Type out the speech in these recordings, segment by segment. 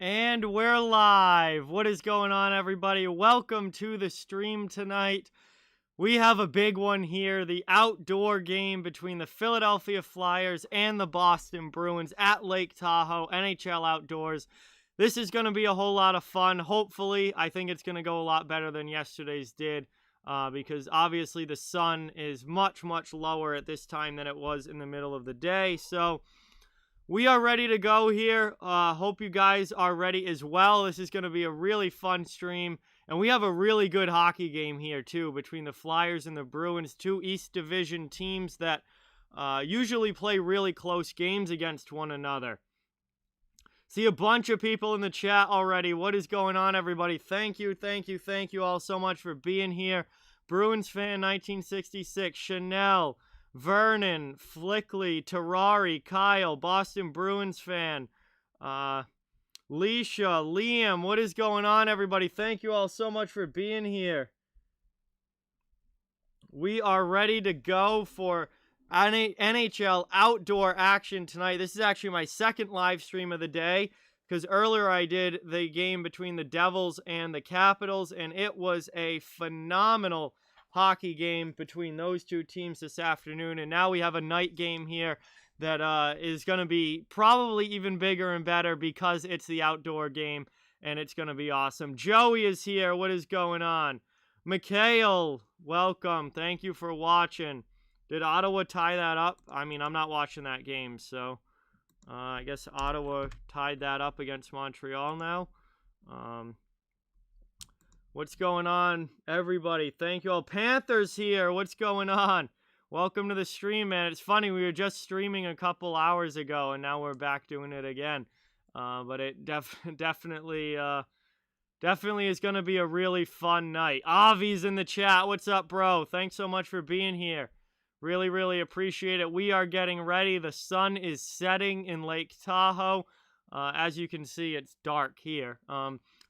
And we're live. What is going on, everybody? Welcome to the stream tonight. We have a big one here, the outdoor game between the Philadelphia Flyers and the Boston Bruins at Lake Tahoe, NHL Outdoors. This is going to be a whole lot of fun. Hopefully, I think it's going to go a lot better than yesterday's did because obviously the sun is much, much lower at this time than it was in the middle of the day. So we are ready to go here. Hope you guys are ready as well. This is going to be a really fun stream. And we have a really good hockey game here, too, between the Flyers and the Bruins, two East Division teams that usually play really close games against one another. See a bunch of people in the chat already. What is going on, everybody? Thank you all so much for being here. Bruins fan 1966, Chanel, Vernon, Flickley, Terrari, Kyle, Boston Bruins fan, Leisha, Liam, what is going on, everybody? Thank you all so much for being here. We are ready to go for NHL outdoor action tonight. This is actually my second live stream of the day because earlier I did the game between the Devils and the Capitals, and it was a phenomenal hockey game between those two teams this afternoon. And now we have a night game here that is going to be probably even bigger and better because it's the outdoor game, and it's going to be awesome. Joey is here. What is going on? Mikhail, welcome. Thank you for watching. Did Ottawa tie that up? I mean, I'm not watching that game, so I guess Ottawa tied that up against Montreal now. What's going on, everybody? Thank you all. Panthers here. What's going on? Welcome to the stream, man. It's funny, we were just streaming a couple hours ago, and now we're back doing it again. But it definitely is going to be a really fun night. Avi's in the chat. What's up, bro? Thanks so much for being here. Really, really appreciate it. We are getting ready. The sun is setting in Lake Tahoe. As you can see, it's dark here.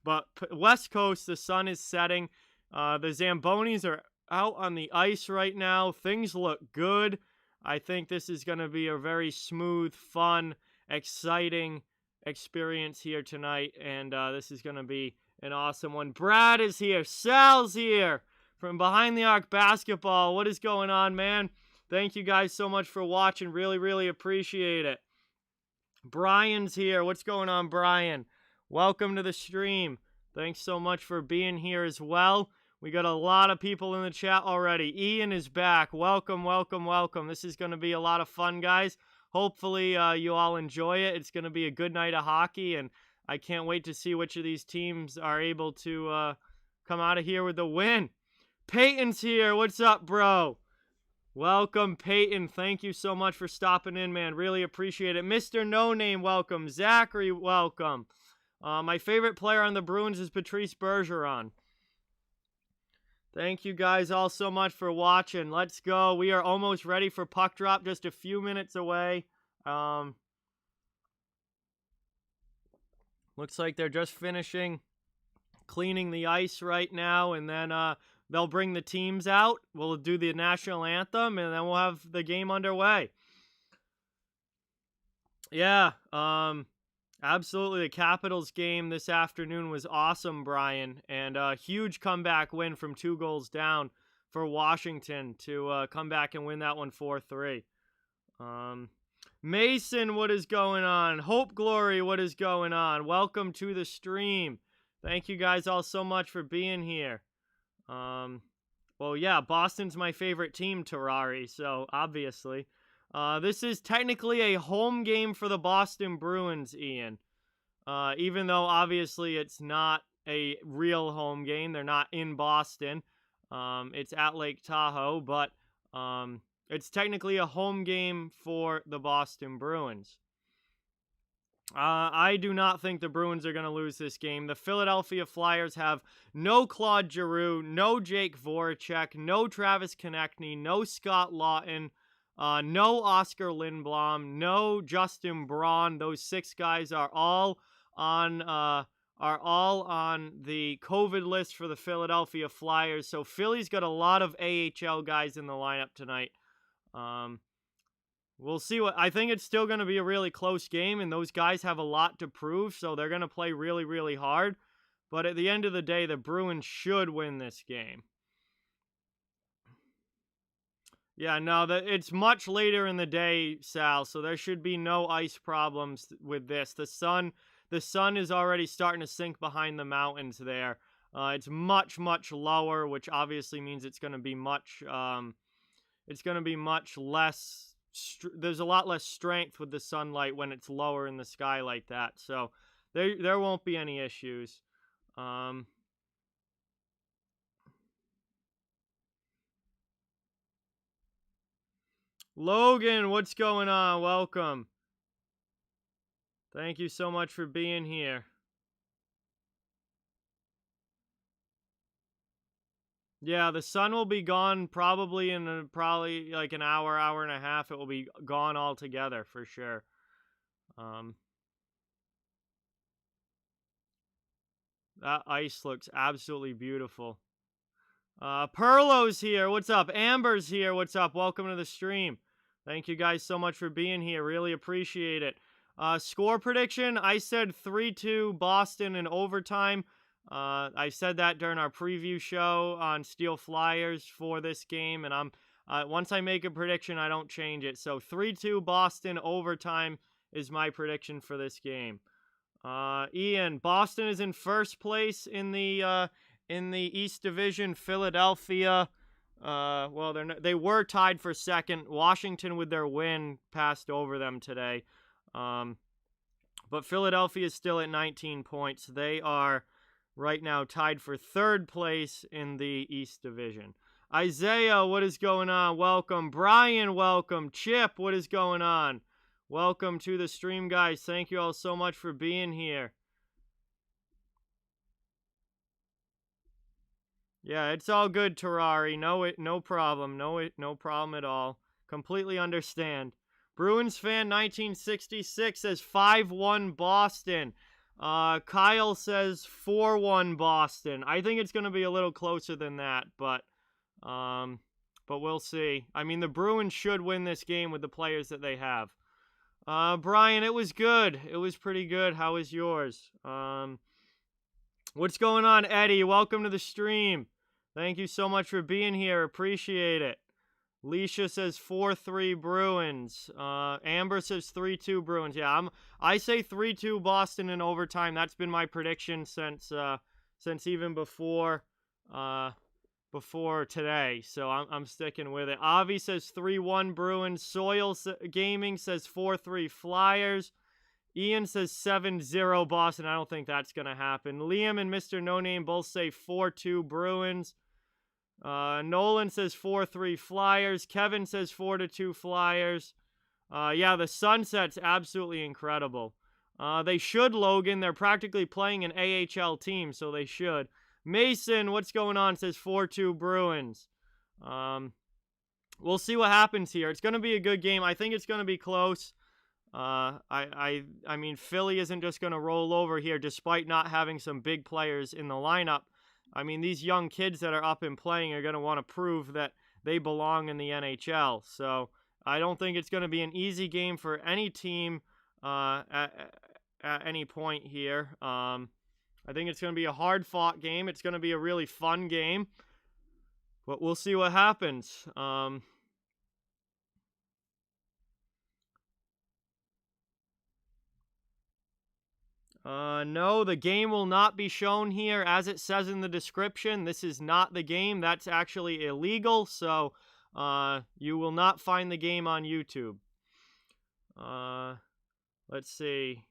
But West Coast, the sun is setting. The Zambonis are out on the ice right now. Things look good. I think this is going to be a very smooth, fun, exciting experience here tonight. And this is going to be an awesome one. Brad is here. Sal's here from Behind the Arc Basketball. What is going on, man? Thank you guys so much for watching. Really, really appreciate it. Brian's here. What's going on, Brian? Welcome to the stream. Thanks so much for being here as well. We got a lot of people in the chat already. Ian is back. Welcome, welcome, welcome. This is going to be a lot of fun, guys. Hopefully you all enjoy it. It's going to be a good night of hockey, and I can't wait to see which of these teams are able to come out of here with the win. Peyton's here. What's up, bro? Welcome, Peyton. Thank you so much for stopping in, man. Really appreciate it. Mr. No Name, welcome. Zachary, welcome. My favorite player on the Bruins is Patrice Bergeron. Thank you guys all so much for watching. Let's go. We are almost ready for puck drop, just a few minutes away. Looks like they're just finishing cleaning the ice right now, and then they'll bring the teams out. We'll do the national anthem, and then we'll have the game underway. Yeah, absolutely. The Capitals game this afternoon was awesome, Brian, and a huge comeback win from 2 goals down for Washington to come back and win that one 4-3. Mason, what is going on? Hope Glory, what is going on? Welcome to the stream. Thank you guys all so much for being here. Well, yeah, Boston's my favorite team, Terrari, so obviously. This is technically a home game for the Boston Bruins, Ian. Even though, obviously, it's not a real home game. They're not in Boston. It's at Lake Tahoe, but it's technically a home game for the Boston Bruins. I do not think the Bruins are going to lose this game. The Philadelphia Flyers have no Claude Giroux, no Jake Voracek, no Travis Konechny, no Scott Lawton, no Oscar Lindblom, no Justin Braun. Those 6 guys are all on the COVID list for the Philadelphia Flyers. So Philly's got a lot of AHL guys in the lineup tonight. We'll see what I think. It's still going to be a really close game, and those guys have a lot to prove, so they're going to play really, really hard. But at the end of the day, the Bruins should win this game. Yeah, no, it's much later in the day, Sal, so there should be no ice problems with this. The sun is already starting to sink behind the mountains there. It's much, much lower, which obviously means it's going to be much less. There's a lot less strength with the sunlight when it's lower in the sky like that. So there won't be any issues. Logan, what's going on? Welcome. Thank you so much for being here. Yeah, the sun will be gone probably in probably like an hour, hour and a half. It will be gone altogether for sure. That ice looks absolutely beautiful. Perlo's here. What's up? Amber's here. What's up? Welcome to the stream. Thank you guys so much for being here. Really appreciate it. Score prediction, I said 3-2 Boston in overtime. I said that during our preview show on Steel Flyers for this game, and once I make a prediction, I don't change it. So 3-2 Boston overtime is my prediction for this game. Ian, Boston is in first place in the East Division. Philadelphia, well, they were tied for second. Washington, with their win, passed over them today. But Philadelphia is still at 19 points. They are right now tied for third place in the East Division. Isaiah, what is going on? Welcome. Brian, welcome. Chip, what is going on? Welcome to the stream, guys. Thank you all so much for being here. Yeah, it's all good, Terrari. No problem. No problem at all. Completely understand. Bruins fan 1966 says 5-1 Boston. Kyle says 4-1 Boston. I think it's going to be a little closer than that, but we'll see. I mean, the Bruins should win this game with the players that they have. Brian, it was good. It was pretty good. How was yours? What's going on, Eddie? Welcome to the stream. Thank you so much for being here. Appreciate it. Leisha says 4-3 Bruins. Amber says 3-2 Bruins. Yeah, I say 3-2 Boston in overtime. That's been my prediction since even before today. So I'm sticking with it. Avi says 3-1 Bruins. Soil Gaming says 4-3 Flyers. Ian says 7-0 Boston. I don't think that's going to happen. Liam and Mr. No Name both say 4-2 Bruins. Nolan says 4-3 Flyers. Kevin says 4-2 Flyers. Yeah, the sunset's absolutely incredible. They should, Logan. They're practically playing an AHL team, so they should. Mason, what's going on? Says 4-2 Bruins. We'll see what happens here. It's going to be a good game. I think it's going to be close. I mean, Philly isn't just going to roll over here despite not having some big players in the lineup. I mean, these young kids that are up and playing are going to want to prove that they belong in the NHL. So I don't think it's going to be an easy game for any team at any point here. I think it's going to be a hard-fought game. It's going to be a really fun game. But we'll see what happens. No, the game will not be shown here. As it says in the description, this is not the game. That's actually illegal, so you will not find the game on YouTube. Let's see.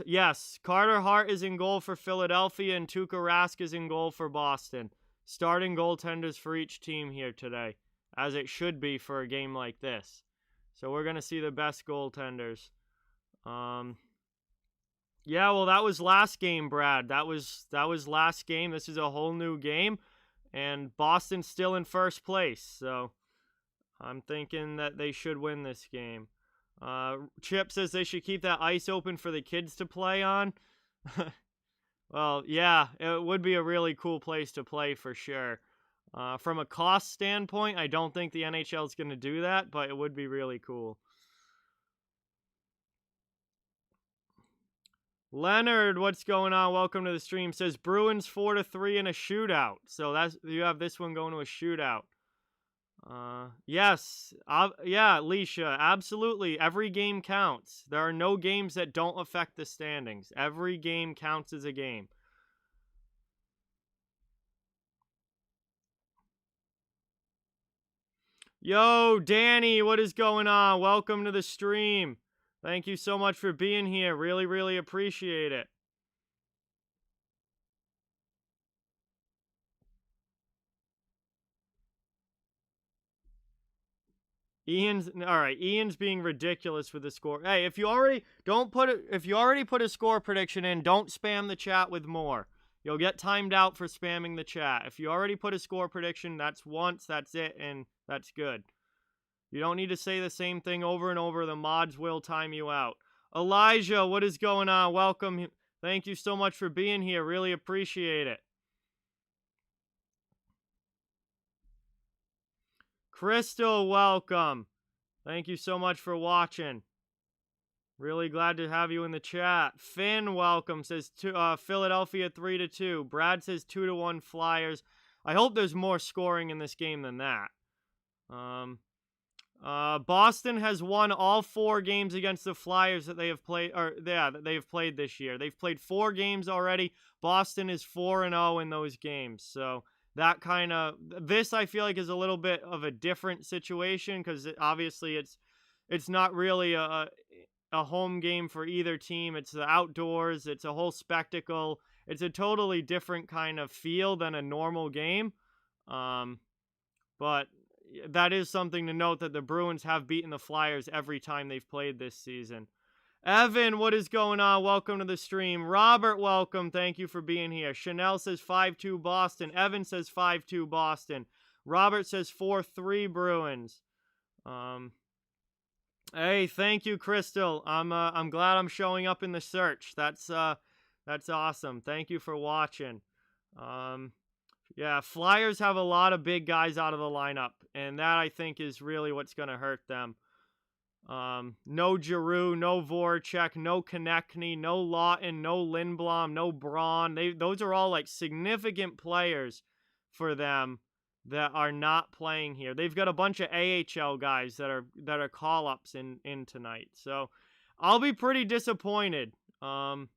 Yes, Carter Hart is in goal for Philadelphia, and Tuukka Rask is in goal for Boston. Starting goaltenders for each team here today, as it should be for a game like this. So we're going to see the best goaltenders. Yeah, well, that was last game, Brad. That was last game. This is a whole new game, and Boston's still in first place. So I'm thinking that they should win this game. Chip says they should keep that ice open for the kids to play on. Well, yeah, it would be a really cool place to play for sure. From a cost standpoint, I don't think the NHL is going to do that, but it would be really cool. Leonard, what's going on? Welcome to the stream. Says Bruins 4-3 in a shootout. So that's, you have this one going to a shootout. Yes. Yeah, Leisha, absolutely. Every game counts. There are no games that don't affect the standings. Every game counts as a game. Yo, Danny, what is going on? Welcome to the stream. Thank you so much for being here. Really, really appreciate it. Ian's being ridiculous with the score. Hey, if you already put a score prediction in, don't spam the chat with more. You'll get timed out for spamming the chat. If you already put a score prediction, that's once, that's it, and that's good. You don't need to say the same thing over and over. The mods will time you out. Elijah, what is going on? Welcome. Thank you so much for being here. Really appreciate it. Crystal, welcome. Thank you so much for watching. Really glad to have you in the chat. Finn, welcome. Says Philadelphia 3-2. Brad says 2-1 Flyers. I hope there's more scoring in this game than that. Boston has won all 4 games against the Flyers that they have played, that they have played this year. They've played 4 games already. Boston is 4-0 in those games. So that kind of, this I feel like is a little bit of a different situation because obviously it's not really a home game for either team. It's the outdoors. It's a whole spectacle. It's a totally different kind of feel than a normal game. But that is something to note that the Bruins have beaten the Flyers every time they've played this season. Evan, what is going on? Welcome to the stream. Robert, welcome. Thank you for being here. Chanel says 5-2 Boston. Evan says 5-2 Boston. Robert says 4-3 Bruins. Hey, thank you, Crystal. I'm glad I'm showing up in the search. That's awesome. Thank you for watching. Yeah, Flyers have a lot of big guys out of the lineup, and that I think is really what's going to hurt them. No Giroux, no Voracek, no Konechny, no Lawton, no Lindblom, no Braun. Those are all like significant players for them that are not playing here. They've got a bunch of AHL guys that are call-ups in tonight. So I'll be pretty disappointed. I'll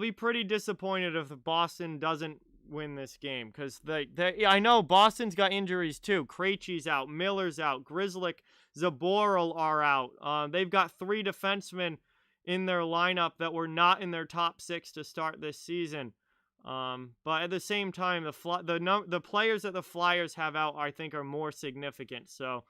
be pretty disappointed if Boston doesn't win this game because I know Boston's got injuries too. Krejci's out, Miller's out, Grzelcyk, Zaboral are out. They've got 3 defensemen in their lineup that were not in their top 6 to start this season. But at the same time, the players that the Flyers have out, I think, are more significant. So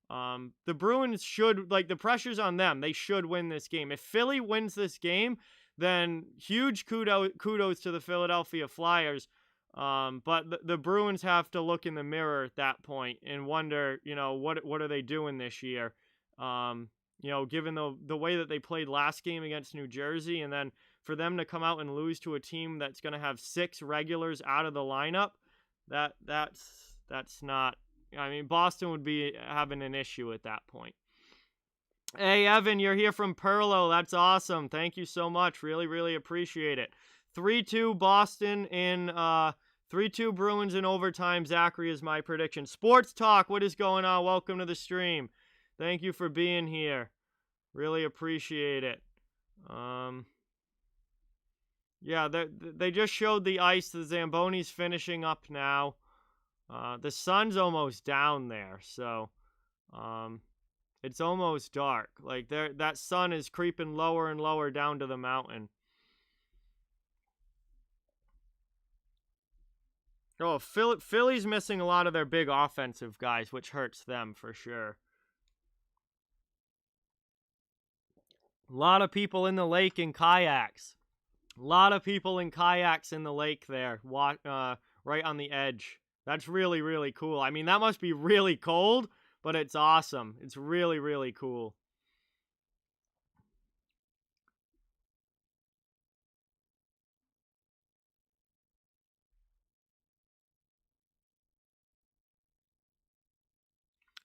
the Bruins should, like, the pressure's on them. They should win this game. If Philly wins this game, then huge kudos to the Philadelphia Flyers. But the Bruins have to look in the mirror at that point and wonder, what are they doing this year? Given the way that they played last game against New Jersey, and then for them to come out and lose to a team that's going to have 6 regulars out of the lineup, that's not. I mean, Boston would be having an issue at that point. Hey, Evan, you're here from Perlo. That's awesome. Thank you so much. Really, really appreciate it. 3-2 Boston in 3-2 Bruins in overtime. Zachary is my prediction. Sports Talk, what is going on? Welcome to the stream. Thank you for being here. Really appreciate it. Yeah, they just showed the ice. The Zamboni's finishing up now. The sun's almost down there, so it's almost dark. Like that sun is creeping lower and lower down to the mountain. Oh, Philly's missing a lot of their big offensive guys, which hurts them for sure. A lot of people in the lake in kayaks. A lot of people in kayaks in the lake there, right on the edge. That's really, really cool. I mean, that must be really cold, but it's awesome. It's really, really cool.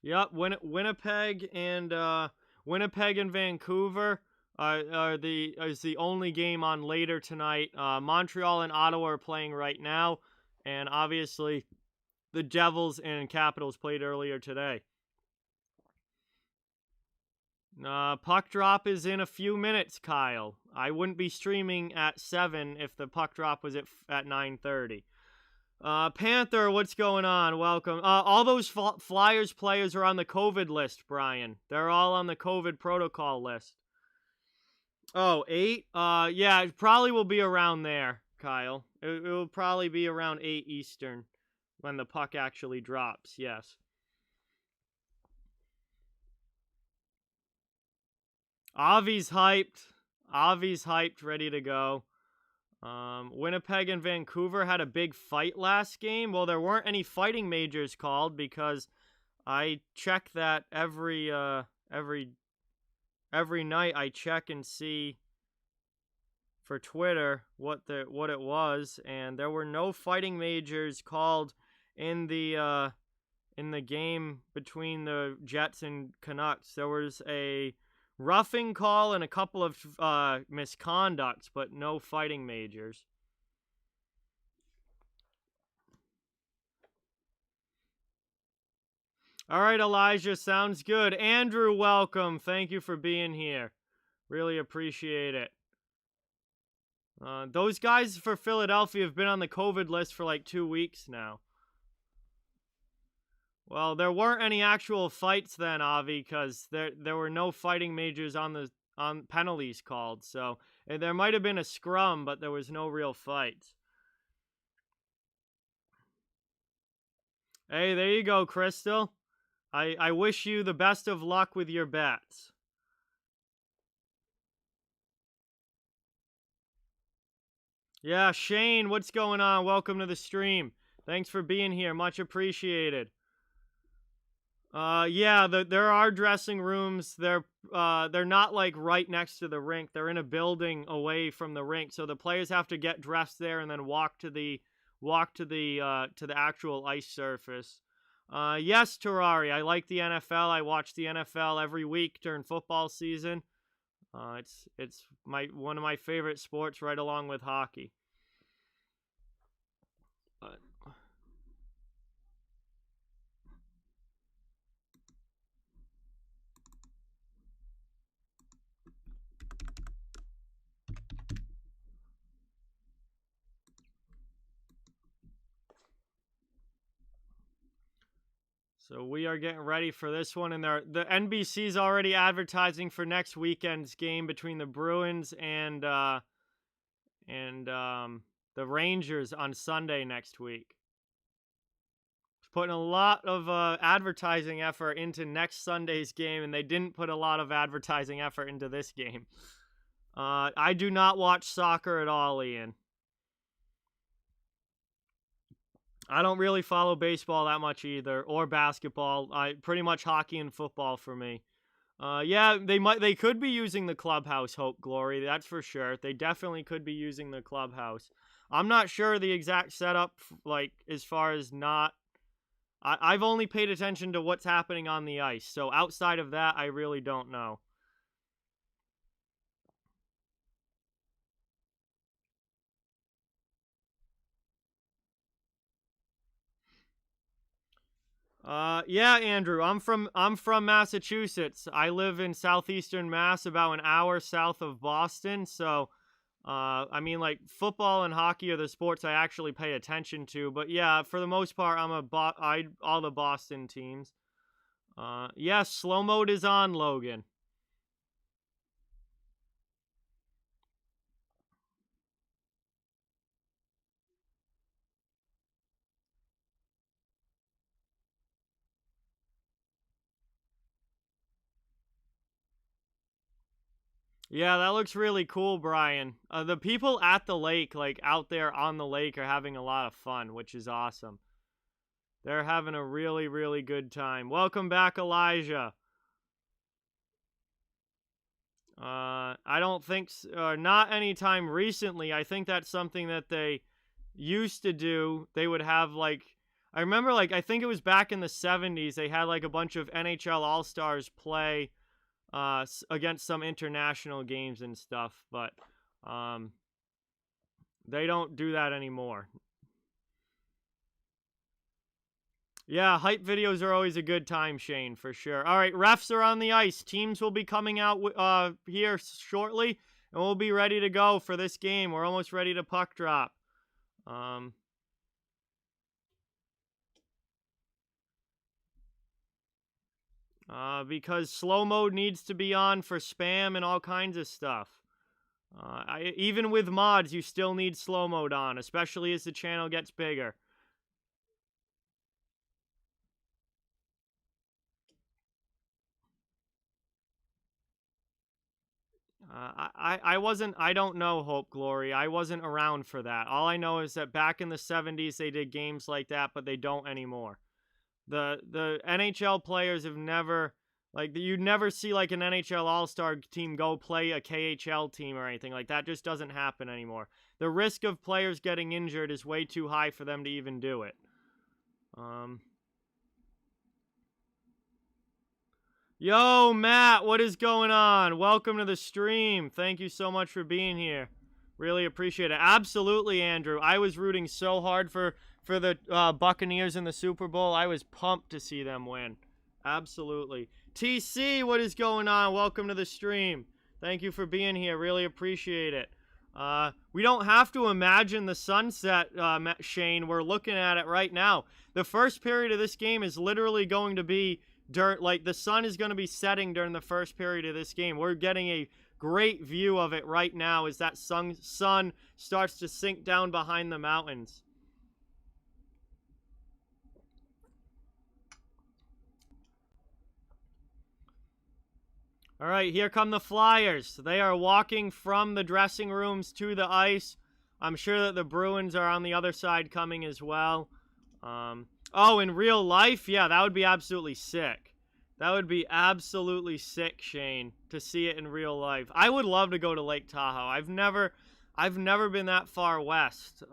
Yep, Winnipeg and Vancouver. is the only game on later tonight. Montreal and Ottawa are playing right now, and obviously the Devils and Capitals played earlier today. Puck drop is in a few minutes, Kyle. I wouldn't be streaming at 7 if the puck drop was at 9:30. Panther, what's going on? Welcome. All those Flyers players are on the COVID list, Brian. They're all on the COVID protocol list. Oh, 8? Yeah, it probably will be around there, Kyle. It will probably be around 8 Eastern when the puck actually drops, yes. Avi's hyped, ready to go. Winnipeg and Vancouver had a big fight last game. Well, there weren't any fighting majors called because I check that every night. I check and see for Twitter what it was, and there were no fighting majors called in the game between the Jets and Canucks. There was a roughing call and a couple of misconducts, but no fighting majors. All right, Elijah, sounds good. Andrew, welcome. Thank you for being here. Really appreciate it. Those guys for Philadelphia have been on the COVID list for like 2 weeks now. Well, there weren't any actual fights then, Avi, because there were no fighting majors on penalties called. So there might have been a scrum, but there was no real fights. Hey, there you go, Crystal. I wish you the best of luck with your bets. Yeah, Shane, what's going on? Welcome to the stream. Thanks for being here. Much appreciated. Yeah, there are dressing rooms. They're not like right next to the rink. They're in a building away from the rink, so the players have to get dressed there and then walk to the actual ice surface. Yes, Terrari, I like the NFL. I watch the NFL every week during football season. It's one of my favorite sports, right along with hockey. So we are getting ready for this one, and the NBC's already advertising for next weekend's game between the Bruins and the Rangers on Sunday next week. It's putting a lot of advertising effort into next Sunday's game, and they didn't put a lot of advertising effort into this game. I do not watch soccer at all, Ian. I don't really follow baseball that much either, or basketball. Pretty much hockey and football for me. Yeah, they could be using the clubhouse, Hope Glory, that's for sure. They definitely could be using the clubhouse. I'm not sure the exact setup, like, as far as I've only paid attention to what's happening on the ice, so outside of that, I really don't know. Yeah, Andrew, I'm from Massachusetts. I live in southeastern Mass, about an hour south of Boston. So, I mean, like, football and hockey are the sports I actually pay attention to. But yeah, for the most part, all the Boston teams. Yeah, slow mode is on, Logan. Yeah, that looks really cool, Brian. The people at the lake, like out there on the lake, are having a lot of fun, which is awesome. They're having a really, really good time. Welcome back, Elijah. I don't think, not anytime recently. I think that's something that they used to do. They would have, like, I remember, like, I think it was back in the 70s, they had, like, a bunch of NHL All-Stars play against some international games and stuff, but they don't do that anymore. Yeah, hype videos are always a good time, Shane, for sure. All right, refs are on the ice. Teams will be coming out here shortly, and we'll be ready to go for this game. We're almost ready to puck drop. Because slow mode needs to be on for spam and all kinds of stuff. Even with mods, you still need slow mode on, especially as the channel gets bigger. I don't know, Hope Glory. I wasn't around for that. All I know is that back in the 70s, they did games like that, but they don't anymore. The NHL players have never, like, you'd never see, like, an NHL All-Star team go play a KHL team or anything. Like, that just doesn't happen anymore. The risk of players getting injured is way too high for them to even do it. Yo, Matt, what is going on? Welcome to the stream. Thank you so much for being here. Really appreciate it. Absolutely, Andrew. I was rooting so hard for the Buccaneers in the Super Bowl. I was pumped to see them win. Absolutely. TC, what is going on? Welcome to the stream. Thank you for being here. Really appreciate it. We don't have to imagine the sunset, Shane. We're looking at it right now. The first period of this game is literally going to be like the sun is going to be setting during the first period of this game. We're getting a great view of it right now as that sun starts to sink down behind the mountains. All right, here come the Flyers. They are walking from the dressing rooms to the ice. I'm sure that the Bruins are on the other side coming as well. Oh, in real life? Yeah, that would be absolutely sick. That would be absolutely sick, Shane, to see it in real life. I would love to go to Lake Tahoe. I've never been that far west.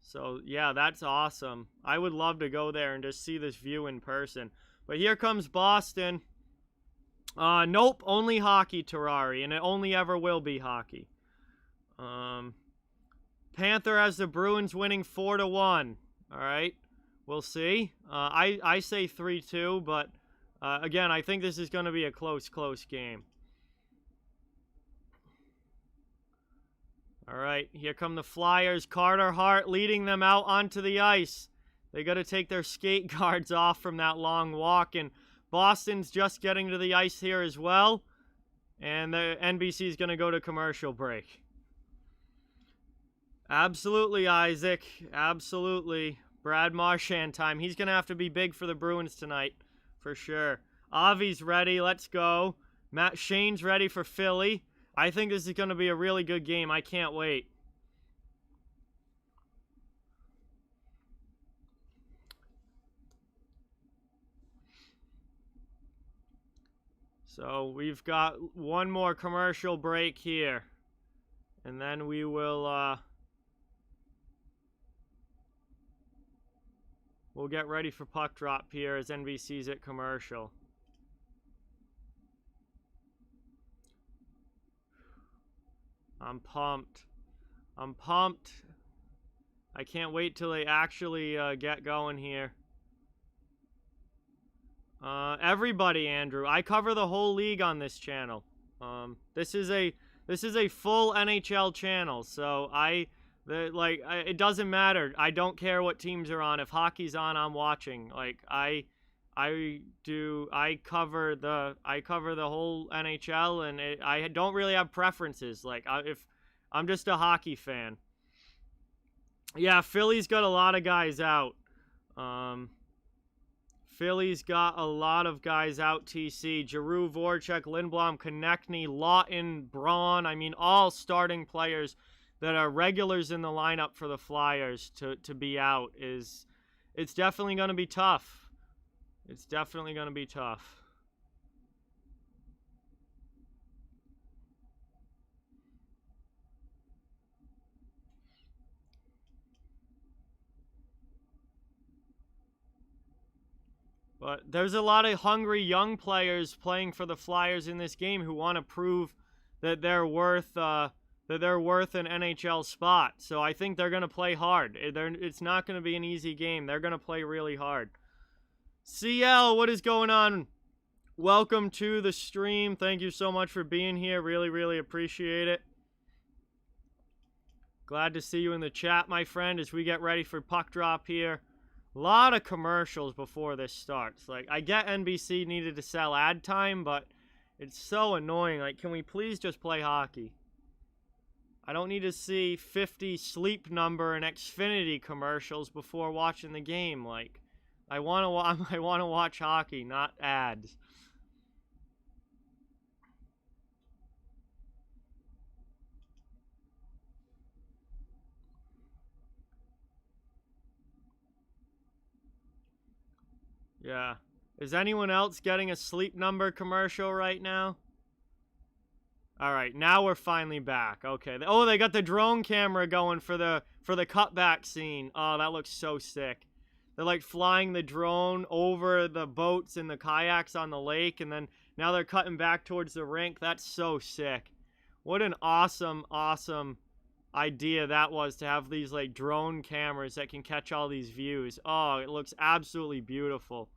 So, yeah, that's awesome. I would love to go there and just see this view in person. But here comes Boston. Nope, only hockey, Terrari, and it only ever will be hockey. Panther has the Bruins winning 4-1. All right, we'll see. I say 3-2, but again, I think this is going to be a close game. All right, here come the Flyers. Carter Hart leading them out onto the ice. They got to take their skate guards off from that long walk, and Boston's just getting to the ice here as well. And the NBC is going to go to commercial break. Absolutely, Isaac. Absolutely. Brad Marchand time. He's going to have to be big for the Bruins tonight, for sure. Avi's ready. Let's go. Matt Shane's ready for Philly. I think this is going to be a really good game. I can't wait. So we've got one more commercial break here. And then we will, we'll get ready for puck drop here as NBC's at commercial. I'm pumped. I'm pumped. I can't wait till they actually get going here. Everybody, Andrew. I cover the whole league on this channel. This is a full NHL channel, so it doesn't matter. I don't care what teams are on. If hockey's on, I'm watching. Like I cover the whole NHL, and I don't really have preferences. Like if I'm just a hockey fan. Yeah, Philly's got a lot of guys out. Philly's got a lot of guys out, TC. Giroux, Voracek, Lindblom, Konechny, Lawton, Braun. I mean, all starting players that are regulars in the lineup for the Flyers to be out. It's definitely going to be tough. It's definitely going to be tough. But there's a lot of hungry young players playing for the Flyers in this game who want to prove that they're worth an NHL spot. So I think they're going to play hard. It's not going to be an easy game. They're going to play really hard. CL, what is going on? Welcome to the stream. Thank you so much for being here. Really, really appreciate it. Glad to see you in the chat, my friend, as we get ready for puck drop here. A lot of commercials before this starts. Like, I get NBC needed to sell ad time, but it's so annoying. Like, can we please just play hockey? I don't need to see 50 Sleep Number and Xfinity commercials before watching the game. Like, I want to watch hockey, not ads. Yeah. Is anyone else getting a Sleep Number commercial right now? All right, now we're finally back. Okay. Oh, they got the drone camera going for the cutback scene. Oh, that looks so sick. They're like flying the drone over the boats and the kayaks on the lake, and then now they're cutting back towards the rink. That's so sick. What an awesome, awesome idea that was, to have these like drone cameras that can catch all these views. Oh, it looks absolutely beautiful.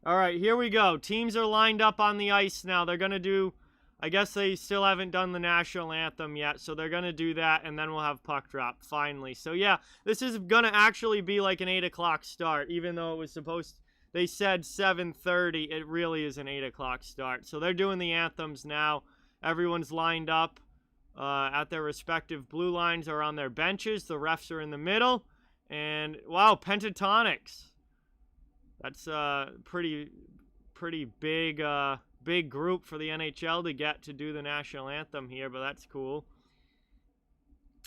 All right, here we go. Teams are lined up on the ice now. They're going to do, I guess they still haven't done the national anthem yet, so they're going to do that, and then we'll have puck drop, finally. So, yeah, this is going to actually be like an 8 o'clock start, even though it was supposed, they said 7:30. It really is an 8 o'clock start. So they're doing the anthems now. Everyone's lined up at their respective blue lines or on their benches. The refs are in the middle. And, wow, pentatonics. That's a pretty big big group for the NHL to get to do the national anthem here, but that's cool.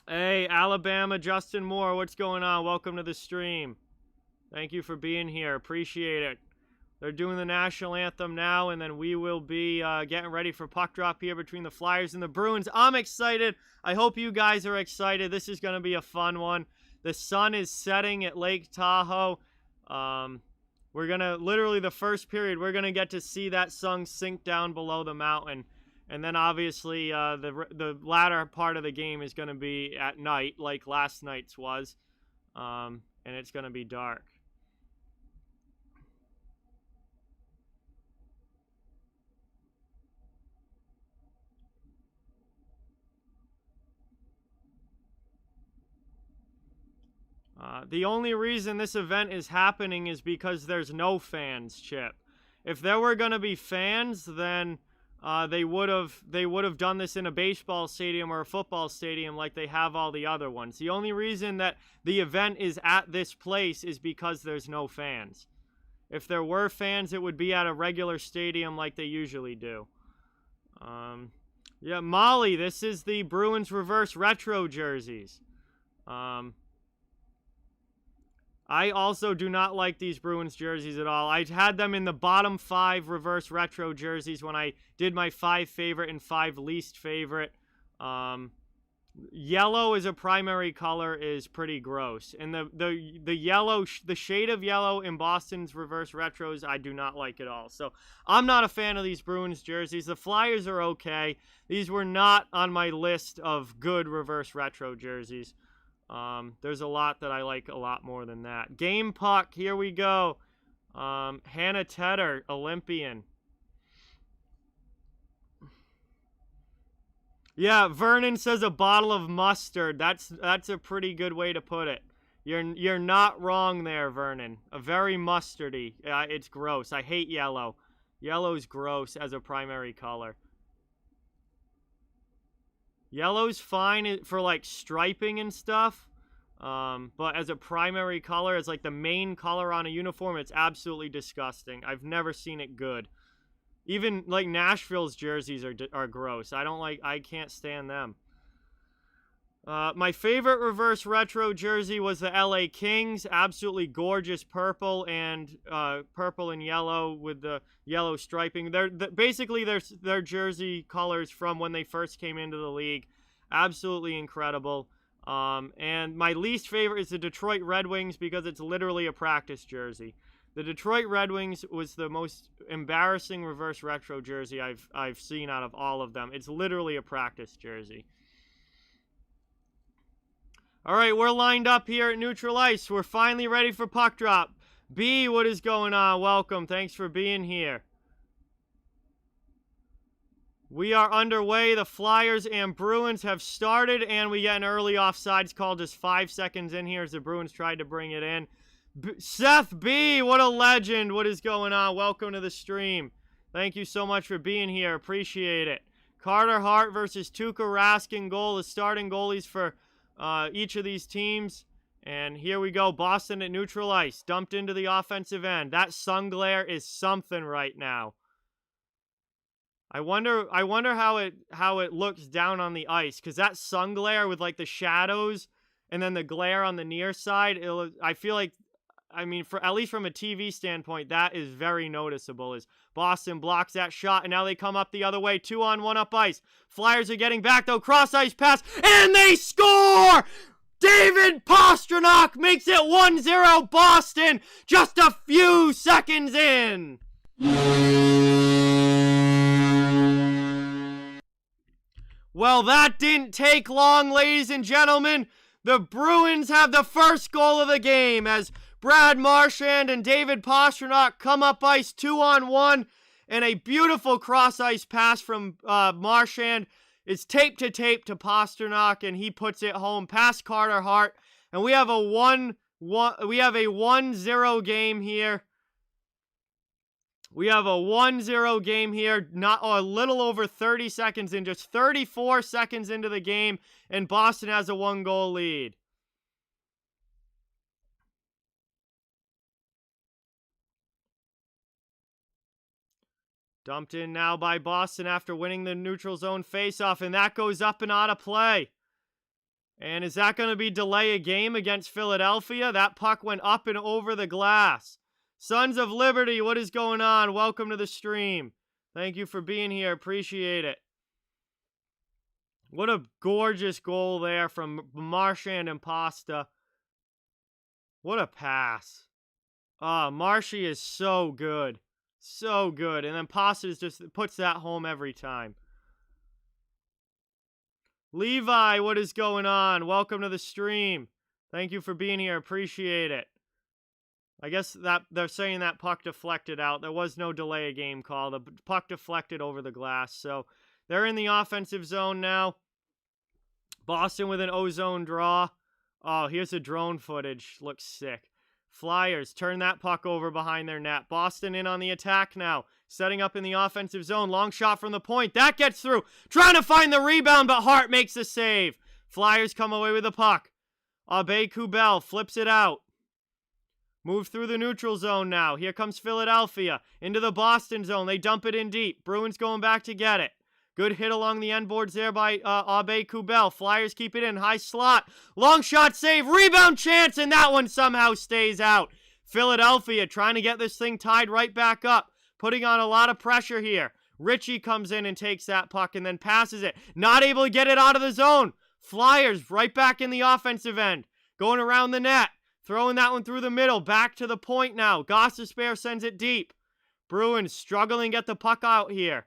Hey, Alabama, Justin Moore, what's going on? Welcome to the stream. Thank you for being here. Appreciate it. They're doing the national anthem now, and then we will be getting ready for puck drop here between the Flyers and the Bruins. I'm excited. I hope you guys are excited. This is going to be a fun one. The sun is setting at Lake Tahoe. We're going to, literally the first period, we're going to get to see that sun sink down below the mountain. And then obviously the latter part of the game is going to be at night, like last night's was. And it's going to be dark. The only reason this event is happening is because there's no fans, Chip. If there were going to be fans, then they would have done this in a baseball stadium or a football stadium like they have all the other ones. The only reason that the event is at this place is because there's no fans. If there were fans, it would be at a regular stadium like they usually do. Yeah, Molly, this is the Bruins reverse retro jerseys. I also do not like these Bruins jerseys at all. I had them in the bottom 5 reverse retro jerseys when I did my 5 favorite and 5 least favorite. Yellow as a primary color is pretty gross. And the yellow, the shade of yellow in Boston's reverse retros, I do not like at all. So I'm not a fan of these Bruins jerseys. The Flyers are okay. These were not on my list of good reverse retro jerseys. There's a lot that I like a lot more than that. Game puck, here we go. Hannah Tedder, Olympian. Yeah, Vernon says a bottle of mustard. That's a pretty good way to put it. You're not wrong there, Vernon. A very mustardy. It's gross. I hate yellow. Yellow's gross as a primary color. Yellow's fine for like striping and stuff, but as a primary color, as like the main color on a uniform, it's absolutely disgusting. I've never seen it good. Even like Nashville's jerseys are gross. I can't stand them. My favorite reverse retro jersey was the LA Kings. Absolutely gorgeous purple and yellow with the yellow striping. Basically their jersey colors from when they first came into the league. Absolutely incredible. And my least favorite is the Detroit Red Wings because it's literally a practice jersey. The Detroit Red Wings was the most embarrassing reverse retro jersey I've seen out of all of them. It's literally a practice jersey. All right, we're lined up here at neutral ice. We're finally ready for puck drop. B, what is going on? Welcome. Thanks for being here. We are underway. The Flyers and Bruins have started, and we get an early offsides call just 5 seconds in here as the Bruins tried to bring it in. Seth B, what a legend. What is going on? Welcome to the stream. Thank you so much for being here. Appreciate it. Carter Hart versus Tuukka Rask in goal, the starting goalies for each of these teams. And here we go. Boston at neutral ice, dumped into the offensive end. That sun glare is something right now. I wonder how it looks down on the ice, because that sun glare with like the shadows and then the glare on the near side, I feel like, I mean, for at least from a TV standpoint, that is very noticeable. As Boston blocks that shot, and now they come up the other way, 2-on-1 up ice. Flyers are getting back though, cross ice pass, and they score! David Pastrnak makes it 1-0 Boston just a few seconds in. Well, that didn't take long, ladies and gentlemen. The Bruins have the first goal of the game as Brad Marchand and David Pastrnak come up ice 2-on-1, and a beautiful cross-ice pass from Marchand is tape to Pastrnak, and he puts it home past Carter Hart, and we have a 1-0 game here. We have a 1-0 game here, not a little over 30 seconds in, just 34 seconds into the game, and Boston has a 1-goal lead. Dumped in now by Boston after winning the neutral zone faceoff, and that goes up and out of play. And is that going to be delay a game against Philadelphia? That puck went up and over the glass. Sons of Liberty, what is going on? Welcome to the stream. Thank you for being here. Appreciate it. What a gorgeous goal there from Marchand and Pasta. What a pass. Marshy is so good. So good. And then Pasta just puts that home every time. Levi, what is going on? Welcome to the stream. Thank you for being here. Appreciate it. I guess that they're saying that puck deflected out. There was no delay a game call. The puck deflected over the glass. So they're in the offensive zone now. Boston with an O-zone draw. Oh, here's the drone footage. Looks sick. Flyers turn that puck over behind their net. Boston in on the attack now. Setting up in the offensive zone. Long shot from the point. That gets through. Trying to find the rebound, but Hart makes the save. Flyers come away with the puck. Abe-Kubel flips it out. Move through the neutral zone now. Here comes Philadelphia. Into the Boston zone. They dump it in deep. Bruins going back to get it. Good hit along the end boards there by Abe-Kubel. Flyers keep it in. High slot. Long shot save. Rebound chance, and that one somehow stays out. Philadelphia trying to get this thing tied right back up. Putting on a lot of pressure here. Ritchie comes in and takes that puck and then passes it. Not able to get it out of the zone. Flyers right back in the offensive end. Going around the net. Throwing that one through the middle. Back to the point now. Gostisbehere sends it deep. Bruins struggling to get the puck out here.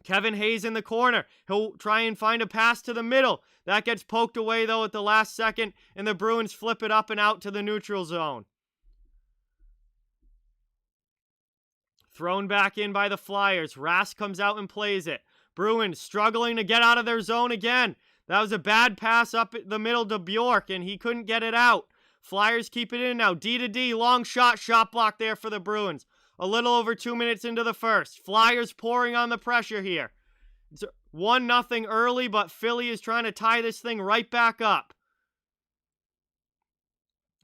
Kevin Hayes in the corner. He'll try and find a pass to the middle. That gets poked away, though, at the last second, and the Bruins flip it up and out to the neutral zone. Thrown back in by the Flyers. Rask comes out and plays it. Bruins struggling to get out of their zone again. That was a bad pass up the middle to Bjork, and he couldn't get it out. Flyers keep it in now. D to D. Long shot block there for the Bruins. A little over 2 minutes into the first. Flyers pouring on the pressure here. It's 1-0 early, but Philly is trying to tie this thing right back up.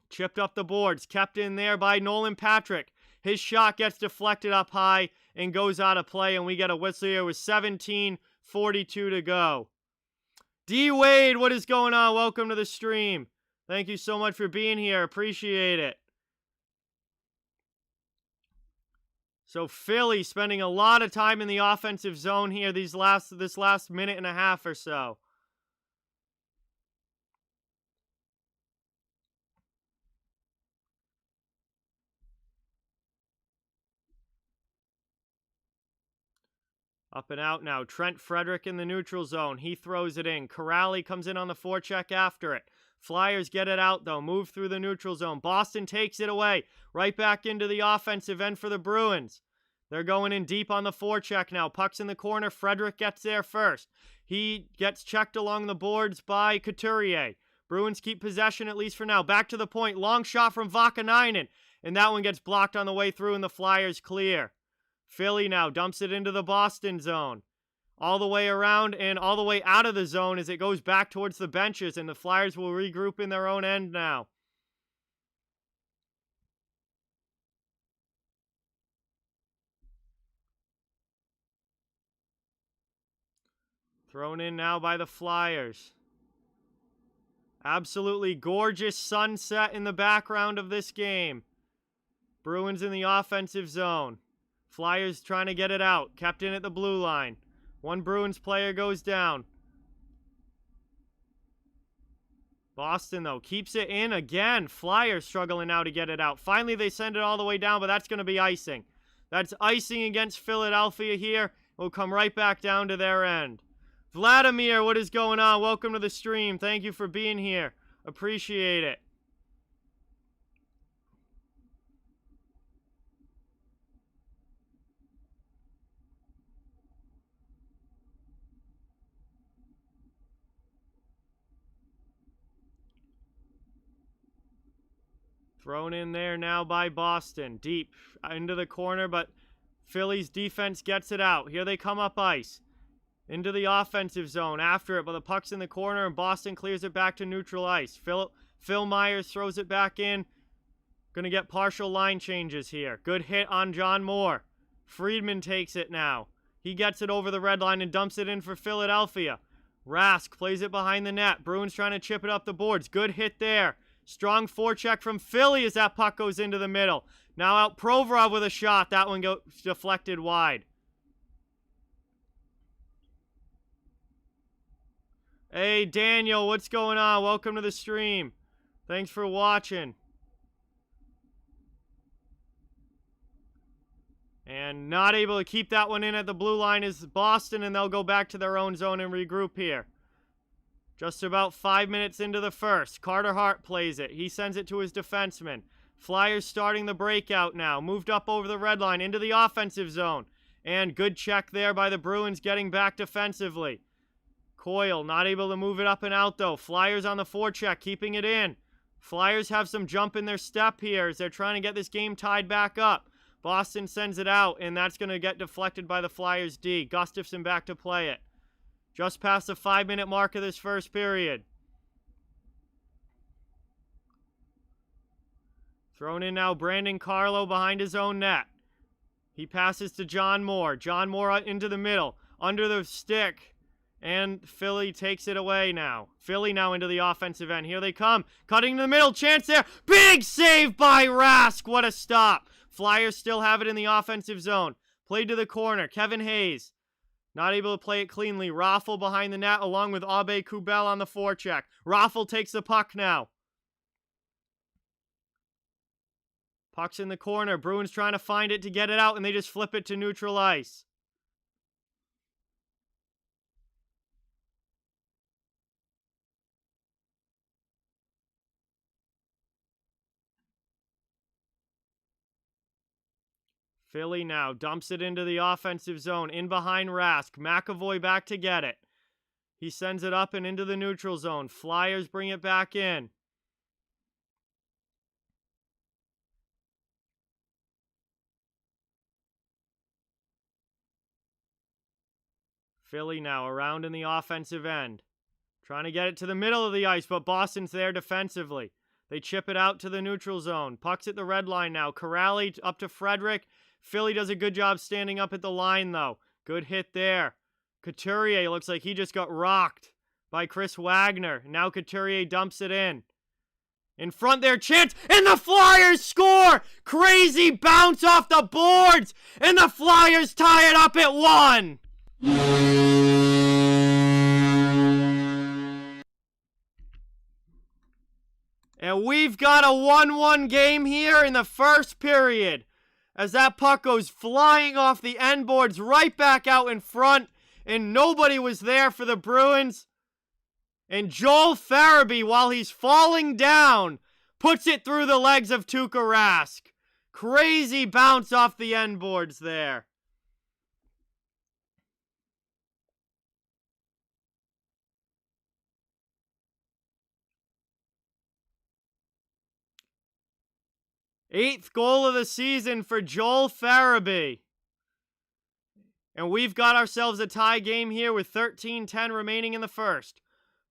Chipped up the boards. Kept in there by Nolan Patrick. His shot gets deflected up high and goes out of play, and we get a whistle here with 17:42 to go. D. Wade, what is going on? Welcome to the stream. Thank you so much for being here. Appreciate it. So Philly spending a lot of time in the offensive zone here this last minute and a half or so. Up and out now. Trent Frederick in the neutral zone. He throws it in. Corrali comes in on the forecheck after it. Flyers get it out, though. Move through the neutral zone. Boston takes it away. Right back into the offensive end for the Bruins. They're going in deep on the forecheck now. Puck's in the corner. Frederick gets there first. He gets checked along the boards by Couturier. Bruins keep possession at least for now. Back to the point. Long shot from Vakanainen. And that one gets blocked on the way through and the Flyers clear. Philly now dumps it into the Boston zone. All the way around and all the way out of the zone as it goes back towards the benches, and the Flyers will regroup in their own end now. Thrown in now by the Flyers. Absolutely gorgeous sunset in the background of this game. Bruins in the offensive zone. Flyers trying to get it out. Kept in at the blue line. One Bruins player goes down. Boston, though, keeps it in again. Flyers struggling now to get it out. Finally, they send it all the way down, but that's going to be icing. That's icing against Philadelphia here. We'll come right back down to their end. Vladimir, what is going on? Welcome to the stream. Thank you for being here. Appreciate it. Thrown in there now by Boston. Deep into the corner, but Philly's defense gets it out. Here they come up ice. Into the offensive zone after it, but the puck's in the corner, and Boston clears it back to neutral ice. Phil Myers throws it back in. Going to get partial line changes here. Good hit on John Moore. Friedman takes it now. He gets it over the red line and dumps it in for Philadelphia. Rask plays it behind the net. Bruins trying to chip it up the boards. Good hit there. Strong forecheck from Philly as that puck goes into the middle. Now out Provorov with a shot. That one goes deflected wide. Hey, Daniel, what's going on? Welcome to the stream. Thanks for watching. And not able to keep that one in at the blue line is Boston, and they'll go back to their own zone and regroup here. Just about 5 minutes into the first. Carter Hart plays it. He sends it to his defenseman. Flyers starting the breakout now. Moved up over the red line into the offensive zone. And good check there by the Bruins getting back defensively. Coyle not able to move it up and out, though. Flyers on the forecheck, keeping it in. Flyers have some jump in their step here as they're trying to get this game tied back up. Boston sends it out, and that's going to get deflected by the Flyers D. Gustafsson back to play it. Just past the 5-minute mark of this first period. Thrown in now, Brandon Carlo behind his own net. He passes to John Moore. John Moore into the middle, under the stick. And Philly takes it away now. Philly now into the offensive end. Here they come. Cutting to the middle. Chance there. Big save by Rask. What a stop. Flyers still have it in the offensive zone. Played to the corner. Kevin Hayes. Not able to play it cleanly. Raffle behind the net along with Abe Kubel on the forecheck. Raffle takes the puck now. Puck's in the corner. Bruins trying to find it to get it out, and they just flip it to neutral ice. Philly now dumps it into the offensive zone, in behind Rask. McAvoy back to get it. He sends it up and into the neutral zone. Flyers bring it back in. Philly now around in the offensive end. Trying to get it to the middle of the ice, but Boston's there defensively. They chip it out to the neutral zone. Puck's at the red line now. Corrali up to Frederick. Philly does a good job standing up at the line, though. Good hit there. Couturier looks like he just got rocked by Chris Wagner. Now Couturier dumps it in. In front there, chance, and the Flyers score! Crazy bounce off the boards, and the Flyers tie it up at 1! And we've got a 1-1 game here in the first period, as that puck goes flying off the end boards right back out in front, and nobody was there for the Bruins. And Joel Farabee, while he's falling down, puts it through the legs of Tuukka Rask. Crazy bounce off the end boards there. Eighth goal of the season for Joel Farabee. And we've got ourselves a tie game here with 13:10 remaining in the first.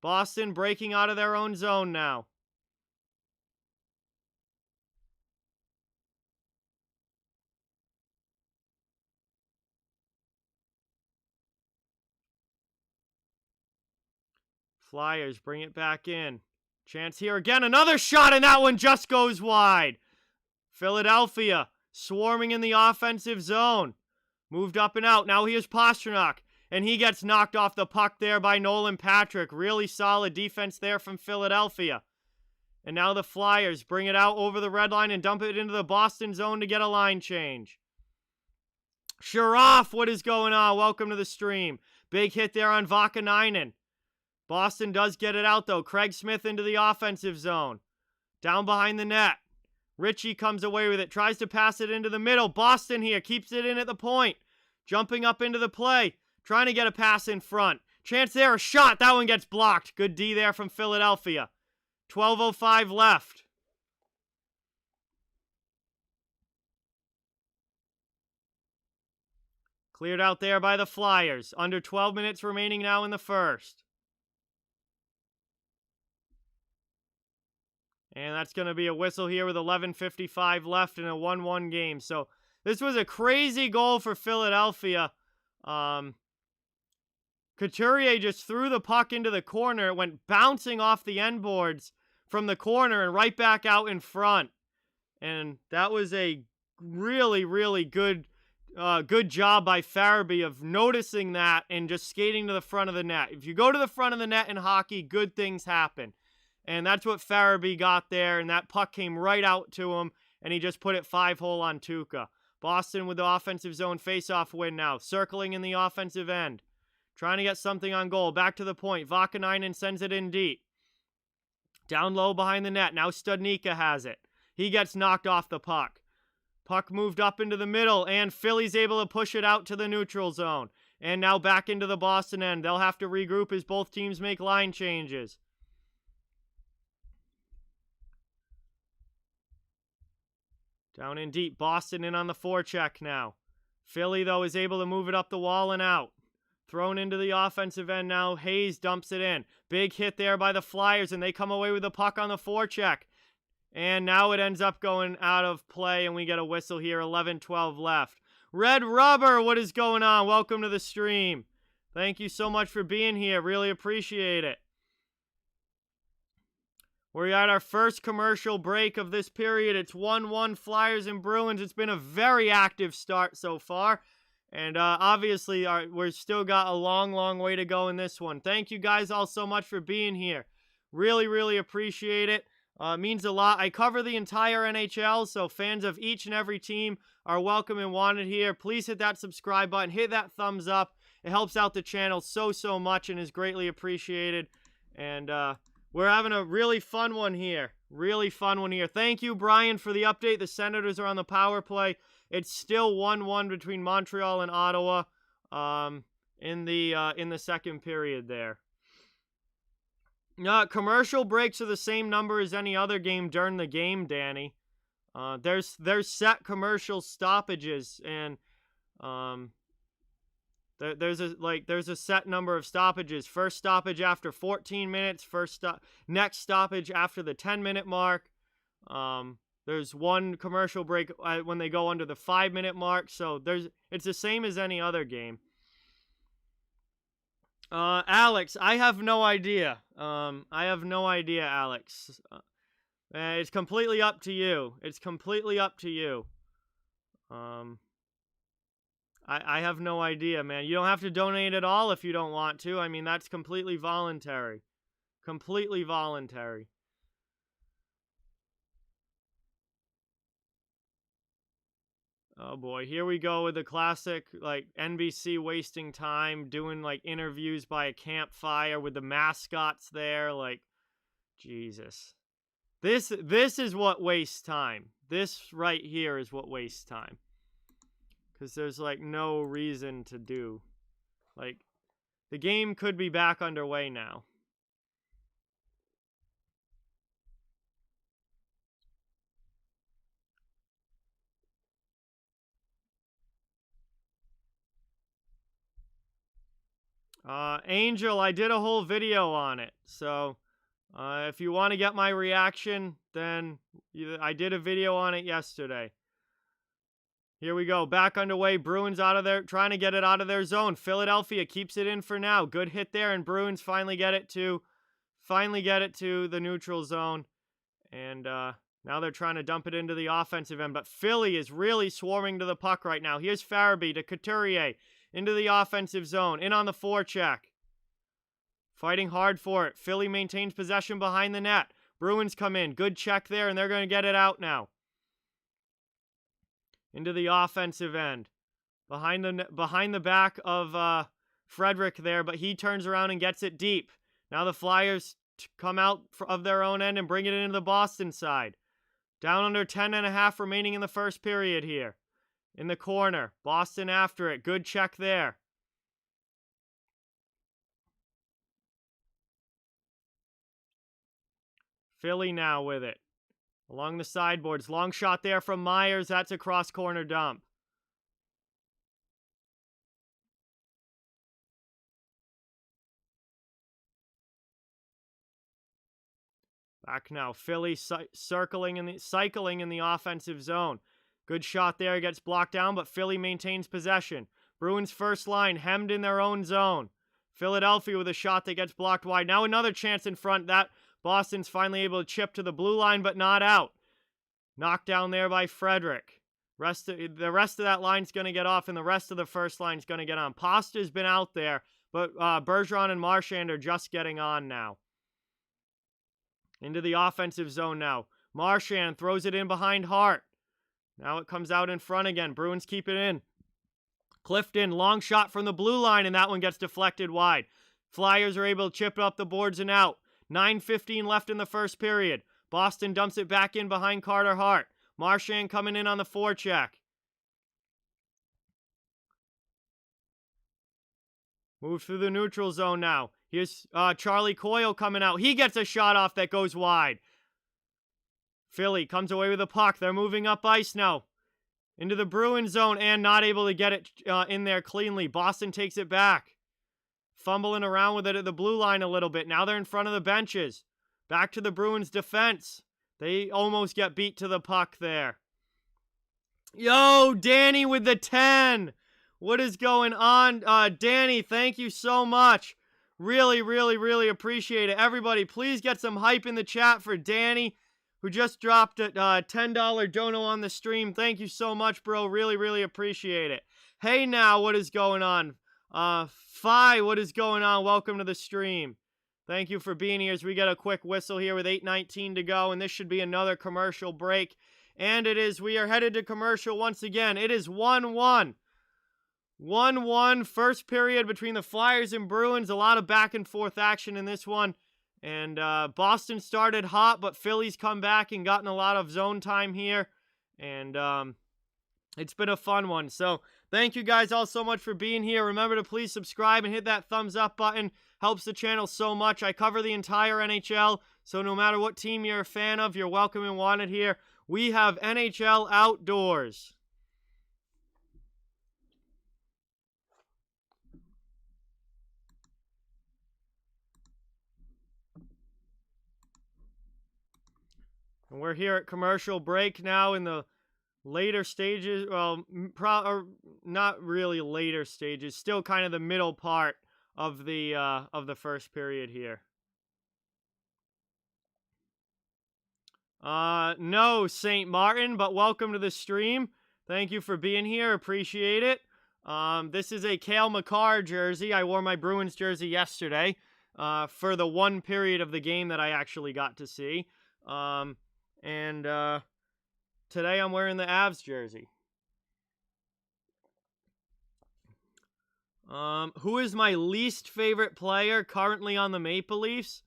Boston breaking out of their own zone now. Flyers bring it back in. Chance here again. Another shot, and that one just goes wide. Philadelphia swarming in the offensive zone. Moved up and out. Now here's Pastrnak. And he gets knocked off the puck there by Nolan Patrick. Really solid defense there from Philadelphia. And now the Flyers bring it out over the red line and dump it into the Boston zone to get a line change. Sharaf, what is going on? Welcome to the stream. Big hit there on Vakanainen. Boston does get it out, though. Craig Smith into the offensive zone. Down behind the net. Ritchie comes away with it. Tries to pass it into the middle. Boston here keeps it in at the point. Jumping up into the play. Trying to get a pass in front. Chance there, a shot. That one gets blocked. Good D there from Philadelphia. 12:05 left. Cleared out there by the Flyers. Under 12 minutes remaining now in the first. And that's going to be a whistle here with 11:55 left in a 1-1 game. So this was a crazy goal for Philadelphia. Couturier just threw the puck into the corner. It went bouncing off the end boards from the corner and right back out in front. And that was a really, really good job by Farabee of noticing that and just skating to the front of the net. If you go to the front of the net in hockey, good things happen. And that's what Farabee got there, and that puck came right out to him, and he just put it 5-hole on Tuukka. Boston with the offensive zone faceoff win now, circling in the offensive end. Trying to get something on goal. Back to the point. Vakanainen sends it in deep. Down low behind the net. Now Studnicka has it. He gets knocked off the puck. Puck moved up into the middle, and Philly's able to push it out to the neutral zone. And now back into the Boston end. They'll have to regroup as both teams make line changes. Down in deep. Boston in on the forecheck now. Philly, though, is able to move it up the wall and out. Thrown into the offensive end now. Hayes dumps it in. Big hit there by the Flyers, and they come away with the puck on the forecheck. And now it ends up going out of play, and we get a whistle here. 11:12 left. Red Rubber, what is going on? Welcome to the stream. Thank you so much for being here. Really appreciate it. We're at our first commercial break of this period. It's 1-1 Flyers and Bruins. It's been a very active start so far. And obviously, we've still got a long, long way to go in this one. Thank you guys all so much for being here. Really, really appreciate it. It means a lot. I cover the entire NHL, so fans of each and every team are welcome and wanted here. Please hit that subscribe button. Hit that thumbs up. It helps out the channel so, so much and is greatly appreciated. And we're having a really fun one here. Really fun one here. Thank you, Brian, for the update. The Senators are on the power play. It's still 1-1 between Montreal and Ottawa in the second period there. Commercial breaks are the same number as any other game during the game, Danny. There's set commercial stoppages, and there's a set number of stoppages. First stoppage after 14 minutes. Next stoppage after the 10-minute mark. There's one commercial break when they go under the 5-minute mark. So it's the same as any other game. Alex, I have no idea. Alex. It's completely up to you. I have no idea, man. You don't have to donate at all if you don't want to. I mean, that's completely voluntary. Completely voluntary. Oh boy, here we go with the classic, like, NBC wasting time doing, like, interviews by a campfire with the mascots there, like, Jesus. This is what wastes time. This right here is what wastes time. Because there's, like, no reason to do. Like, the game could be back underway now. Angel, I did a whole video on it. So, if you want to get my reaction, then I did a video on it yesterday. Here we go. Back underway. Bruins out of there, trying to get it out of their zone. Philadelphia keeps it in for now. Good hit there, and Bruins finally get it to the neutral zone. And now they're trying to dump it into the offensive end. But Philly is really swarming to the puck right now. Here's Farabee to Couturier into the offensive zone. In on the forecheck. Fighting hard for it. Philly maintains possession behind the net. Bruins come in. Good check there, and they're going to get it out now. Into the offensive end. Behind the back of Frederick there, but he turns around and gets it deep. Now the Flyers come out of their own end and bring it into the Boston side. Down under 10.5 remaining in the first period here. In the corner. Boston after it. Good check there. Philly now with it. Along the sideboards. Long shot there from Myers. That's a cross-corner dump. Back now. Philly cycling in the offensive zone. Good shot there. Gets blocked down, but Philly maintains possession. Bruins first line hemmed in their own zone. Philadelphia with a shot that gets blocked wide. Now another chance in front. That Boston's finally able to chip to the blue line, but not out. Knocked down there by Frederick. The rest of that line's going to get off, and the rest of the first line's going to get on. Pasta's been out there, but Bergeron and Marchand are just getting on now. Into the offensive zone now. Marchand throws it in behind Hart. Now it comes out in front again. Bruins keep it in. Clifton, long shot from the blue line, and that one gets deflected wide. Flyers are able to chip it up the boards and out. 9:15 left in the first period. Boston dumps it back in behind Carter Hart. Marchand coming in on the forecheck. Move through the neutral zone now. Here's Charlie Coyle coming out. He gets a shot off that goes wide. Philly comes away with the puck. They're moving up ice now. Into the Bruins zone and not able to get it in there cleanly. Boston takes it back. Fumbling around with it at the blue line a little bit. Now they're in front of the benches. Back to the Bruins defense. They almost get beat to the puck there. Yo, Danny with the 10. What is going on? Danny, thank you so much. Really, really, really appreciate it. Everybody, please get some hype in the chat for Danny, who just dropped a $10 dono on the stream. Thank you so much, bro. Really, really appreciate it. Hey now, what is going on? Fi, what is going on? Welcome to the stream. Thank you for being here as we get a quick whistle here with 8:19 to go, and this should be another commercial break. And it is, we are headed to commercial once again. It is 1-1. 1-1, first period between the Flyers and Bruins. A lot of back and forth action in this one. And Boston started hot, but Philly's come back and gotten a lot of zone time here. And it's been a fun one. So thank you guys all so much for being here. Remember to please subscribe and hit that thumbs up button. Helps the channel so much. I cover the entire NHL, so no matter what team you're a fan of, you're welcome and wanted here. We have NHL Outdoors. And we're here at commercial break now in the later stages. Well, not really later stages. Still kind of the middle part of the first period here. No, St. Martin, but welcome to the stream. Thank you for being here. Appreciate it. This is a Cale Makar jersey. I wore my Bruins jersey yesterday for the one period of the game that I actually got to see. Today I'm wearing the Avs jersey. Who is my least favorite player currently on the Maple Leafs?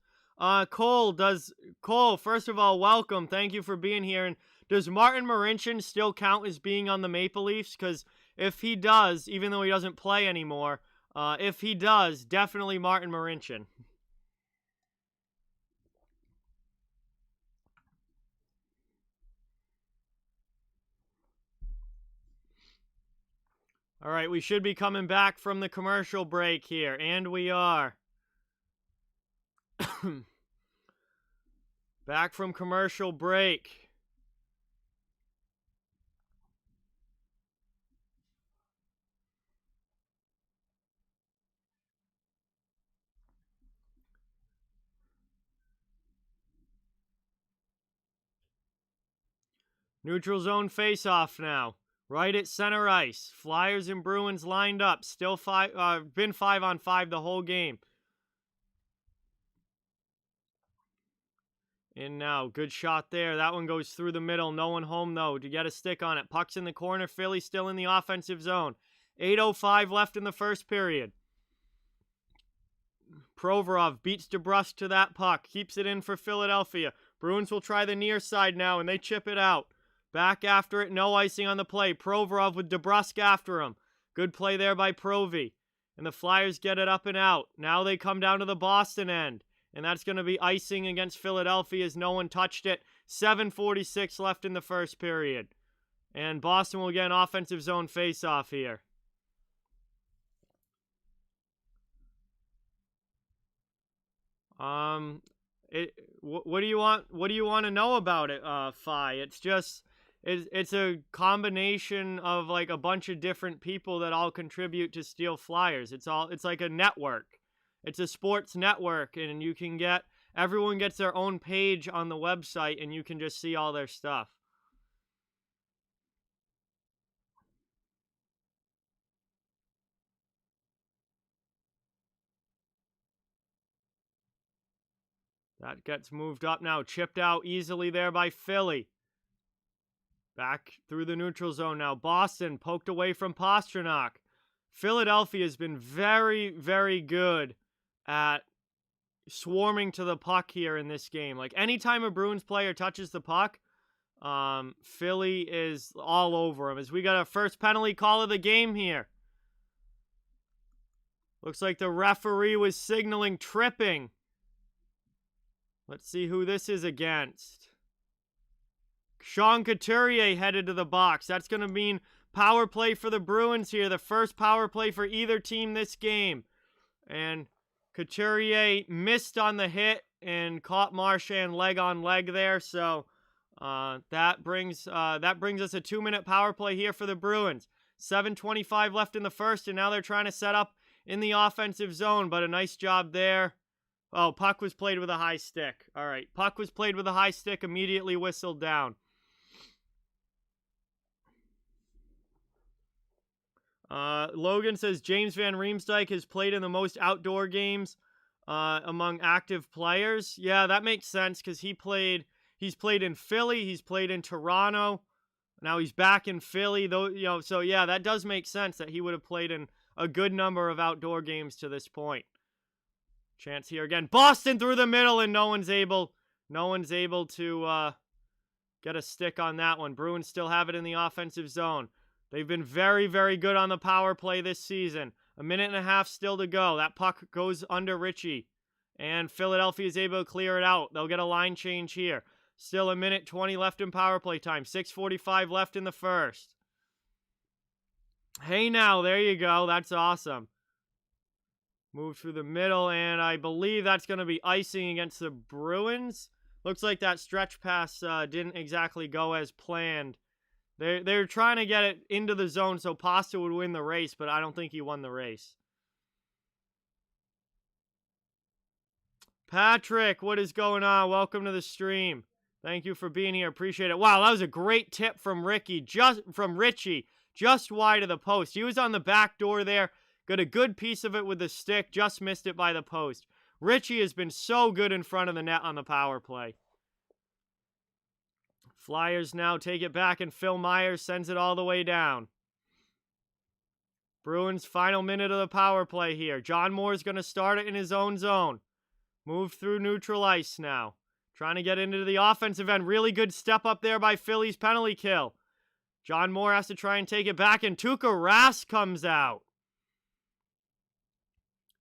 Cole, first of all, welcome. Thank you for being here. And does Martin Marincin still count as being on the Maple Leafs? Because if he does, even though he doesn't play anymore, if he does, definitely Martin Marincin. All right, we should be coming back from the commercial break here, and we are. Back from commercial break. Neutral zone face-off now. Right at center ice. Flyers and Bruins lined up. Still been 5-on-5 the whole game. And now, good shot there. That one goes through the middle. No one home, though, to get a stick on it. Puck's in the corner. Philly still in the offensive zone. 8:05 left in the first period. Provorov beats DeBrusk to that puck. Keeps it in for Philadelphia. Bruins will try the near side now, and they chip it out. Back after it, no icing on the play. Provorov with DeBrusk after him. Good play there by Provy. And the Flyers get it up and out. Now they come down to the Boston end. And that's going to be icing against Philadelphia as no one touched it. 7:46 left in the first period. And Boston will get an offensive zone face-off here. What do you want? What do you want to know about it, Fi? It's just, it's a combination of like a bunch of different people that all contribute to Steel Flyers. It's like a network. It's a sports network, and everyone gets their own page on the website, and you can just see all their stuff. That gets moved up now. Chipped out easily there by Philly. Back through the neutral zone now. Boston poked away from Pastrnak. Philadelphia has been very, very good at swarming to the puck here in this game. Like, anytime a Bruins player touches the puck, Philly is all over him. As we got a first penalty call of the game here. Looks like the referee was signaling tripping. Let's see who this is against. Sean Couturier headed to the box. That's going to mean power play for the Bruins here. The first power play for either team this game. And Couturier missed on the hit and caught Marchand leg on leg there. So that brings us a 2-minute power play here for the Bruins. 7:25 left in the first, and now they're trying to set up in the offensive zone. But a nice job there. Oh, puck was played with a high stick. All right, puck was played with a high stick, immediately whistled down. Logan says James Van Riemsdyk has played in the most outdoor games among active players. Yeah, that makes sense because he's played in Philly, he's played in Toronto. Now he's back in Philly, though, so yeah, that does make sense that he would have played in a good number of outdoor games to this point. Chance here again. Boston through the middle, and no one's able to get a stick on that one. Bruins still have it in the offensive zone. They've been very, very good on the power play this season. 1.5 minutes still to go. That puck goes under Ritchie, and Philadelphia is able to clear it out. They'll get a line change here. Still 1:20 left in power play time. 6:45 left in the first. Hey now, there you go. That's awesome. Move through the middle, and I believe that's going to be icing against the Bruins. Looks like that stretch pass didn't exactly go as planned. They're trying to get it into the zone so Pasta would win the race, but I don't think he won the race. Patrick, what is going on? Welcome to the stream. Thank you for being here. Appreciate it. Wow, that was a great tip from Ritchie, just wide of the post. He was on the back door there. Got a good piece of it with the stick, just missed it by the post. Ritchie has been so good in front of the net on the power play. Flyers now take it back, and Phil Myers sends it all the way down. Bruins final minute of the power play here. John Moore's going to start it in his own zone. Move through neutral ice now. Trying to get into the offensive end. Really good step up there by Philly's penalty kill. John Moore has to try and take it back, and Tuukka Rask comes out.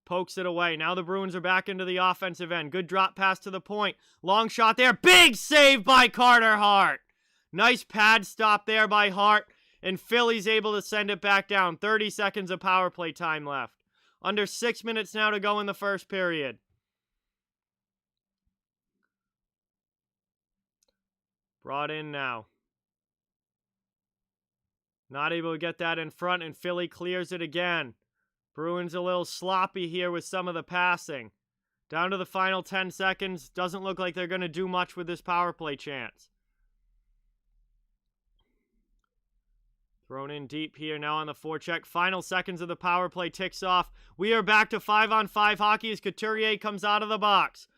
Pokes it away. Now the Bruins are back into the offensive end. Good drop pass to the point. Long shot there. Big save by Carter Hart. Nice pad stop there by Hart. And Philly's able to send it back down. 30 seconds of power play time left. Under 6 minutes now to go in the first period. Brought in now. Not able to get that in front, and Philly clears it again. Bruins a little sloppy here with some of the passing. Down to the final 10 seconds. Doesn't look like they're going to do much with this power play chance. Thrown in deep here now on the forecheck. Final seconds of the power play ticks off. We are back to 5-on-5 hockey as Couturier comes out of the box.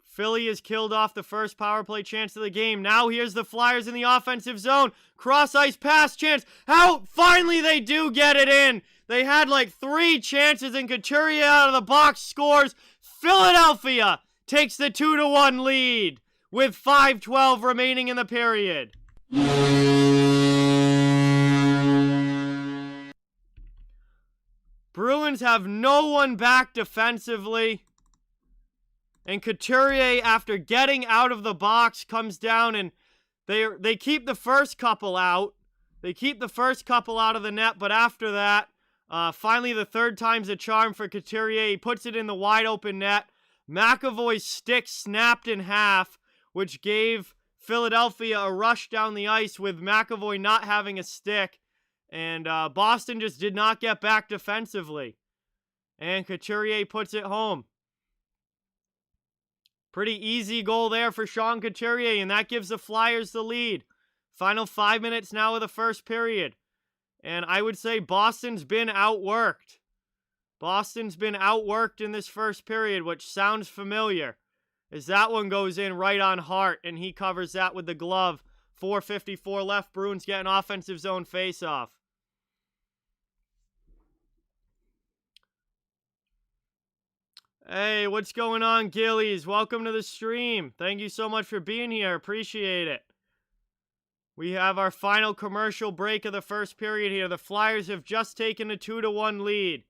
Philly has killed off the first power play chance of the game. Now here's the Flyers in the offensive zone. Cross-ice pass chance. Out! Finally they do get it in. They had like 3 chances and Couturier out of the box scores. Philadelphia takes the 2-1 lead with 5:12 remaining in the period. Bruins have no one back defensively. And Couturier, after getting out of the box, comes down and they keep the first couple out. They keep the first couple out of the net, but after that, finally the third time's a charm for Couturier. He puts it in the wide open net. McAvoy's stick snapped in half, which gave Philadelphia a rush down the ice with McAvoy not having a stick. And Boston just did not get back defensively. And Couturier puts it home. Pretty easy goal there for Sean Couturier, and that gives the Flyers the lead. Final 5 minutes now of the first period. And I would say Boston's been outworked. Boston's been outworked in this first period, which sounds familiar, as that one goes in right on Hart, and he covers that with the glove. 4:54 left. Bruins get an offensive zone faceoff. Hey, what's going on, Gillies? Welcome to the stream. Thank you so much for being here. Appreciate it. We have our final commercial break of the first period here. The Flyers have just taken a 2-1 lead.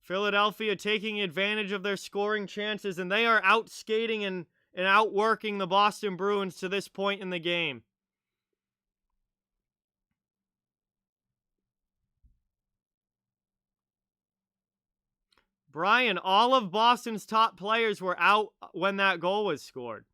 Philadelphia taking advantage of their scoring chances, and they are outskating and outworking the Boston Bruins to this point in the game. Brian, all of Boston's top players were out when that goal was scored.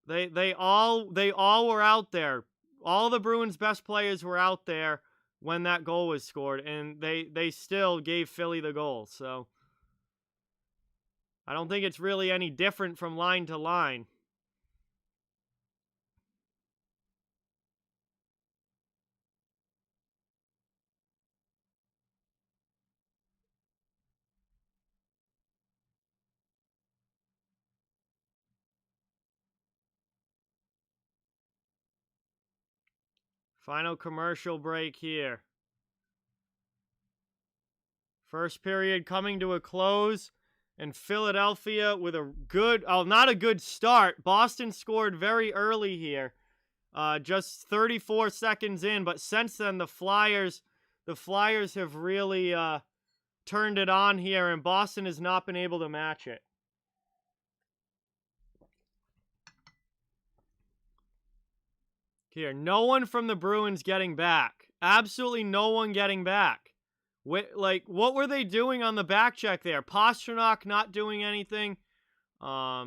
They all were out there. All the Bruins' best players were out there when that goal was scored, and they still gave Philly the goal. So I don't think it's really any different from line to line. Final commercial break here. First period coming to a close, and Philadelphia with a good, not a good start. Boston scored very early here, just 34 seconds in, but since then the Flyers have really turned it on here, and Boston has not been able to match it. Here, no one from the Bruins getting back. Absolutely no one getting back. What were they doing on the back check there? Pastrnak not doing anything. That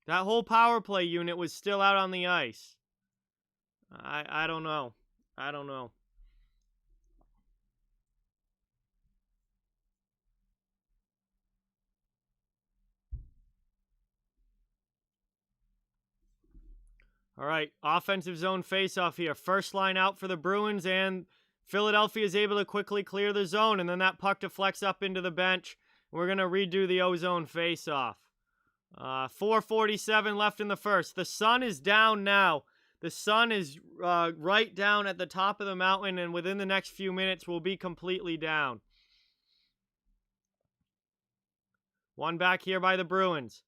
whole power play unit was still out on the ice. I don't know. I don't know. All right, offensive zone faceoff here. First line out for the Bruins, and Philadelphia is able to quickly clear the zone, and then that puck deflects up into the bench. We're going to redo the ozone face-off. 4:47 left in the first. The sun is down now. The sun is right down at the top of the mountain, and within the next few minutes will be completely down. One back here by the Bruins.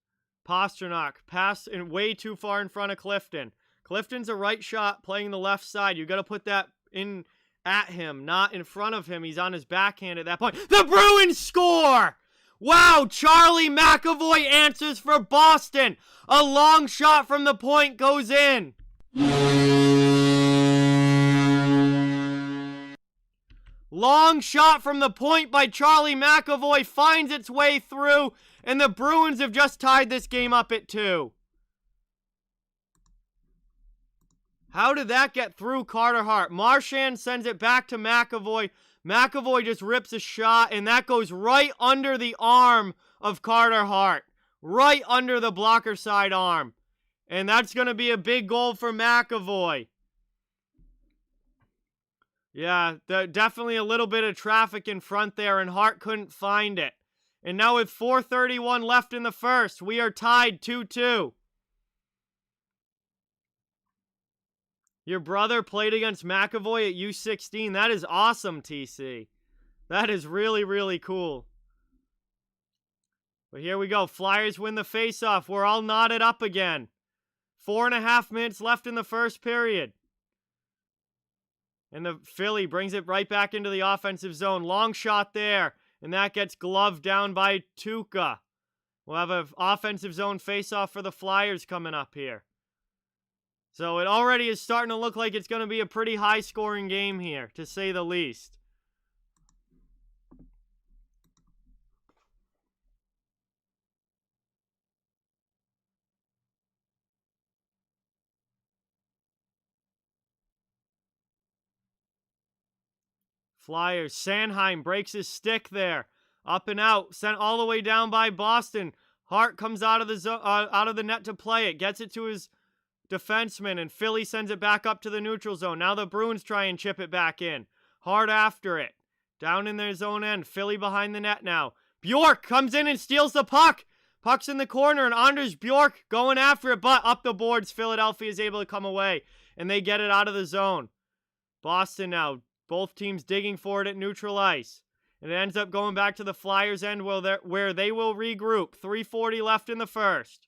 Pastrnak, pass and way too far in front of Clifton. Clifton's a right shot playing the left side. You got to put that in at him, not in front of him. He's on his backhand at that point. The Bruins score! Wow, Charlie McAvoy answers for Boston. A long shot from the point goes in. Long shot from the point by Charlie McAvoy finds its way through, and the Bruins have just tied this game up at 2. How did that get through Carter Hart? Marchand sends it back to McAvoy. McAvoy just rips a shot, and that goes right under the arm of Carter Hart. Right under the blocker side arm. And that's going to be a big goal for McAvoy. Yeah, definitely a little bit of traffic in front there, and Hart couldn't find it. And now with 4:31 left in the first, we are tied 2-2. Your brother played against McAvoy at U16. That is awesome, TC. That is really, really cool. But here we go. Flyers win the faceoff. We're all knotted up again. 4.5 minutes left in the first period. And the Philly brings it right back into the offensive zone. Long shot there. And that gets gloved down by Tuukka. We'll have an offensive zone faceoff for the Flyers coming up here. So it already is starting to look like it's going to be a pretty high-scoring game here, to say the least. Flyers. Sanheim breaks his stick there. Up and out. Sent all the way down by Boston. Hart comes out of the net to play it. Gets it to his defenseman, and Philly sends it back up to the neutral zone. Now the Bruins try and chip it back in. Hart after it. Down in their zone end. Philly behind the net now. Bjork comes in and steals the puck. Puck's in the corner, and Anders Bjork going after it, but up the boards. Philadelphia is able to come away, and they get it out of the zone. Boston now. Both teams digging for it at neutral ice. And it ends up going back to the Flyers' end where they will regroup. 3:40 left in the first.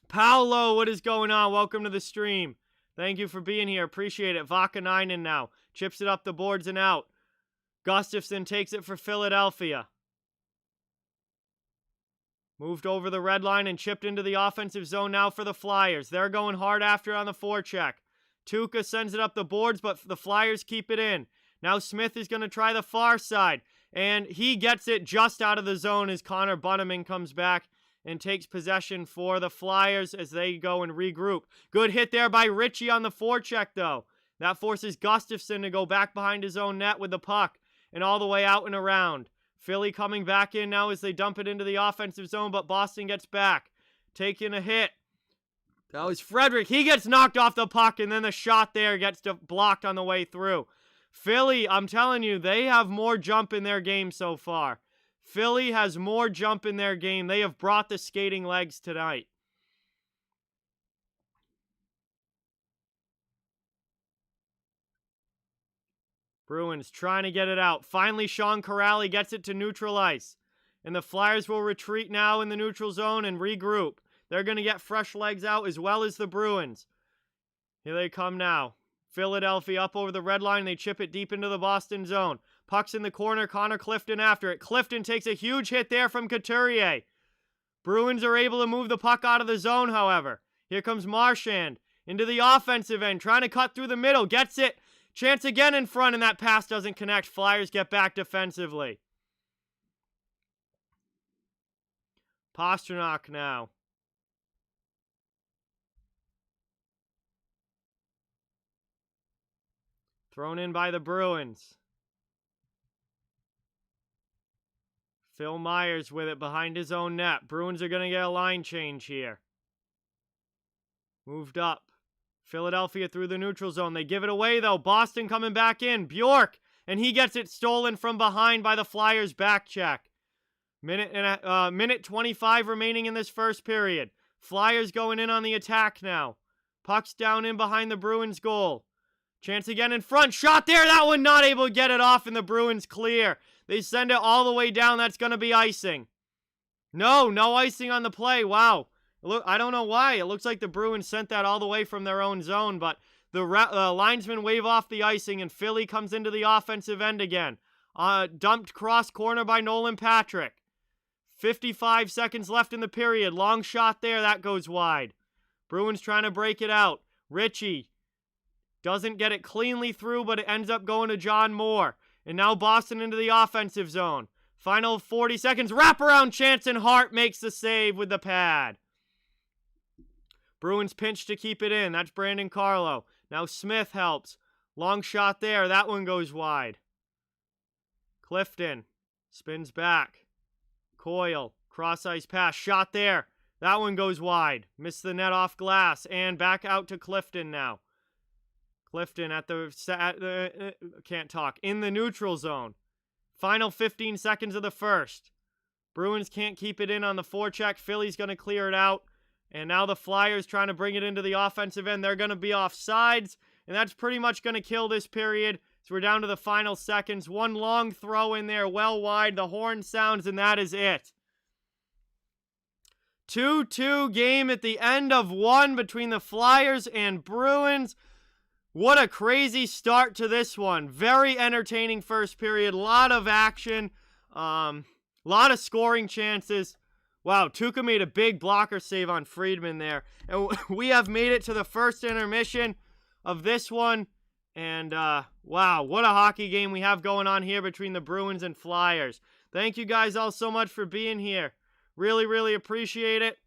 Paolo, what is going on? Welcome to the stream. Thank you for being here. Appreciate it. Vakanainen now. Chips it up the boards and out. Gustafsson takes it for Philadelphia. Moved over the red line and chipped into the offensive zone now for the Flyers. They're going hard after it on the forecheck. Tuukka sends it up the boards, but the Flyers keep it in. Now Smith is going to try the far side, and he gets it just out of the zone as Connor Bunnaman comes back and takes possession for the Flyers as they go and regroup. Good hit there by Ritchie on the forecheck, though. That forces Gustafsson to go back behind his own net with the puck and all the way out and around. Philly coming back in now as they dump it into the offensive zone, but Boston gets back. Taking a hit. That was Frederick. He gets knocked off the puck, and then the shot there gets blocked on the way through. Philly, I'm telling you, they have more jump in their game so far. Philly has more jump in their game. They have brought the skating legs tonight. Bruins trying to get it out. Finally, Sean Corrali gets it to neutral ice. And the Flyers will retreat now in the neutral zone and regroup. They're going to get fresh legs out as well as the Bruins. Here they come now. Philadelphia up over the red line. They chip it deep into the Boston zone. Puck's in the corner. Connor Clifton after it. Clifton takes a huge hit there from Couturier. Bruins are able to move the puck out of the zone, however. Here comes Marchand into the offensive end. Trying to cut through the middle. Gets it. Chance again in front, and that pass doesn't connect. Flyers get back defensively. Pastrnak now. Thrown in by the Bruins. Phil Myers with it behind his own net. Bruins are going to get a line change here. Moved up. Philadelphia through the neutral zone. They give it away, though. Boston coming back in. Bjork. And he gets it stolen from behind by the Flyers' back check. Minute 25 remaining in this first period. Flyers going in on the attack now. Puck's down in behind the Bruins goal. Chance again in front. Shot there. That one not able to get it off, and the Bruins clear. They send it all the way down. That's going to be icing. No icing on the play. Wow. Look, I don't know why. It looks like the Bruins sent that all the way from their own zone, but the linesmen wave off the icing, and Philly comes into the offensive end again. Dumped cross corner by Nolan Patrick. 55 seconds left in the period. Long shot there. That goes wide. Bruins trying to break it out. Ritchie doesn't get it cleanly through, but it ends up going to John Moore. And now Boston into the offensive zone. Final 40 seconds. Wraparound chance, and Hart makes the save with the pad. Bruins pinch to keep it in. That's Brandon Carlo. Now Smith helps. Long shot there. That one goes wide. Clifton spins back. Coyle, cross-ice pass, shot there. That one goes wide. Missed the net off glass, and back out to Clifton now. Clifton at the can't talk. In the neutral zone. Final 15 seconds of the first. Bruins can't keep it in on the forecheck. Philly's going to clear it out. And now the Flyers trying to bring it into the offensive end. They're going to be off sides, and that's pretty much going to kill this period. So we're down to the final seconds. One long throw in there, well wide. The horn sounds, and that is it. 2-2 game at the end of one between the Flyers and Bruins. What a crazy start to this one. Very entertaining first period. A lot of action. Lot of scoring chances. Wow, Tuukka made a big blocker save on Friedman there. And we have made it to the first intermission of this one. And, wow, what a hockey game we have going on here between the Bruins and Flyers. Thank you guys all so much for being here. Really, really appreciate it.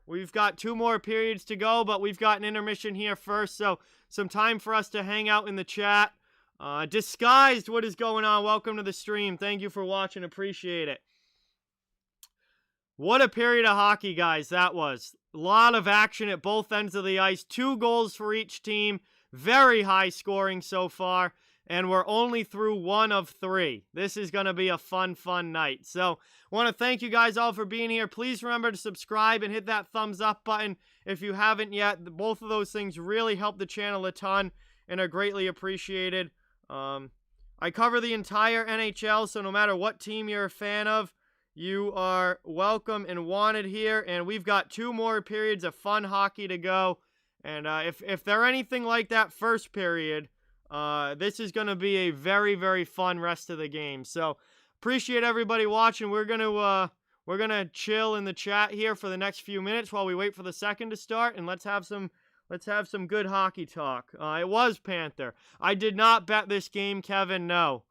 We've got 2 more periods to go, but we've got an intermission here first, so some time for us to hang out in the chat. Disguised, what is going on? Welcome to the stream. Thank you for watching. Appreciate it. What a period of hockey, guys, that was. A lot of action at both ends of the ice. 2 goals for each team. Very high scoring so far. And we're only through 1 of 3. This is going to be a fun night. So, I want to thank you guys all for being here. Please remember to subscribe and hit that thumbs up button if you haven't yet. Both of those things really help the channel a ton and are greatly appreciated. I cover the entire NHL, so no matter what team you're a fan of, you are welcome and wanted here. And we've got 2 more periods of fun hockey to go. And if they're anything like that first period, this is going to be a very, very fun rest of the game. So, appreciate everybody watching. We're gonna chill in the chat here for the next few minutes while we wait for the second to start, and let's have some good hockey talk. It was Panther. I did not bet this game, Kevin. No,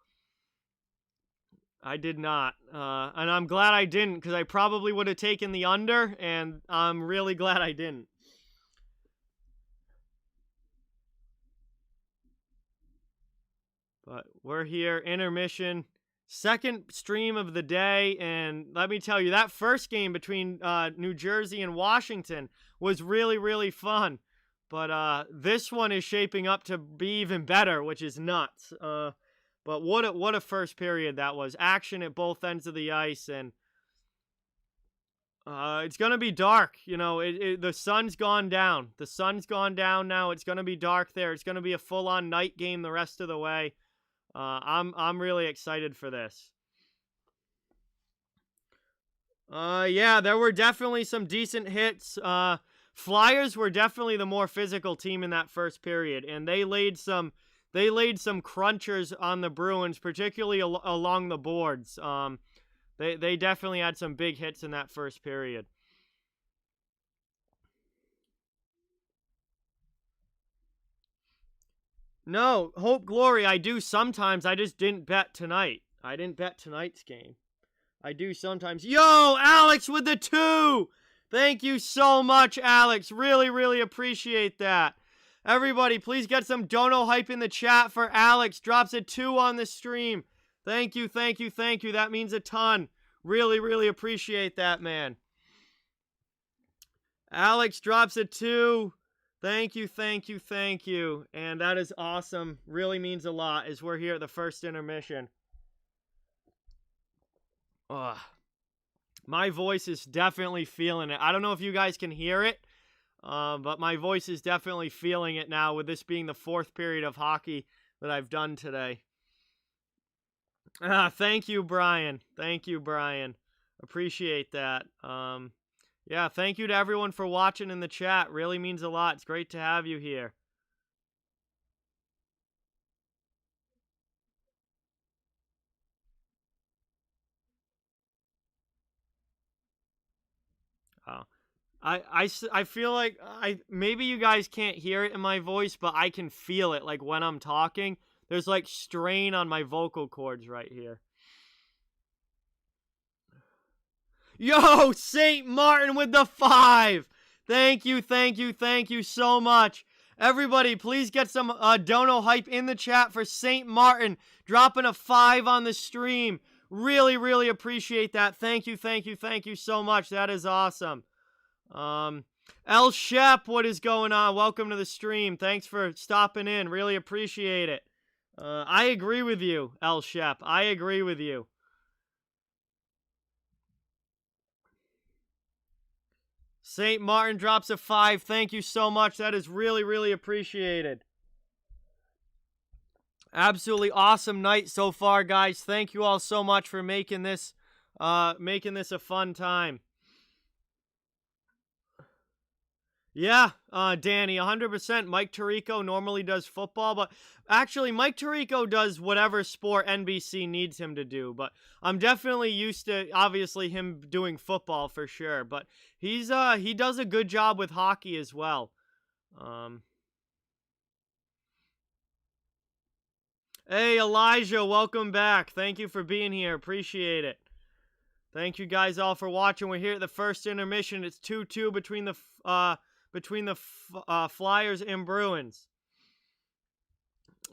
I did not, and I'm glad I didn't, because I probably would have taken the under, and I'm really glad I didn't. But we're here, intermission, second stream of the day, and let me tell you, that first game between New Jersey and Washington was really, really fun. But this one is shaping up to be even better, which is nuts. But what a first period that was. Action at both ends of the ice, and it's going to be dark. You know, the sun's gone down. The sun's gone down now. It's going to be dark there. It's going to be a full-on night game the rest of the way. I'm really excited for this. Yeah, there were definitely some decent hits. Flyers were definitely the more physical team in that first period, and they laid some crunchers on the Bruins, particularly along the boards. They definitely had some big hits in that first period. No, Hope Glory, I do sometimes. I just didn't bet tonight. I didn't bet tonight's game. I do sometimes. Yo, Alex with the 2! Thank you so much, Alex. Really, really appreciate that. Everybody, please get some dono hype in the chat for Alex. Drops a 2 on the stream. Thank you, thank you, thank you. That means a ton. Really, really appreciate that, man. Alex drops a 2. Thank you, thank you, thank you. And that is awesome. Really means a lot as we're here at the first intermission. My voice is definitely feeling it. I don't know if you guys can hear it, but my voice is definitely feeling it now with this being the 4th period of hockey that I've done today. Thank you, Brian. Thank you, Brian. Appreciate that. Yeah, thank you to everyone for watching in the chat. Really means a lot. It's great to have you here. Oh. I feel like maybe you guys can't hear it in my voice, but I can feel it like when I'm talking. There's like strain on my vocal cords right here. Yo, St. Martin with the 5. Thank you, thank you, thank you so much. Everybody, please get some dono hype in the chat for St. Martin dropping a 5 on the stream. Really, really appreciate that. Thank you, thank you, thank you so much. That is awesome. El Shep, what is going on? Welcome to the stream. Thanks for stopping in. Really appreciate it. I agree with you, El Shep. I agree with you. St. Martin drops a 5. Thank you so much. That is really, really appreciated. Absolutely awesome night so far, guys. Thank you all so much for making this a fun time. Yeah, Danny, 100%. Mike Tirico normally does football, but actually Mike Tirico does whatever sport NBC needs him to do. But I'm definitely used to, obviously, him doing football for sure. But he does a good job with hockey as well. Hey, Elijah, welcome back. Thank you for being here. Appreciate it. Thank you guys all for watching. We're here at the first intermission. It's 2-2 between the Flyers and Bruins.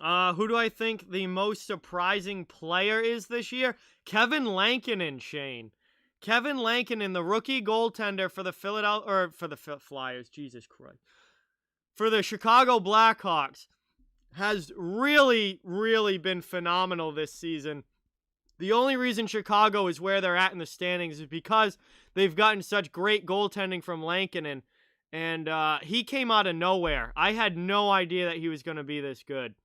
Who do I think the most surprising player is this year? Kevin Lankinen, Shane. Kevin Lankinen, the rookie goaltender for the Flyers, Jesus Christ. For the Chicago Blackhawks, has really, really been phenomenal this season. The only reason Chicago is where they're at in the standings is because they've gotten such great goaltending from Lankinen. And he came out of nowhere. I had no idea that he was going to be this good.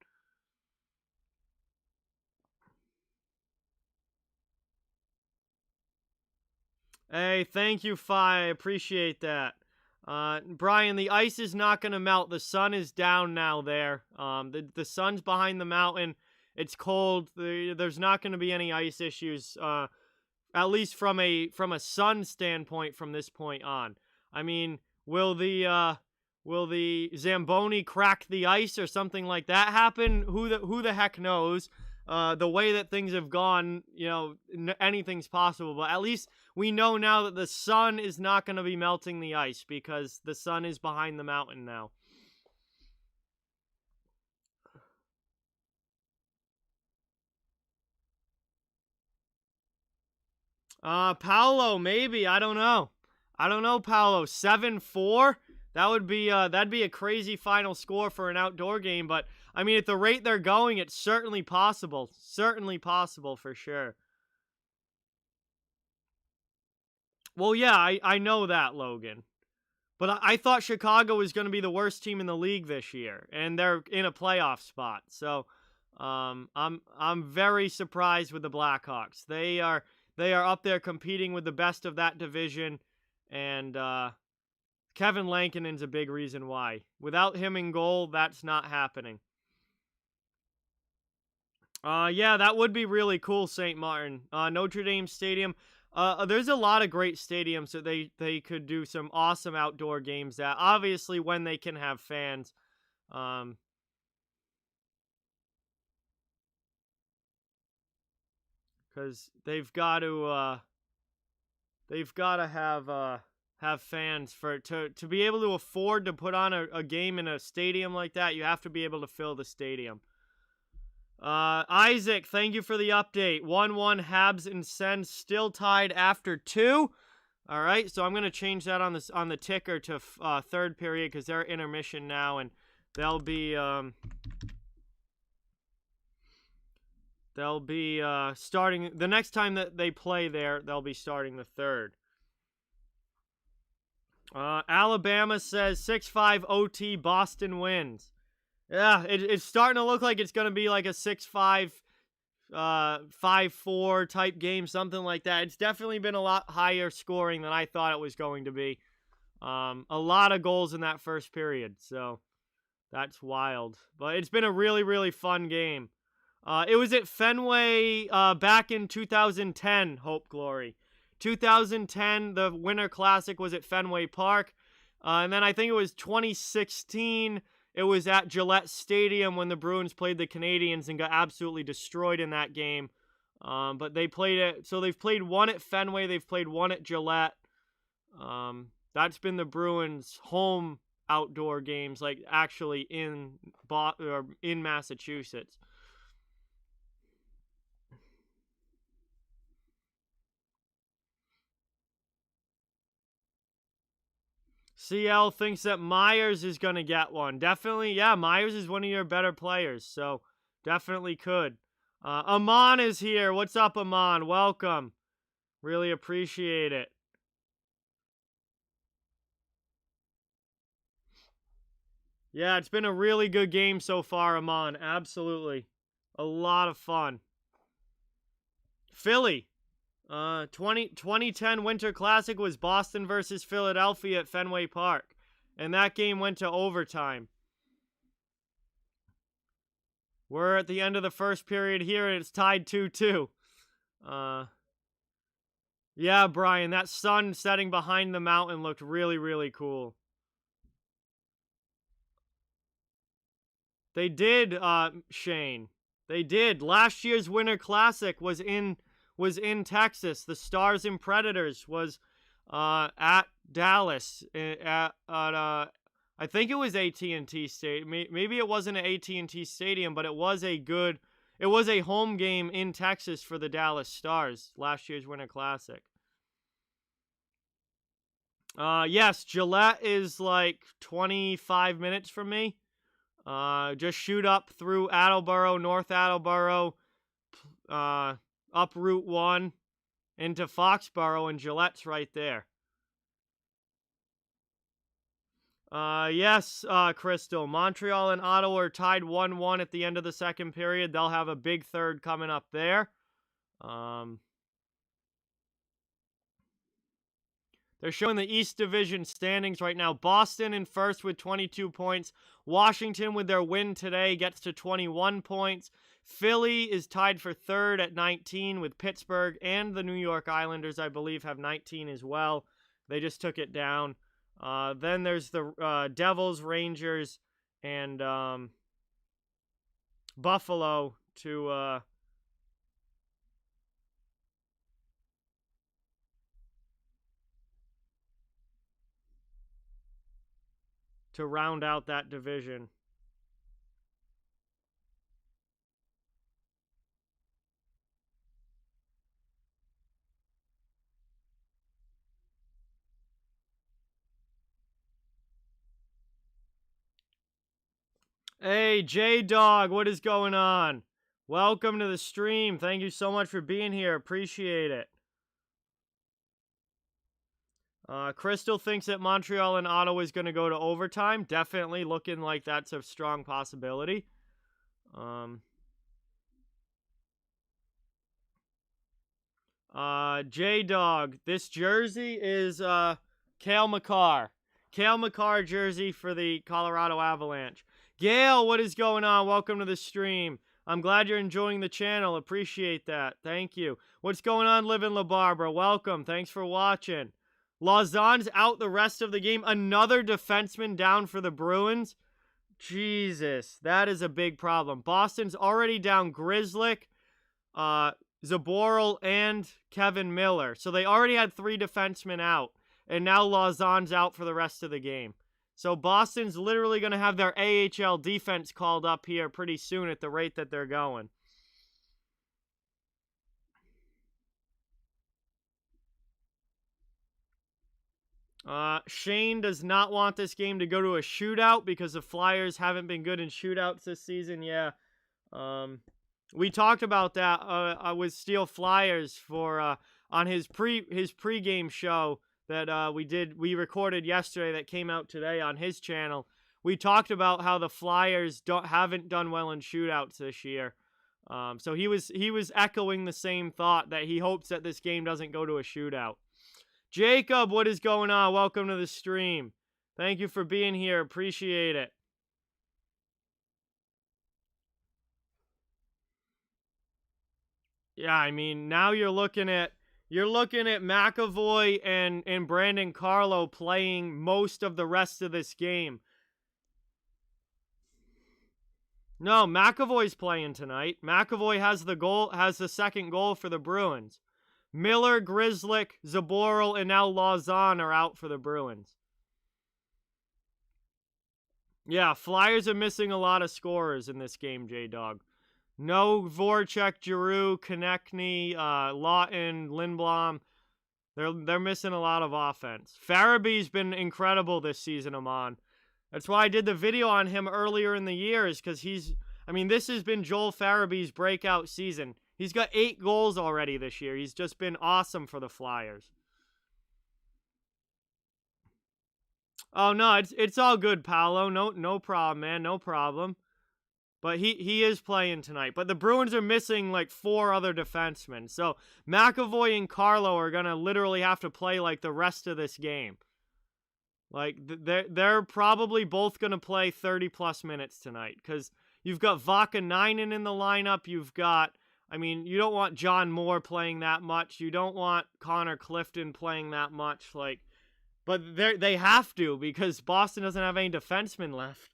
Hey, thank you, Fi. I appreciate that. Brian, the ice is not going to melt. The sun is down now there. The sun's behind the mountain. It's cold. There's not going to be any ice issues, at least from a sun standpoint from this point on. I mean, will the Zamboni crack the ice or something like that happen? Who the heck knows? The way that things have gone, anything's possible. But at least we know now that the sun is not going to be melting the ice because the sun is behind the mountain now. Paolo, maybe. I don't know. Paolo. 7-4? That'd be a crazy final score for an outdoor game, but I mean, at the rate they're going, it's certainly possible. Certainly possible for sure. Well, yeah, I know that, Logan. But I thought Chicago was going to be the worst team in the league this year, and they're in a playoff spot. So, I'm very surprised with the Blackhawks. They are up there competing with the best of that division, and Kevin Lankinen's a big reason why. Without him in goal, that's not happening. Yeah, that would be really cool, St. Martin. Notre Dame Stadium. There's a lot of great stadiums that they could do some awesome outdoor games at. Obviously, when they can have fans. Because they've got to have fans to be able to afford to put on a game in a stadium like that. You have to be able to fill the stadium. Isaac, thank you for the update. 1-1 Habs and Sens still tied after 2. All right, so I'm going to change that on the ticker to third period because they're intermission now, and they'll be They'll be starting the next time that they play there. They'll be starting the 3rd. Alabama says 6-5 OT. Boston wins. Yeah, it's starting to look like it's going to be like a 6-5, 5-4 type game, something like that. It's definitely been a lot higher scoring than I thought it was going to be. A lot of goals in that first period, so that's wild. But it's been a really, really fun game. It was at Fenway back in 2010, Hope Glory. 2010, the Winter Classic was at Fenway Park. And then I think it was 2016, it was at Gillette Stadium when the Bruins played the Canadiens and got absolutely destroyed in that game. But they played it, so they've played one at Fenway, they've played one at Gillette. That's been the Bruins' home outdoor games, like actually in Massachusetts. CL thinks that Myers is going to get one. Definitely, yeah, Myers is one of your better players, so definitely could. Amon is here. What's up, Amon? Welcome. Really appreciate it. Yeah, it's been a really good game so far, Amon. Absolutely. A lot of fun. Philly. 2010 Winter Classic was Boston versus Philadelphia at Fenway Park. And that game went to overtime. We're at the end of the first period here, and it's tied 2-2. Yeah, Brian, that sun setting behind the mountain looked really, really cool. They did, Shane. They did. Last year's Winter Classic was in Texas. The Stars and Predators was at Dallas I think it was AT&T Stadium. Maybe it wasn't at AT&T Stadium, but it was a home game in Texas for the Dallas Stars last year's Winter Classic. Yes, Gillette is like 25 minutes from me. Just shoot up through Attleboro, North Attleboro, up Route 1 into Foxborough, and Gillette's right there. Yes, Crystal. Montreal and Ottawa are tied 1-1 at the end of the second period. They'll have a big third coming up there. They're showing the East Division standings right now. Boston in first with 22 points. Washington, with their win today, gets to 21 points. Philly is tied for third at 19 with Pittsburgh, and the New York Islanders, I believe, have 19 as well. They just took it down. Then there's the Devils, Rangers, and Buffalo to round out that division. Hey, J-Dog, what is going on? Welcome to the stream. Thank you so much for being here. Appreciate it. Crystal thinks that Montreal and Ottawa is going to go to overtime. Definitely looking like that's a strong possibility. J-Dog, this jersey is Cale Makar. Cale Makar jersey for the Colorado Avalanche. Gail, what is going on? Welcome to the stream. I'm glad you're enjoying the channel. Appreciate that. Thank you. What's going on, Livin' La Barbara? Welcome. Thanks for watching. Lauzon's out the rest of the game. Another defenseman down for the Bruins. Jesus, that is a big problem. Boston's already down Grzelcyk, Zaboral, and Kevin Miller. So they already had 3 defensemen out. And now Lauzon's out for the rest of the game. So Boston's literally going to have their AHL defense called up here pretty soon at the rate that they're going. Shane does not want this game to go to a shootout because the Flyers haven't been good in shootouts this season. Yeah. We talked about that with Steel Flyers for on his pregame show that we recorded yesterday that came out today on his channel. We talked about how the Flyers haven't done well in shootouts this year. So he was echoing the same thought that he hopes that this game doesn't go to a shootout. Jacob, what is going on? Welcome to the stream. Thank you for being here. Appreciate it. Yeah, I mean, now you're looking at McAvoy and Brandon Carlo playing most of the rest of this game. No, McAvoy's playing tonight. McAvoy has the second goal for the Bruins. Miller, Grzelcyk, Zaboral, and now Lauzon are out for the Bruins. Yeah, Flyers are missing a lot of scorers in this game, J-Dog. No Voracek, Giroux, Konechny, Lawton, Lindblom. They're missing a lot of offense. Farabee's been incredible this season, Amon. That's why I did the video on him earlier in the year, is because this has been Joel Farabee's breakout season. He's got 8 goals already this year. He's just been awesome for the Flyers. Oh, no, it's all good, Paolo. No problem, man. No problem. But he is playing tonight. But the Bruins are missing like 4 other defensemen. So McAvoy and Carlo are going to literally have to play like the rest of this game. Like they're probably both going to play 30-plus minutes tonight. Because you've got Vakanainen in the lineup. You've got, you don't want John Moore playing that much. You don't want Connor Clifton playing that much. But they have to, because Boston doesn't have any defensemen left.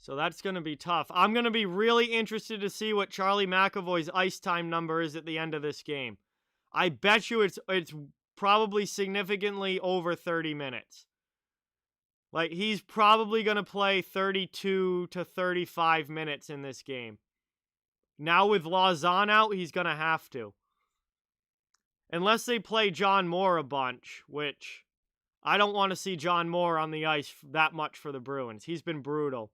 So that's going to be tough. I'm going to be really interested to see what Charlie McAvoy's ice time number is at the end of this game. I bet you it's probably significantly over 30 minutes. Like, he's probably going to play 32 to 35 minutes in this game. Now with Lauzon out, he's going to have to. Unless they play John Moore a bunch, which I don't want to see John Moore on the ice that much for the Bruins. He's been brutal.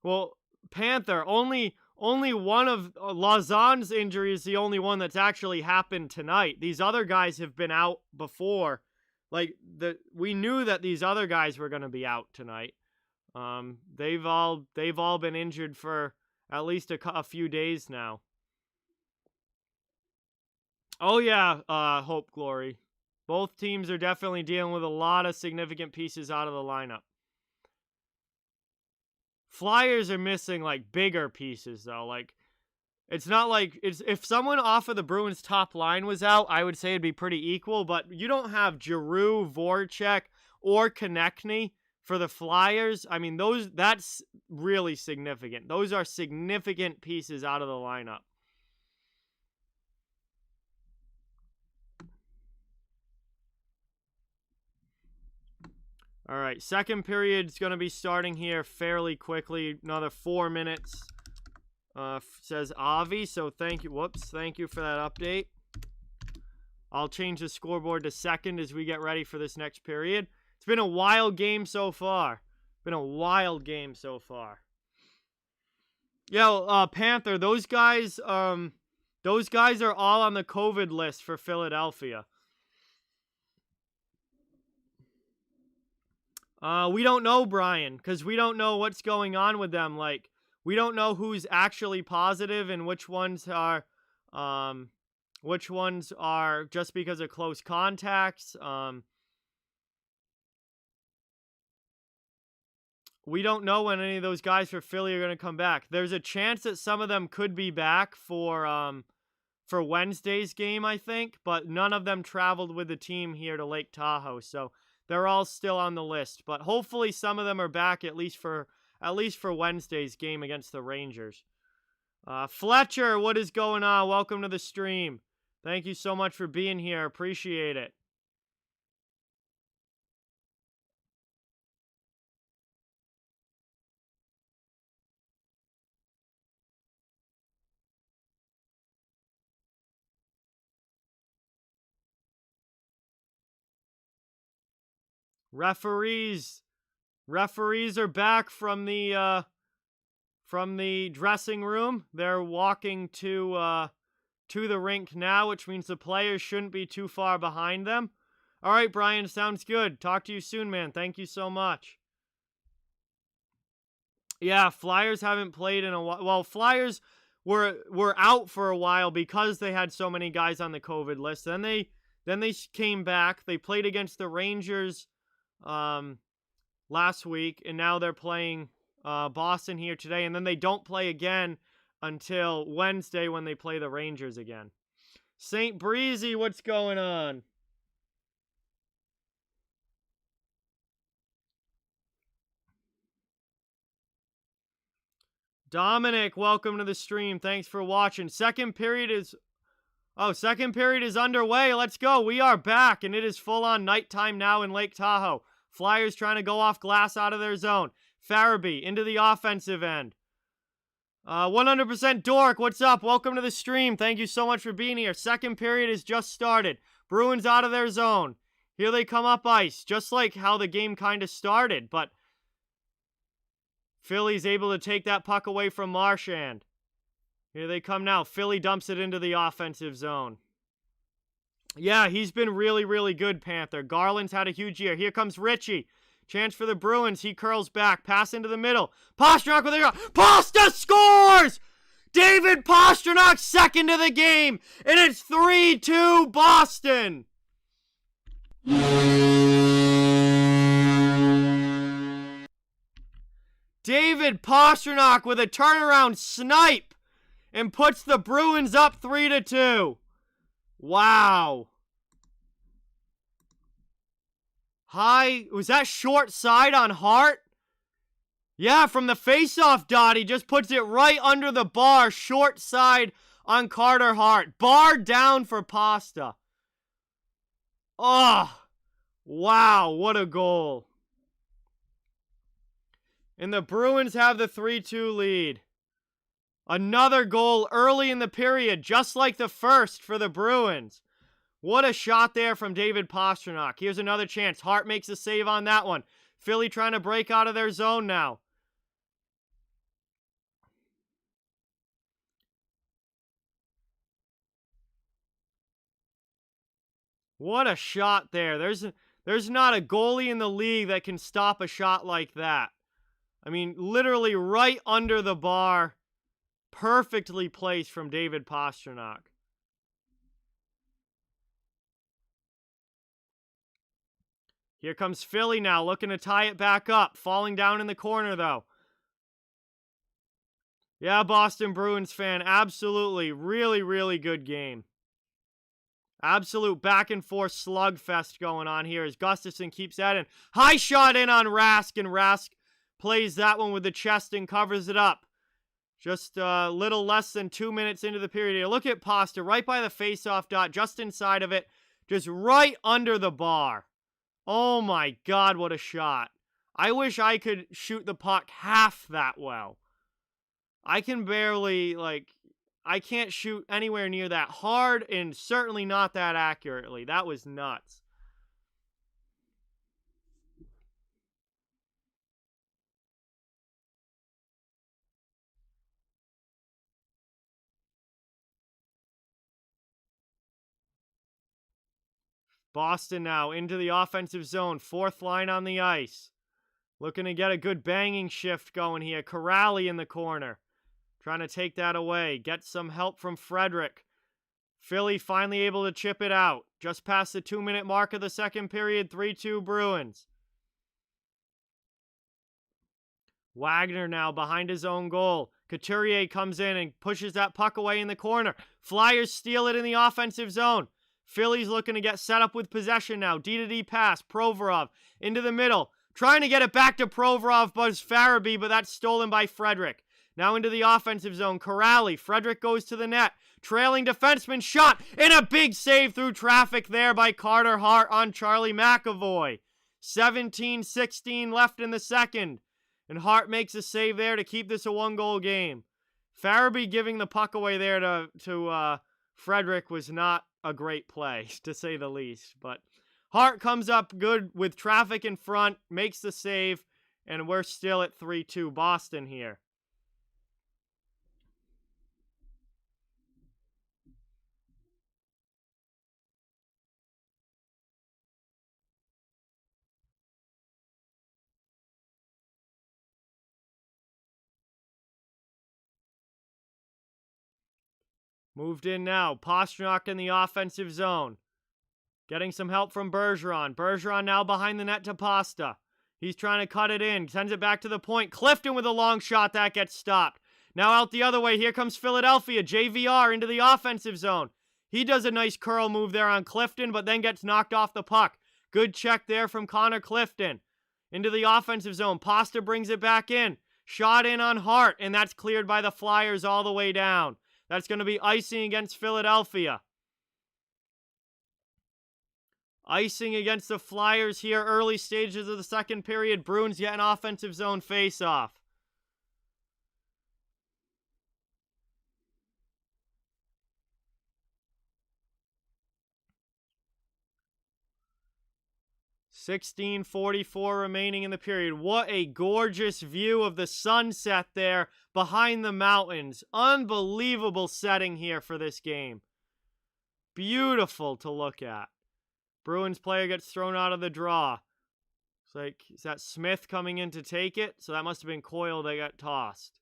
Well, Panther, only one of Lauzon's injury is the only one that's actually happened tonight. These other guys have been out before. We knew that these other guys were going to be out tonight. They've all been injured for at least a few days now. Oh yeah, Hope Glory. Both teams are definitely dealing with a lot of significant pieces out of the lineup. Flyers are missing like bigger pieces though. Like, it's not like if someone off of the Bruins top line was out, I would say it'd be pretty equal. But you don't have Giroux, Voracek, or Konechny for the Flyers. That's really significant. Those are significant pieces out of the lineup. All right, second period's going to be starting here fairly quickly. Another 4 minutes, says Avi. So thank you. Whoops, thank you for that update. I'll change the scoreboard to second as we get ready for this next period. It's been a wild game so far. Yo, Panther, those guys are all on the COVID list for Philadelphia. We don't know, Brian, because we don't know what's going on with them. Like, we don't know who's actually positive and which ones are just because of close contacts. We don't know when any of those guys for Philly are going to come back. There's a chance that some of them could be back for Wednesday's game, I think, but none of them traveled with the team here to Lake Tahoe, so they're all still on the list. But hopefully some of them are back at least for Wednesday's game against the Rangers. Fletcher, what is going on? Welcome to the stream. Thank you so much for being here. Appreciate it. Referees are back from the dressing room. They're walking to the rink now, which means the players shouldn't be too far behind them. All right, Brian, sounds good. Talk to you soon, man. Thank you so much. Yeah, Flyers haven't played in a while. Well, Flyers were out for a while because they had so many guys on the COVID list. Then they came back. They played against the Rangers last week, and now they're playing Boston here today. And then they don't play again until Wednesday when they play the Rangers again. St. Breezy, what's going on? Dominic, welcome to the stream. Thanks for watching. Second period is underway. Let's go. We are back, and it is full-on nighttime now in Lake Tahoe. Flyers trying to go off glass out of their zone. Farabee into the offensive end. 100% Dork, what's up? Welcome to the stream. Thank you so much for being here. Second period has just started. Bruins out of their zone. Here they come up ice, just like how the game kind of started, but Philly's able to take that puck away from Marchand. Here they come now. Philly dumps it into the offensive zone. Yeah, he's been really, really good, Panther. Garland's had a huge year. Here comes Richie. Chance for the Bruins. He curls back. Pass into the middle. Pastrnak with a shot. Pasta scores! David Pastrnak second of the game. And it's 3-2 Boston. David Pastrnak with a turnaround snipe and puts the Bruins up 3-2. Wow. Was that short side on Hart? Yeah, from the faceoff dot, he just puts it right under the bar. Short side on Carter Hart. Bar down for Pasta. Oh, wow, what a goal. And the Bruins have the 3-2 lead. Another goal early in the period, just like the first for the Bruins. What a shot there from David Pastrnak. Here's another chance. Hart makes a save on that one. Philly trying to break out of their zone now. What a shot there. There's not a goalie in the league that can stop a shot like that. I mean, literally right under the bar. Perfectly placed from David Pastrnak. Here comes Philly now, looking to tie it back up. Falling down in the corner, though. Yeah, Boston Bruins fan, absolutely. Really, really good game. Absolute back-and-forth slugfest going on here as Gustafsson keeps at it. High shot in on Rask, and Rask plays that one with the chest and covers it up. Just a little less than 2 minutes into the period here. Look at Pasta right by the face-off dot, just inside of it. Just right under the bar. Oh my God, what a shot. I wish I could shoot the puck half that well. I can barely, I can't shoot anywhere near that hard and certainly not that accurately. That was nuts. Boston now into the offensive zone. Fourth line on the ice. Looking to get a good banging shift going here. Corrali in the corner. Trying to take that away. Get some help from Frederick. Philly finally able to chip it out. Just past the 2-minute mark of the second period. 3-2 Bruins. Wagner now behind his own goal. Couturier comes in and pushes that puck away in the corner. Flyers steal it in the offensive zone. Philly's looking to get set up with possession now. D-to-D pass. Provorov into the middle. Trying to get it back to Provorov, but it's Farabee, but that's stolen by Frederick. Now into the offensive zone. Corrali. Frederick goes to the net. Trailing defenseman shot. And a big save through traffic there by Carter Hart on Charlie McAvoy. 17-16 left in the second. And Hart makes a save there to keep this a one-goal game. Farabee giving the puck away there to Frederick was not a great play, to say the least. But Hart comes up good with traffic in front, makes the save, and we're still at 3-2 Boston here. Moved in now. Pastrnak in the offensive zone. Getting some help from Bergeron. Bergeron now behind the net to Pasta. He's trying to cut it in. Sends it back to the point. Clifton with a long shot. That gets stopped. Now out the other way. Here comes Philadelphia. JVR into the offensive zone. He does a nice curl move there on Clifton, but then gets knocked off the puck. Good check there from Connor Clifton. Into the offensive zone. Pasta brings it back in. Shot in on Hart, and that's cleared by the Flyers all the way down. That's going to be icing against Philadelphia. Icing against the Flyers here, early stages of the second period. Bruins get an offensive zone face-off. $16:44 remaining in the period. What a gorgeous view of the sunset there behind the mountains. Unbelievable setting here for this game. Beautiful to look at. Bruins player gets thrown out of the draw. It's like, is that Smith coming in to take it? So that must have been Coyle that got tossed.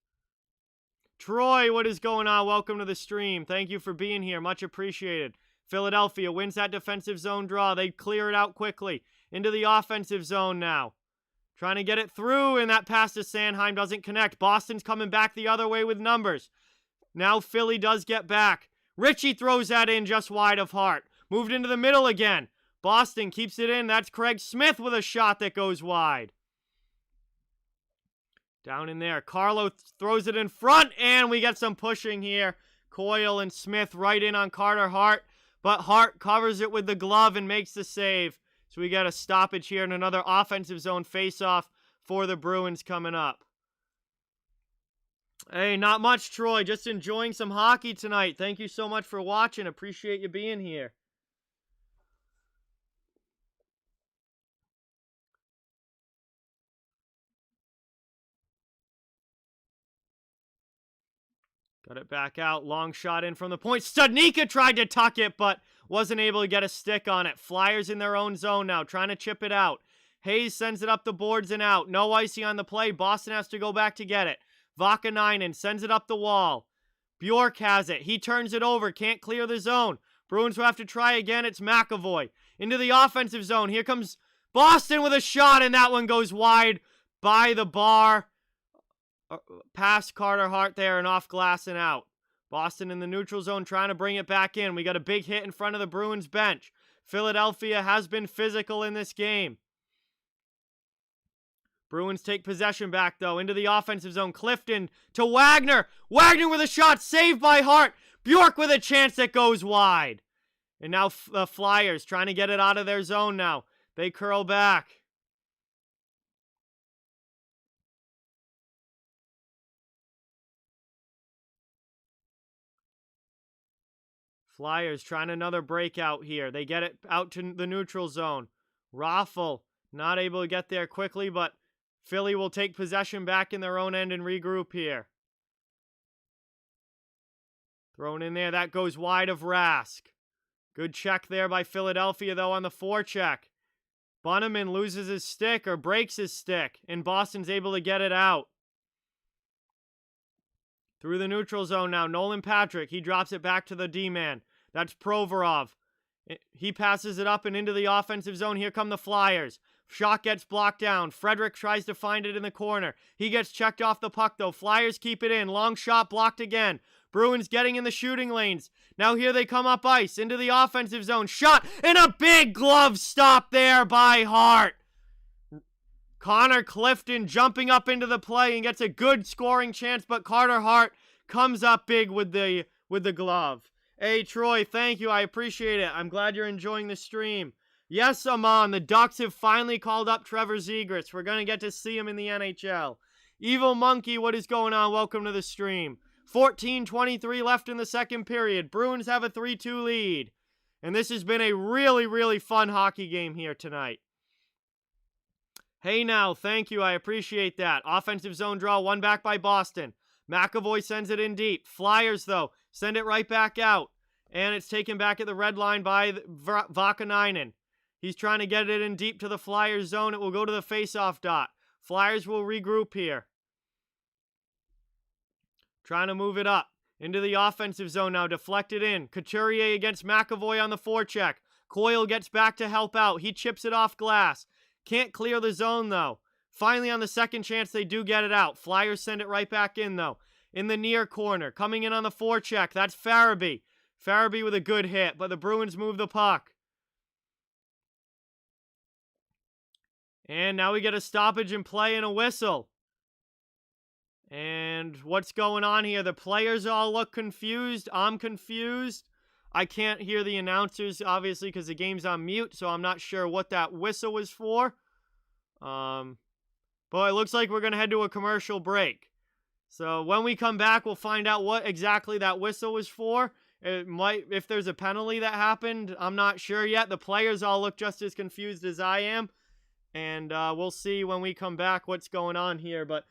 Troy, what is going on? Welcome to the stream. Thank you for being here. Much appreciated. Philadelphia wins that defensive zone draw. They clear it out quickly. Into the offensive zone now. Trying to get it through, and that pass to Sanheim doesn't connect. Boston's coming back the other way with numbers. Now Philly does get back. Ritchie throws that in just wide of Hart. Moved into the middle again. Boston keeps it in. That's Craig Smith with a shot that goes wide. Down in there. Carlo throws it in front, and we get some pushing here. Coyle and Smith right in on Carter Hart, but Hart covers it with the glove and makes the save. So we got a stoppage here and another offensive zone face-off for the Bruins coming up. Hey, not much, Troy. Just enjoying some hockey tonight. Thank you so much for watching. Appreciate you being here. Got it back out. Long shot in from the point. Studnicka tried to tuck it, but wasn't able to get a stick on it. Flyers in their own zone now, trying to chip it out. Hayes sends it up the boards and out. No icing on the play. Boston has to go back to get it. Vakanainen sends it up the wall. Bjork has it. He turns it over. Can't clear the zone. Bruins will have to try again. It's McAvoy. Into the offensive zone. Here comes Boston with a shot, and that one goes wide by the bar. Past Carter Hart there and off glass and out. Boston in the neutral zone trying to bring it back in. We got a big hit in front of the Bruins bench. Philadelphia has been physical in this game. Bruins take possession back, though, into the offensive zone. Clifton to Wagner. Wagner with a shot, saved by Hart. Bjork with a chance that goes wide. And now the Flyers trying to get it out of their zone now. They curl back. Flyers trying another breakout here. They get it out to the neutral zone. Raffle not able to get there quickly, but Philly will take possession back in their own end and regroup here. Thrown in there. That goes wide of Rask. Good check there by Philadelphia, though, on the forecheck. Bunneman loses his stick or breaks his stick, and Boston's able to get it out. Through the neutral zone now. Nolan Patrick. He drops it back to the D-man. That's Provorov. He passes it up and into the offensive zone. Here come the Flyers. Shot gets blocked down. Frederick tries to find it in the corner. He gets checked off the puck, though. Flyers keep it in. Long shot blocked again. Bruins getting in the shooting lanes. Now here they come up ice. Into the offensive zone. Shot and a big glove stop there by Hart. Connor Clifton jumping up into the play and gets a good scoring chance, but Carter Hart comes up big with the glove. Hey, Troy, thank you. I appreciate it. I'm glad you're enjoying the stream. Yes, Amon, the Ducks have finally called up Trevor Zegras. We're going to get to see him in the NHL. Evil Monkey, what is going on? Welcome to the stream. 14:23 left in the second period. Bruins have a 3-2 lead. And this has been a really, really fun hockey game here tonight. Hey now, thank you. I appreciate that. Offensive zone draw, one back by Boston. McAvoy sends it in deep. Flyers, though, send it right back out. And it's taken back at the red line by Vakanainen. He's trying to get it in deep to the Flyers zone. It will go to the faceoff dot. Flyers will regroup here. Trying to move it up into the offensive zone now. Deflected in. Couturier against McAvoy on the forecheck. Coyle gets back to help out. He chips it off glass. Can't clear the zone, though. Finally, on the second chance, they do get it out. Flyers send it right back in, though. In the near corner. Coming in on the forecheck. That's Farabee. Farabee with a good hit, but the Bruins move the puck. And now we get a stoppage in play and a whistle. And what's going on here? The players all look confused. I'm confused. I can't hear the announcers, obviously, because the game's on mute, so I'm not sure what that whistle was for. But it looks like we're going to head to a commercial break. So when we come back, we'll find out what exactly that whistle was for. It might, if there's a penalty that happened, I'm not sure yet. The players all look just as confused as I am. And we'll see when we come back what's going on here. But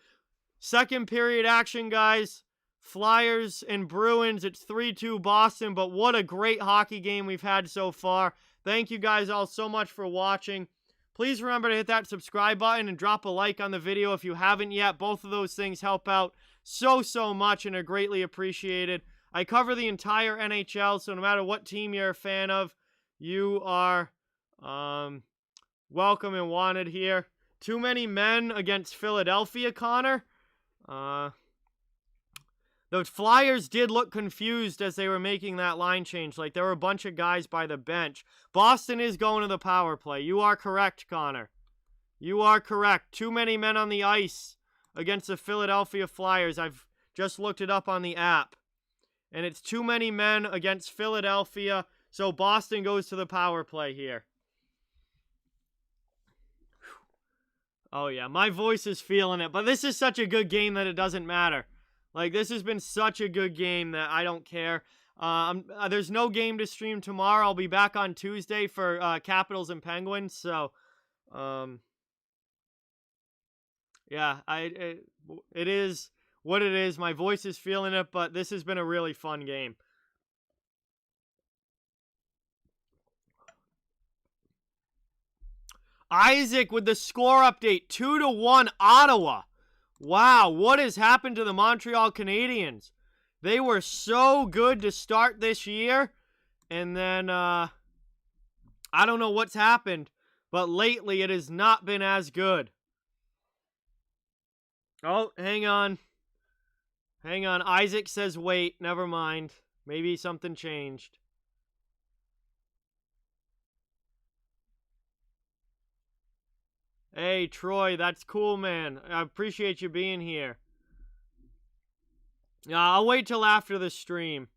second period action, guys. Flyers and Bruins. It's 3-2 Boston. But what a great hockey game we've had so far. Thank you guys all so much for watching. Please remember to hit that subscribe button and drop a like on the video if you haven't yet. Both of those things help out so much and are greatly appreciated. I cover the entire NHL, so no matter what team you're a fan of, you are welcome and wanted here. Too many men against Philadelphia, Connor. The Flyers did look confused as they were making that line change. Like, there were a bunch of guys by the bench. Boston is going to the power play. You are correct, Connor. You are correct. Too many men on the ice against the Philadelphia Flyers. I've just looked it up on the app. And it's too many men against Philadelphia. So Boston goes to the power play here. Oh, yeah. My voice is feeling it. But this is such a good game that it doesn't matter. Like, this has been such a good game that I don't care. There's no game to stream tomorrow. I'll be back on Tuesday for Capitals and Penguins. So, yeah, it is what it is. My voice is feeling it, but this has been a really fun game. Isaac with the score update. 2-1 Ottawa. Wow, what has happened to the Montreal Canadiens? They were so good to start this year, and then, I don't know what's happened, but lately it has not been as good. Oh, hang on. Hang on, Isaac says wait, never mind. Maybe something changed. Hey, Troy, that's cool, man. I appreciate you being here. I'll wait till after the stream.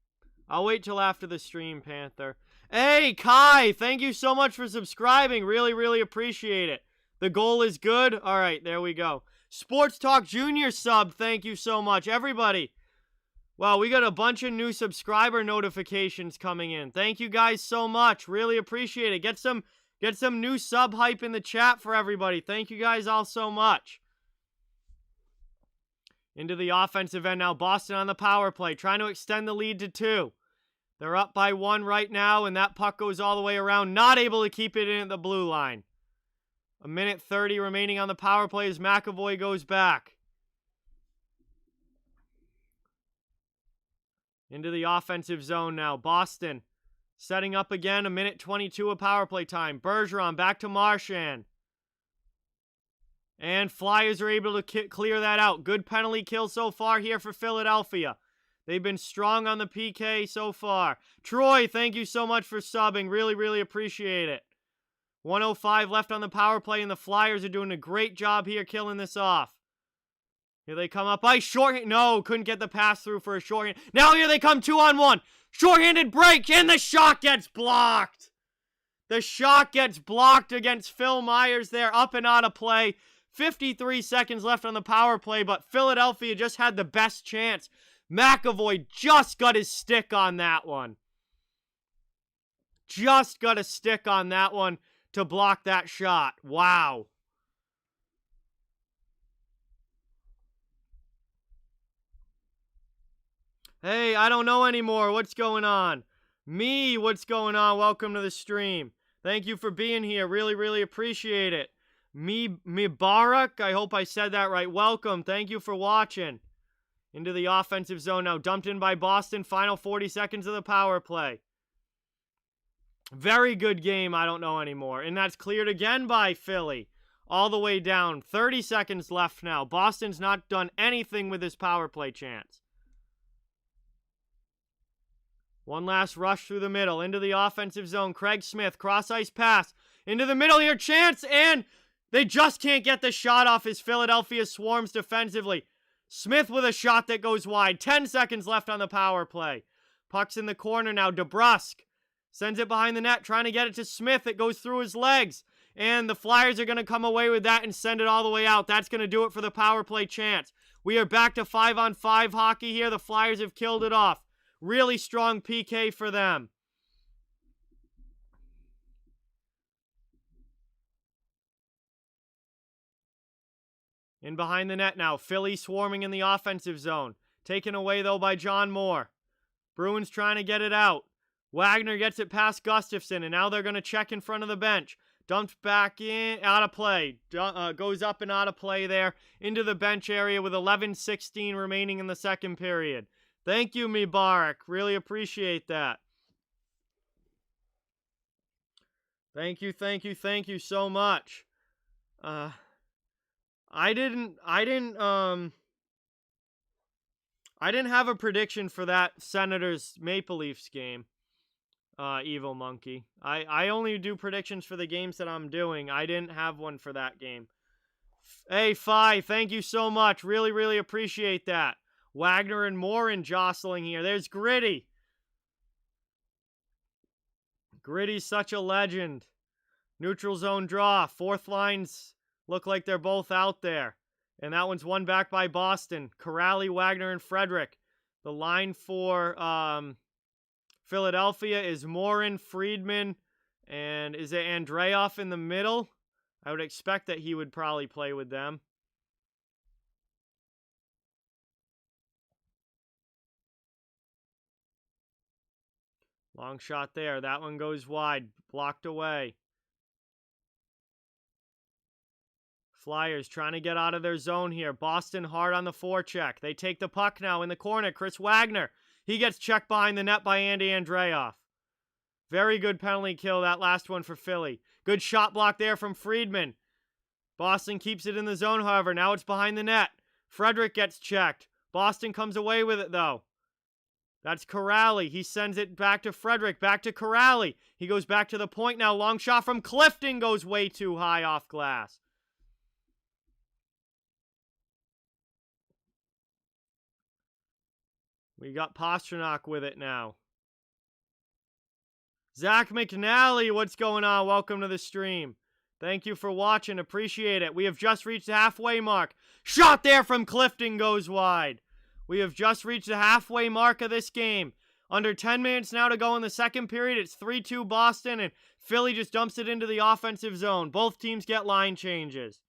I'll wait till after the stream, Panther. Hey, Kai, thank you so much for subscribing. Really appreciate it. The goal is good. All right, there we go. Sports Talk Junior sub, thank you so much. Everybody. Wow, we got a bunch of new subscriber notifications coming in. Thank you guys so much. Really appreciate it. Get some new sub hype in the chat for everybody. Thank you guys all so much. Into the offensive end now. Boston on the power play. Trying to extend the lead to 2. They're up by 1 right now, and that puck goes all the way around. Not able to keep it in at the blue line. 1:30 remaining on the power play as McAvoy goes back. Into the offensive zone now. Boston setting up again. 1:22 of power play time. Bergeron back to Marchand. And Flyers are able to clear that out. Good penalty kill so far here for Philadelphia. They've been strong on the PK so far. Troy, thank you so much for subbing. Really appreciate it. 1:05 left on the power play, and the Flyers are doing a great job here killing this off. Here they come up by shorthand. No, couldn't get the pass through for a shorthand. Now here they come 2-on-1. Shorthanded break, and the shot gets blocked. The shot gets blocked against Phil Myers there, up and out of play. 53 seconds left on the power play, but Philadelphia just had the best chance. McAvoy just got his stick on that one. Just got a stick on that one to block that shot. Wow. Hey, I don't know anymore. What's going on? Me, what's going on? Welcome to the stream. Thank you for being here. Really, really appreciate it. Mubarak, I hope I said that right. Welcome. Thank you for watching. Into the offensive zone now. Dumped in by Boston. Final 40 seconds of the power play. Very good game. I don't know anymore. And that's cleared again by Philly. All the way down. 30 seconds left now. Boston's not done anything with this power play chance. One last rush through the middle. Into the offensive zone. Craig Smith. Cross-ice pass. Into the middle here. Chance. And they just can't get the shot off as Philadelphia swarms defensively. Smith with a shot that goes wide. 10 seconds left on the power play. Puck's in the corner now. DeBrusk sends it behind the net. Trying to get it to Smith. It goes through his legs. And the Flyers are going to come away with that and send it all the way out. That's going to do it for the power play chance. We are back to 5-on-5 hockey here. The Flyers have killed it off. Really strong PK for them. In behind the net now. Philly swarming in the offensive zone. Taken away, though, by John Moore. Bruins trying to get it out. Wagner gets it past Gustafsson, and now they're going to check in front of the bench. Dumped back in, out of play. Goes up and out of play there. Into the bench area with 11:16 remaining in the second period. Thank you, Mubarak. Really appreciate that. Thank you so much. I didn't have a prediction for that Senators Maple Leafs game. Evil Monkey. I only do predictions for the games that I'm doing. I didn't have one for that game. Hey, Fi, thank you so much. Really, really appreciate that. Wagner and Morin jostling here. There's Gritty. Gritty's such a legend. Neutral zone draw. Fourth lines look like they're both out there. And that one's won back by Boston. Corrali, Wagner, and Frederick. The line for Philadelphia is Morin, Friedman, and is it Andreoff in the middle? I would expect that he would probably play with them. Long shot there. That one goes wide. Blocked away. Flyers trying to get out of their zone here. Boston hard on the forecheck. They take the puck now in the corner. Chris Wagner. He gets checked behind the net by Andy Andreoff. Very good penalty kill, that last one for Philly. Good shot block there from Friedman. Boston keeps it in the zone, however. Now it's behind the net. Frederick gets checked. Boston comes away with it, though. That's Corrali. He sends it back to Frederick. Back to Corrali. He goes back to the point now. Long shot from Clifton goes way too high off glass. We got Pastrnak with it now. Zach McNally, what's going on? Welcome to the stream. Thank you for watching. Appreciate it. We have just reached the halfway mark. Shot there from Clifton goes wide. We have just reached the halfway mark of this game. Under 10 minutes now to go in the second period. It's 3-2 Boston, and Philly just dumps it into the offensive zone. Both teams get line changes.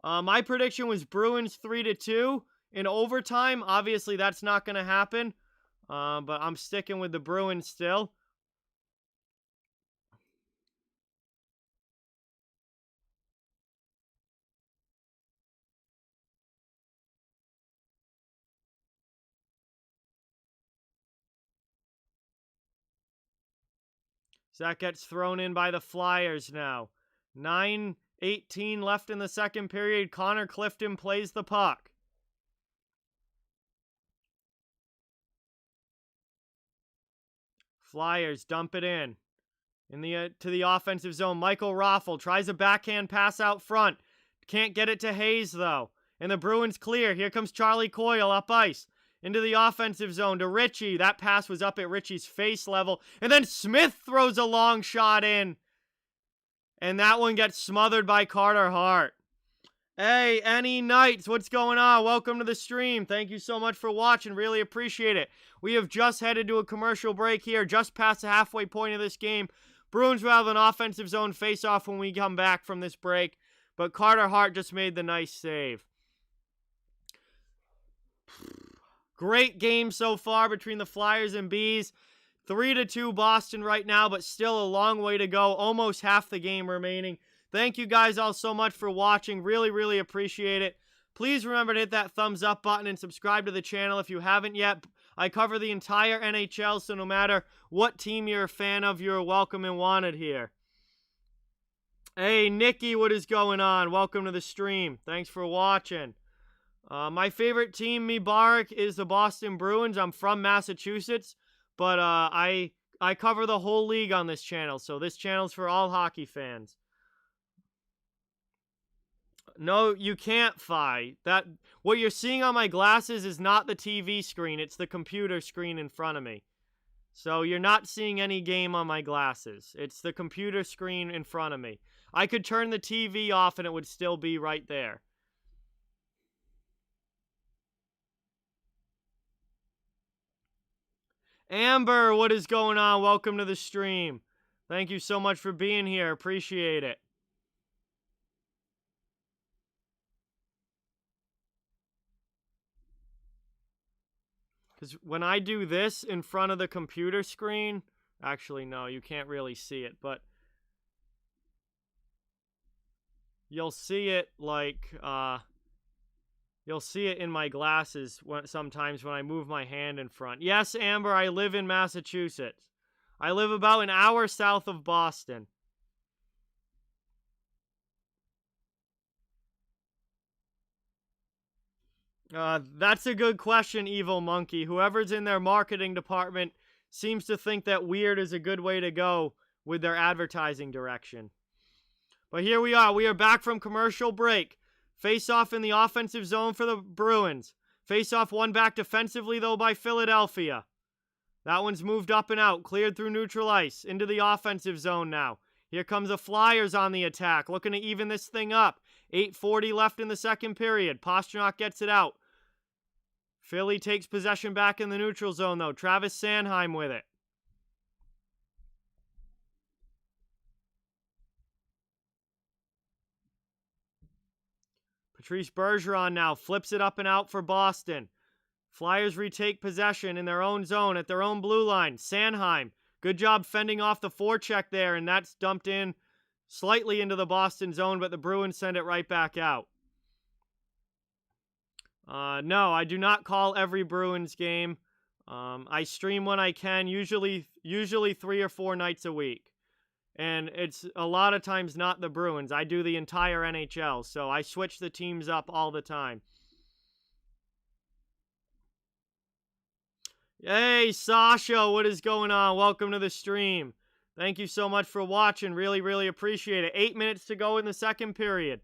My prediction was Bruins 3-2 in overtime. Obviously, that's not going to happen, but I'm sticking with the Bruins still. That gets thrown in by the Flyers now. 9:18 left in the second period. Connor Clifton plays the puck. Flyers dump it in to the offensive zone. Michael Raffle tries a backhand pass out front. Can't get it to Hayes, though. And the Bruins clear. Here comes Charlie Coyle up ice. Into the offensive zone to Ritchie. That pass was up at Ritchie's face level. And then Smith throws a long shot in. And that one gets smothered by Carter Hart. Hey, Any Knights, what's going on? Welcome to the stream. Thank you so much for watching. Really appreciate it. We have just headed to a commercial break here, just past the halfway point of this game. Bruins will have an offensive zone face-off when we come back from this break, but Carter Hart just made the nice save. Great game so far between the Flyers and Bees. 3-2 Boston right now, but still a long way to go. Almost half the game remaining. Thank you guys all so much for watching. Really, really appreciate it. Please remember to hit that thumbs up button and subscribe to the channel if you haven't yet. I cover the entire NHL, so no matter what team you're a fan of, you're welcome and wanted here. Hey, Nikki, what is going on? Welcome to the stream. Thanks for watching. My favorite team, Mubarak, is the Boston Bruins. I'm from Massachusetts, but I cover the whole league on this channel, so this channel's for all hockey fans. No, you can't, Fi. What you're seeing on my glasses is not the TV screen. It's the computer screen in front of me. So you're not seeing any game on my glasses. It's the computer screen in front of me. I could turn the TV off and it would still be right there. Amber, what is going on? Welcome to the stream. Thank you so much for being here. Appreciate it. Because when I do this in front of the computer screen, actually, no, you can't really see it, but you'll see it like, you'll see it in my glasses sometimes when I move my hand in front. Yes, Amber, I live in Massachusetts. I live about an hour south of Boston. That's a good question, Evil Monkey. Whoever's in their marketing department seems to think that weird is a good way to go with their advertising direction. But here we are. We are back from commercial break. Face-off in the offensive zone for the Bruins. Face-off won back defensively, though, by Philadelphia. That one's moved up and out, cleared through neutral ice, into the offensive zone now. Here comes the Flyers on the attack, looking to even this thing up. 8:40 left in the second period. Pastrnak gets it out. Philly takes possession back in the neutral zone, though. Travis Sanheim with it. Patrice Bergeron now flips it up and out for Boston. Flyers retake possession in their own zone at their own blue line. Sanheim, good job fending off the forecheck there, and that's dumped in slightly into the Boston zone, but the Bruins send it right back out. No, I do not call every Bruins game. I stream when I can, usually 3 or 4 nights a week. And it's a lot of times not the Bruins. I do the entire NHL, so I switch the teams up all the time. Hey, Sasha, what is going on? Welcome to the stream. Thank you so much for watching. Really, really appreciate it. 8 minutes to go in the second period.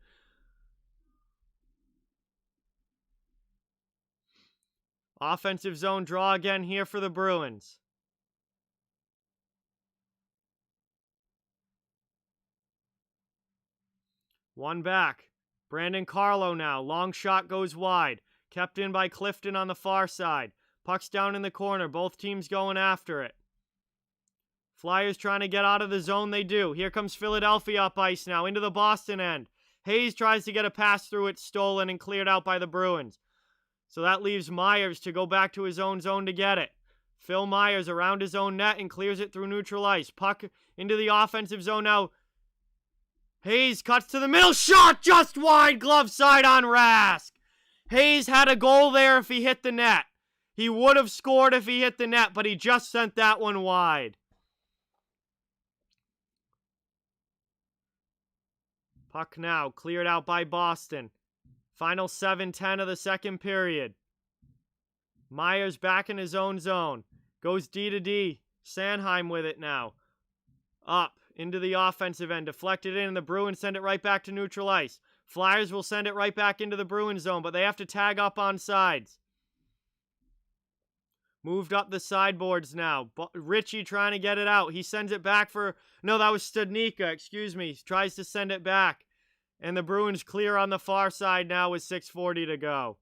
Offensive zone draw again here for the Bruins. One back. Brandon Carlo now. Long shot goes wide. Kept in by Clifton on the far side. Puck's down in the corner. Both teams going after it. Flyers trying to get out of the zone. They do. Here comes Philadelphia up ice now into the Boston end. Hayes tries to get a pass through it. Stolen and cleared out by the Bruins. So that leaves Myers to go back to his own zone to get it. Phil Myers around his own net and clears it through neutral ice. Puck into the offensive zone now. Hayes cuts to the middle. Shot just wide. Glove side on Rask. Hayes had a goal there if he hit the net. He would have scored if he hit the net, but he just sent that one wide. Puck now cleared out by Boston. Final 7:10 of the second period. Myers back in his own zone. Goes D to D. Sanheim with it now. Up into the offensive end. Deflected in, and the Bruins send it right back to neutral ice. Flyers will send it right back into the Bruins zone, but they have to tag up on sides. Moved up the sideboards now. Ritchie trying to get it out. He sends it back for... No, that was Studnicka. Excuse me. Tries to send it back. And the Bruins clear on the far side now with 6:40 to go.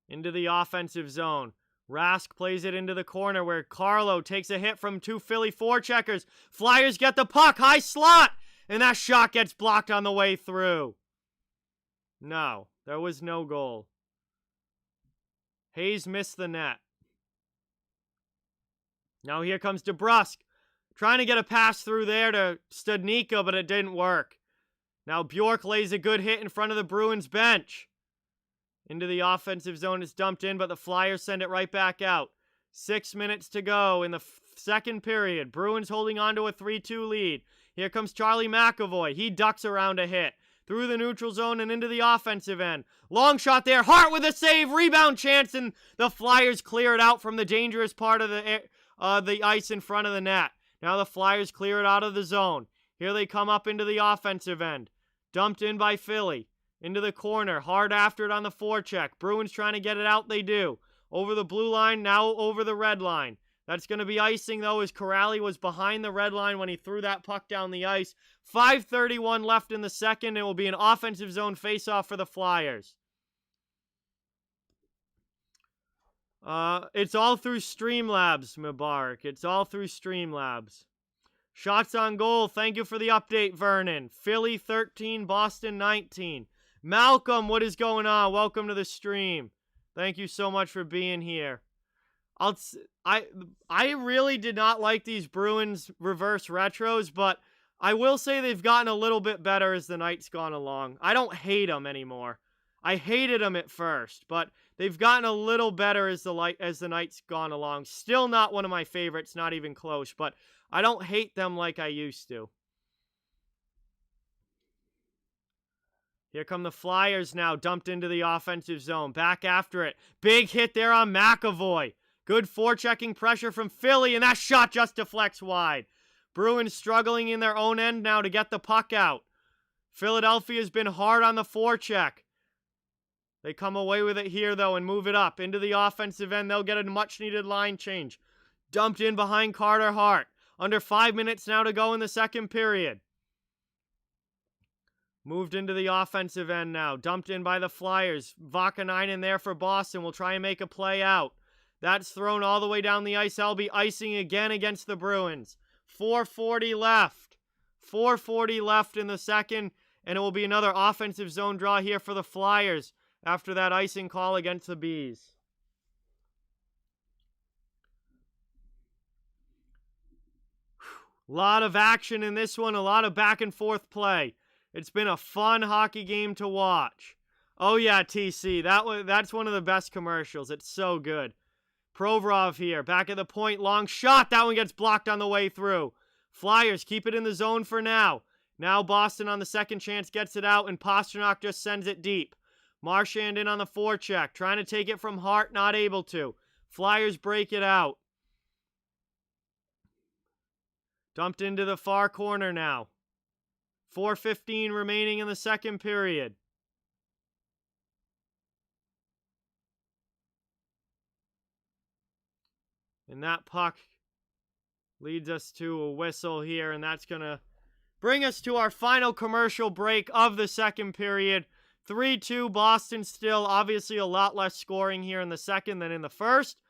Into the offensive zone. Rask plays it into the corner where Carlo takes a hit from 2 Philly forecheckers. Flyers get the puck, high slot, and that shot gets blocked on the way through. No, there was no goal. Hayes missed the net. Now here comes DeBrusk, trying to get a pass through there to Studnicka, but it didn't work. Now Bjork lays a good hit in front of the Bruins bench. Into the offensive zone, it's dumped in, but the Flyers send it right back out. 6 minutes to go in the second period. Bruins holding on to a 3-2 lead. Here comes Charlie McAvoy. He ducks around a hit. Through the neutral zone and into the offensive end. Long shot there. Hart with a save. Rebound chance, and the Flyers clear it out from the dangerous part of the ice in front of the net. Now the Flyers clear it out of the zone. Here they come up into the offensive end. Dumped in by Philly. Into the corner. Hard after it on the forecheck. Bruins trying to get it out. They do. Over the blue line. Now over the red line. That's going to be icing, though, as Corrali was behind the red line when he threw that puck down the ice. 5:31 left in the second. It will be an offensive zone faceoff for the Flyers. It's all through Streamlabs, Mubarak. It's all through Streamlabs. Shots on goal. Thank you for the update, Vernon. Philly 13, Boston 19. Malcolm, what is going on? Welcome to the stream. Thank you so much for being here. I really did not like these Bruins reverse retros, but I will say they've gotten a little bit better as the night's gone along. I don't hate them anymore. I hated them at first, but they've gotten a little better as the night's gone along. Still not one of my favorites, not even close, but I don't hate them like I used to. Here come the Flyers now, dumped into the offensive zone. Back after it. Big hit there on McAvoy. Good forechecking pressure from Philly, and that shot just deflects wide. Bruins struggling in their own end now to get the puck out. Philadelphia's been hard on the forecheck. They come away with it here, though, and move it up. Into the offensive end, they'll get a much-needed line change. Dumped in behind Carter Hart. Under 5 minutes now to go in the second period. Moved into the offensive end now. Dumped in by the Flyers. Vakanainen there for Boston. Will try and make a play out. That's thrown all the way down the ice. That'll be icing again against the Bruins. 4:40 left. 4:40 left in the second. And it will be another offensive zone draw here for the Flyers after that icing call against the Bees. A lot of action in this one. A lot of back and forth play. It's been a fun hockey game to watch. Oh yeah, TC. That's one of the best commercials. It's so good. Provorov here. Back at the point. Long shot. That one gets blocked on the way through. Flyers keep it in the zone for now. Now Boston on the second chance gets it out, and Pastrnak just sends it deep. Marchand in on the forecheck. Trying to take it from Hart. Not able to. Flyers break it out. Dumped into the far corner now. 4:15 remaining in the second period. And that puck leads us to a whistle here, and that's going to bring us to our final commercial break of the second period. 3-2 Boston still. Obviously a lot less scoring here in the second than in the first.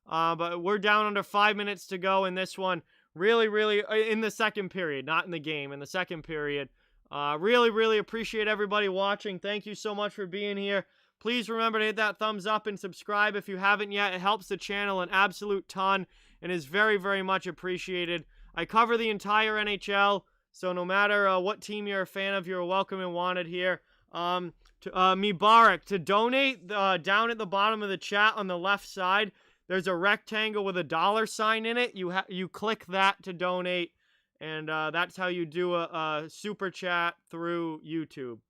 But we're down under 5 minutes to go in this one. Really, in the second period, not in the game, in the second period. Really appreciate everybody watching. Thank you so much for being here. Please remember to hit that thumbs up and subscribe if you haven't yet. It helps the channel an absolute ton and is very much appreciated. I cover the entire NHL, so no matter what team you're a fan of, you're welcome and wanted here. Mubarak, to donate, down at the bottom of the chat on the left side, there's a rectangle with a $sign in it. You click that to donate, and that's how you do a super chat through YouTube.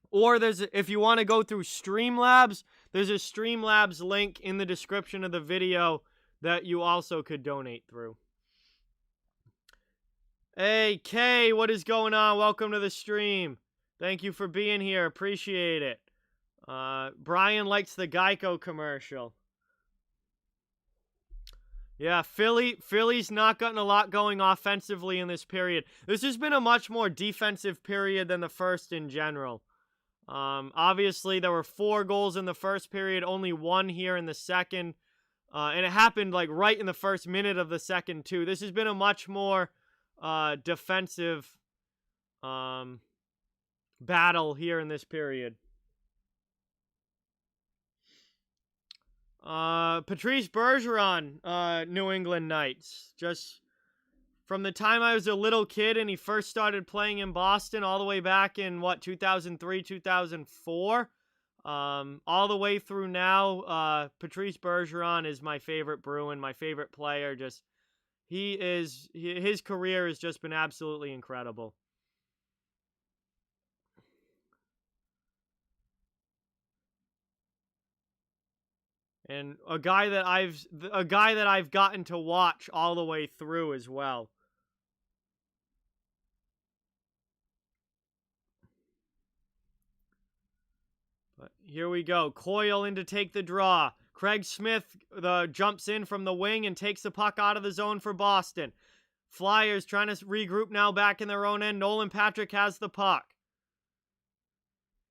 Or if you want to go through Streamlabs, there's a Streamlabs link in the description of the video that you also could donate through. Hey, Kay, what is going on? Welcome to the stream. Thank you for being here. Appreciate it. Brian likes the Geico commercial. Yeah, Philly's not gotten a lot going offensively in this period. This has been a much more defensive period than the first in general. Obviously, there were 4 goals in the first period, only 1 here in the second. And it happened like right in the first minute of the second, too. This has been a much more defensive battle here in this period. Patrice Bergeron, New England Knights. Just from the time I was a little kid and he first started playing in Boston all the way back in, 2003, 2004, all the way through now, Patrice Bergeron is my favorite Bruin, my favorite player. Just, his career has just been absolutely incredible. And a guy that I've gotten to watch all the way through as well. But here we go. Coyle in to take the draw. Craig Smith jumps in from the wing and takes the puck out of the zone for Boston. Flyers trying to regroup now back in their own end. Nolan Patrick has the puck.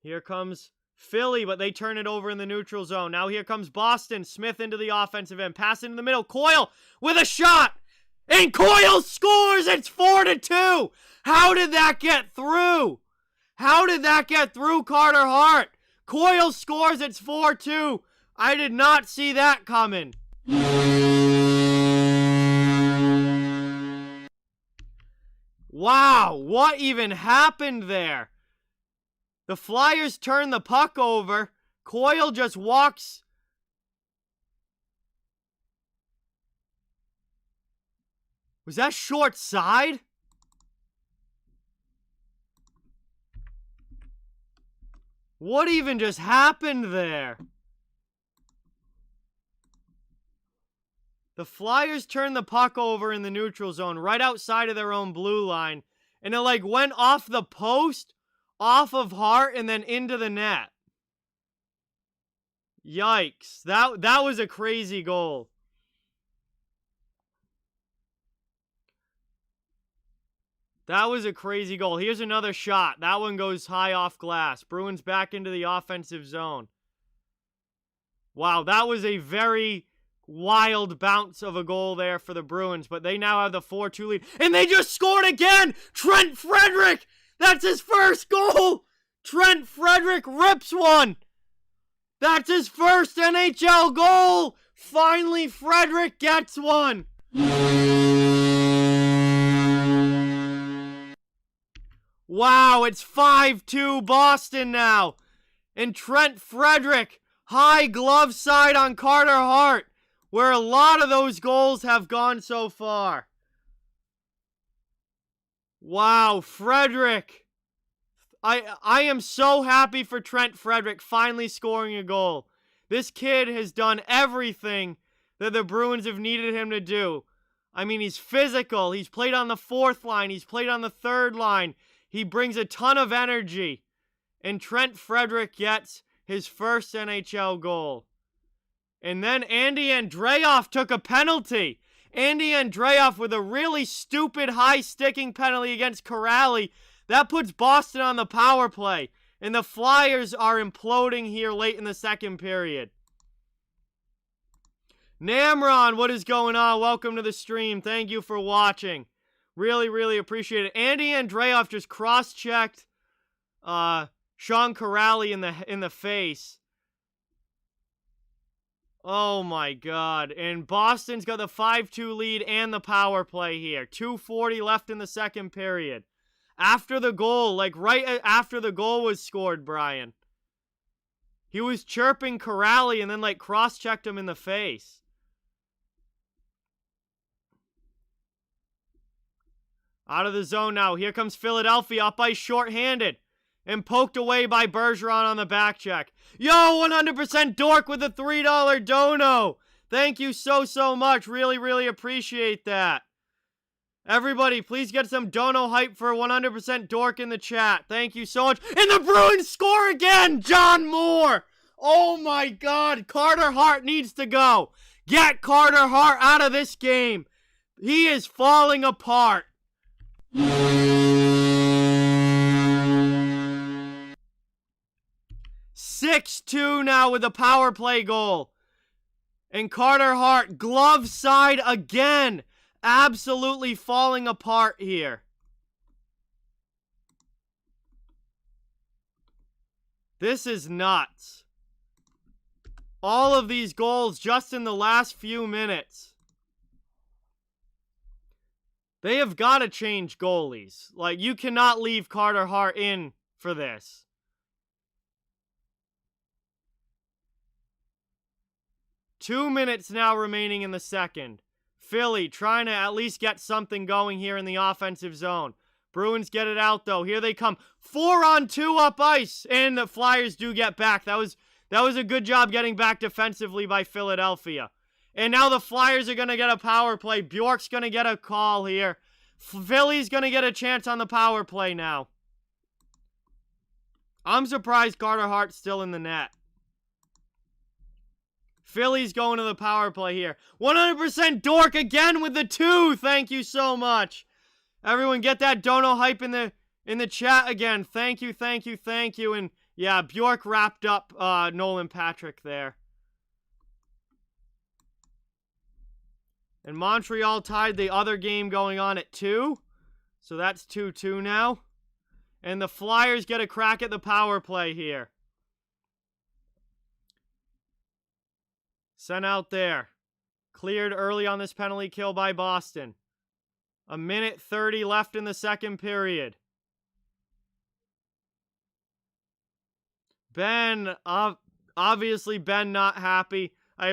Here comes Philly, but they turn it over in the neutral zone. Now here comes Boston. Smith into the offensive end. Pass into the middle. Coyle with a shot. And Coyle scores. It's 4-2. How did that get through? How did that get through, Carter Hart? Coyle scores. It's 4-2. I did not see that coming. Wow, what even happened there? The Flyers turn the puck over. Coyle just walks. Was that short side? What even just happened there? The Flyers turned the puck over in the neutral zone right outside of their own blue line. And it like went off the post, off of Hart, and then into the net. Yikes. That was a crazy goal. That was a crazy goal. Here's another shot. That one goes high off glass. Bruins back into the offensive zone. Wow, that was a very wild bounce of a goal there for the Bruins, but they now have the 4-2 lead. And they just scored again! Trent Frederick! That's his first goal! Trent Frederick rips one! That's his first NHL goal! Finally, Frederick gets one! Wow, it's 5-2 Boston now. And Trent Frederick, high glove side on Carter Hart, where a lot of those goals have gone so far. Wow, Frederick. I am so happy for Trent Frederick finally scoring a goal. This kid has done everything that the Bruins have needed him to do. I mean, he's physical. He's played on the 4th line. He's played on the 3rd line. He brings a ton of energy. And Trent Frederick gets his first NHL goal. And then Andy Andreoff took a penalty. Andy Andreoff with a really stupid high-sticking penalty against Corrali. That puts Boston on the power play. And the Flyers are imploding here late in the second period. Namron, what is going on? Welcome to the stream. Thank you for watching. Really, really appreciate it. Andy Andreoff just cross-checked Sean Corrali in the face. Oh my God. And Boston's got the 5-2 lead and the power play here. 2:40 left in the second period. After the goal, like right after the goal was scored, Brian, he was chirping Corrali and then like cross-checked him in the face. Out of the zone now. Here comes Philadelphia up ice shorthanded. And poked away by Bergeron on the back check. Yo, 100% Dork with a $3 dono. Thank you so much. Really, really appreciate that. Everybody, please get some dono hype for 100% Dork in the chat. Thank you so much. And the Bruins score again! John Moore! Oh my God, Carter Hart needs to go. Get Carter Hart out of this game. He is falling apart. 6-2 now with a power play goal. And Carter Hart, glove side again. Absolutely falling apart here. This is nuts. All of these goals just in the last few minutes. They have got to change goalies. Like, you cannot leave Carter Hart in for this. Two minutes now remaining in the second. Philly trying to at least get something going here in the offensive zone. Bruins get it out, though. Here they come. 4-on-2 up ice. And the Flyers do get back. That was a good job getting back defensively by Philadelphia. And now the Flyers are going to get a power play. Bjork's going to get a call here. Philly's going to get a chance on the power play now. I'm surprised Carter Hart's still in the net. Philly's going to the power play here. 100% Dork again with the 2. Thank you so much. Everyone get that dono hype in the chat again. Thank you, thank you, thank you. And yeah, Bjork wrapped up Nolan Patrick there. And Montreal tied the other game going on at 2. So that's 2-2 now. And the Flyers get a crack at the power play here. Sent out there. Cleared early on this penalty kill by Boston. 1:30 left in the second period. Ben, obviously Ben not happy. I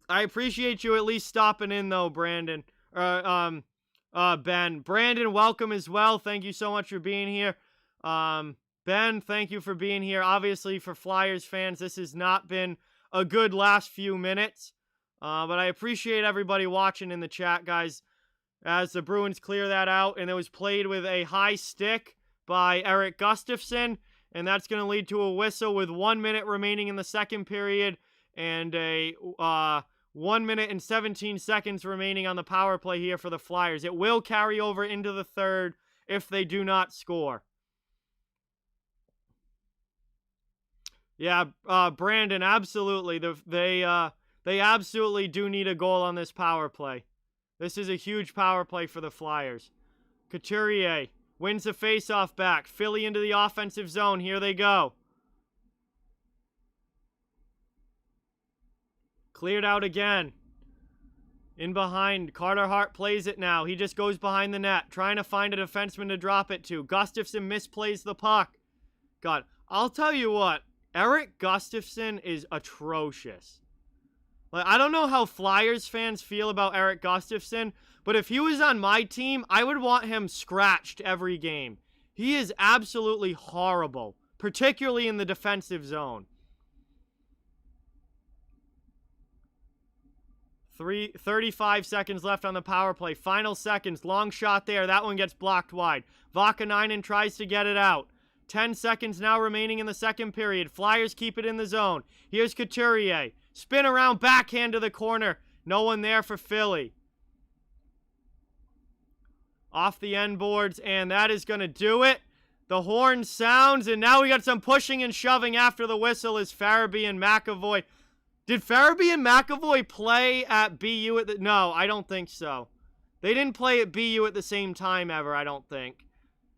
appreciate you at least stopping in though, Brandon. Ben. Brandon, welcome as well. Thank you so much for being here. Ben, thank you for being here. Obviously, for Flyers fans, this has not been a good last few minutes. But I appreciate everybody watching in the chat, guys, as the Bruins clear that out. And it was played with a high stick by Erik Gustafsson. And that's going to lead to a whistle with 1 minute remaining in the second period. And a 1 minute and 17 seconds remaining on the power play here for the Flyers. It will carry over into the third if they do not score. Yeah, Brandon, absolutely. They absolutely do need a goal on this power play. This is a huge power play for the Flyers. Couturier wins the faceoff back. Philly into the offensive zone. Here they go. Cleared out again. In behind. Carter Hart plays it now. He just goes behind the net, trying to find a defenseman to drop it to. Gustafsson misplays the puck. God, I'll tell you what. Erik Gustafsson is atrocious. Like, I don't know how Flyers fans feel about Erik Gustafsson, but if he was on my team, I would want him scratched every game. He is absolutely horrible, particularly in the defensive zone. 35 seconds left on the power play. Final seconds. Long shot there. That one gets blocked wide. Vakanainen tries to get it out. 10 seconds now remaining in the second period. Flyers keep it in the zone. Here's Couturier. Spin around, backhand to the corner. No one there for Philly. Off the end boards, and that is going to do it. The horn sounds, and now we got some pushing and shoving after the whistle as Farabee and McAvoy. Did Farabee and McAvoy play at BU at the... No, I don't think so. They didn't play at BU at the same time ever, I don't think.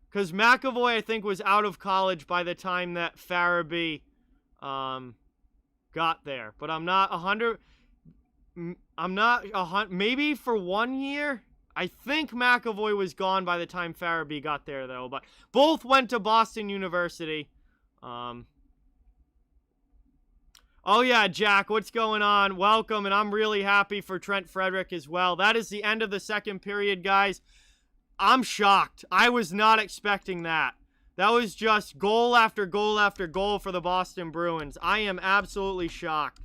Because McAvoy, I think, was out of college by the time that Farabee got there. But I'm not 100... Maybe for 1 year? I think McAvoy was gone by the time Farabee got there, though. But both went to Boston University. Oh, yeah, Jack, what's going on? Welcome, and I'm really happy for Trent Frederick as well. That is the end of the second period, guys. I'm shocked. I was not expecting that. That was just goal after goal after goal for the Boston Bruins. I am absolutely shocked.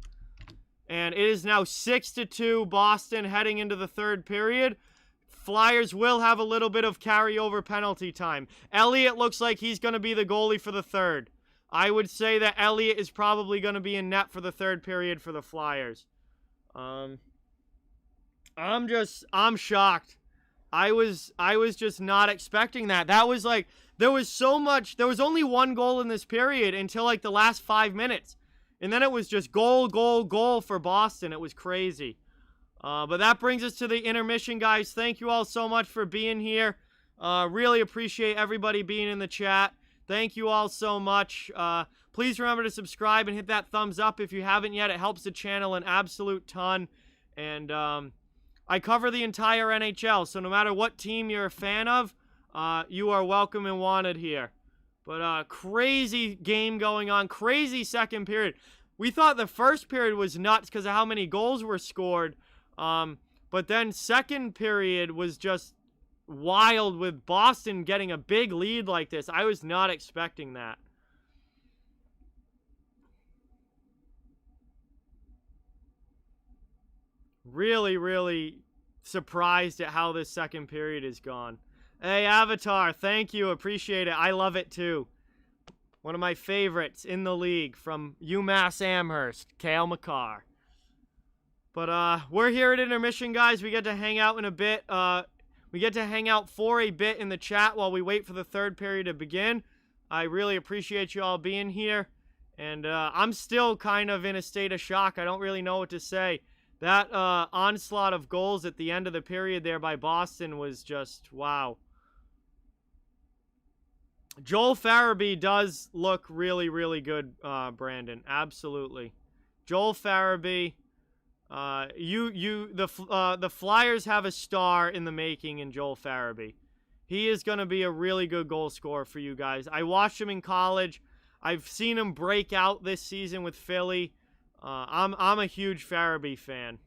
And it is now 6-2 Boston heading into the third period. Flyers will have a little bit of carryover penalty time. Elliott looks like he's going to be the goalie for the third. I would say that Elliott is probably going to be in net for the third period for the Flyers. I'm shocked. I was just not expecting that. That was there was so much. There was only one goal in this period until like the last 5 minutes. And then it was just goal, goal, goal for Boston. It was crazy. But that brings us to the intermission, guys. Thank you all so much for being here. Really appreciate everybody being in the chat. Thank you all so much. Please remember to subscribe and hit that thumbs up if you haven't yet. It helps the channel an absolute ton. And I cover the entire NHL, so no matter what team you're a fan of, you are welcome and wanted here. But crazy game going on. Crazy second period. We thought the first period was nuts because of how many goals were scored. But then second period was just wild with Boston getting a big lead like this. I was not expecting that. Really, really surprised at how this second period has gone. Hey, Avatar, thank you. Appreciate it. I love it, too. One of my favorites in the league from UMass Amherst, Cale Makar. But we're here at intermission, guys. We get to hang out in a bit. We get to hang out for a bit in the chat while we wait for the third period to begin. I really appreciate you all being here. And I'm still kind of in a state of shock. I don't really know what to say. That onslaught of goals at the end of the period there by Boston was just, wow. Joel Farabee does look really, really good, Brandon. Absolutely. Joel Farabee, the Flyers have a star in the making in Joel Farabee. He is going to be a really good goal scorer for you guys. I watched him in college. I've seen him break out this season with Philly. I'm a huge Farabee fan.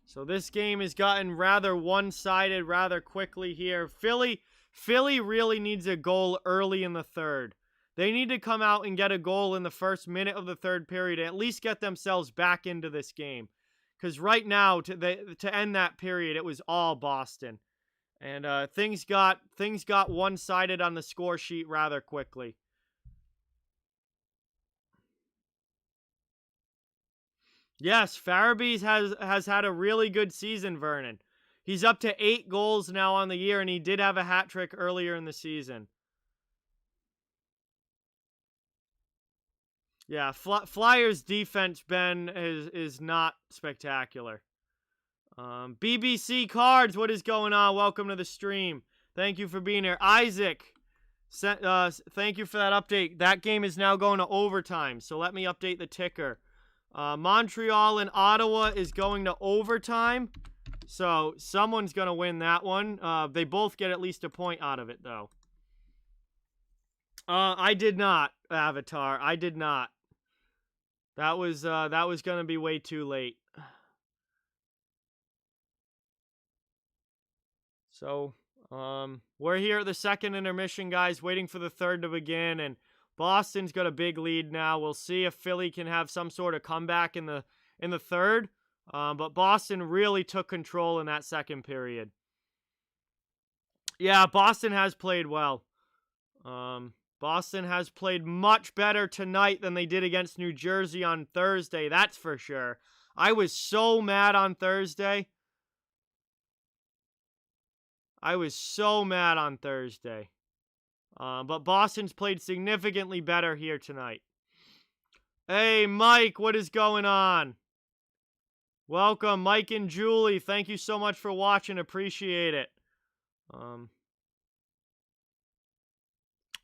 So this game has gotten rather one-sided rather quickly here. Philly really needs a goal early in the third. They need to come out and get a goal in the first minute of the third period, at least get themselves back into this game. Because right now, to end that period, it was all Boston. And things got one-sided on the score sheet rather quickly. Yes, Farabee has had a really good season, Vernon. He's up to 8 goals now on the year, and he did have a hat trick earlier in the season. Yeah, Flyers defense, Ben, is not spectacular. BBC Cards, what is going on? Welcome to the stream. Thank you for being here. Isaac, thank you for that update. That game is now going to overtime, so let me update the ticker. Montreal and Ottawa is going to overtime, so someone's going to win that one. They both get at least a point out of it, though. I did not, Avatar. I did not. That was going to be way too late. So, we're here at the second intermission, guys, waiting for the third to begin, and Boston's got a big lead now. We'll see if Philly can have some sort of comeback in the third. But Boston really took control in that second period. Yeah, Boston has played well. Boston has played much better tonight than they did against New Jersey on Thursday. That's for sure. I was so mad on Thursday. But Boston's played significantly better here tonight. Hey, Mike, what is going on? Welcome, Mike and Julie. Thank you so much for watching. Appreciate it.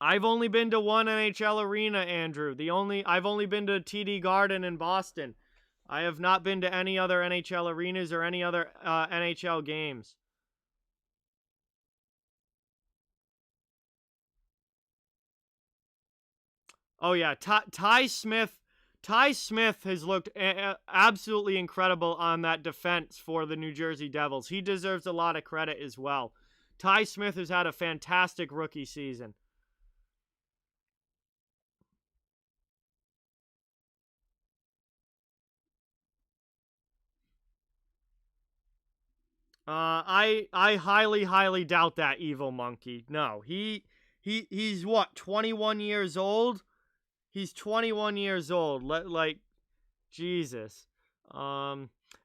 I've only been to one NHL arena, Andrew. I've only been to TD Garden in Boston. I have not been to any other NHL arenas or any other NHL games. Oh yeah, Ty Smith has looked absolutely incredible on that defense for the New Jersey Devils. He deserves a lot of credit as well. Ty Smith has had a fantastic rookie season. I highly doubt that, Evil Monkey. No, he's what, 21 years old? He's 21 years old. Jesus.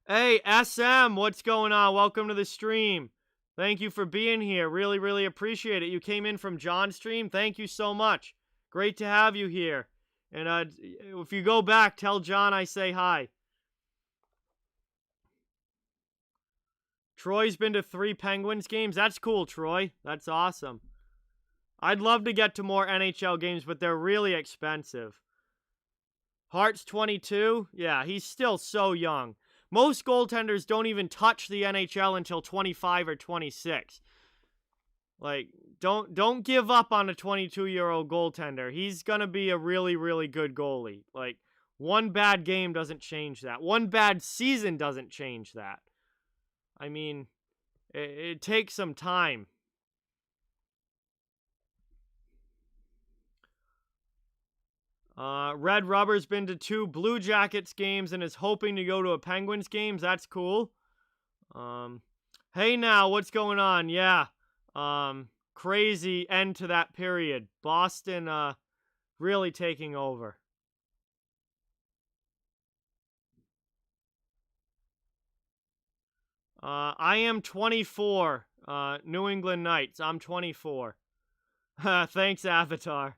Hey, SM, what's going on? Welcome to the stream. Thank you for being here. Really, really appreciate it. You came in from John's stream. Thank you so much. Great to have you here. And if you go back, tell John I say hi. Troy's been to 3 Penguins games. That's cool, Troy. That's awesome. I'd love to get to more NHL games, but they're really expensive. Hart's 22. Yeah, he's still so young. Most goaltenders don't even touch the NHL until 25 or 26. Like, don't give up on a 22-year-old goaltender. He's going to be a really, really good goalie. Like, one bad game doesn't change that. One bad season doesn't change that. I mean, it takes some time. Red Rubber's been to 2 Blue Jackets games and is hoping to go to a Penguins games. That's cool. Hey now, what's going on? Yeah. Crazy end to that period. Boston, really taking over. I am 24. New England Knights. I'm 24. Thanks, Avatar.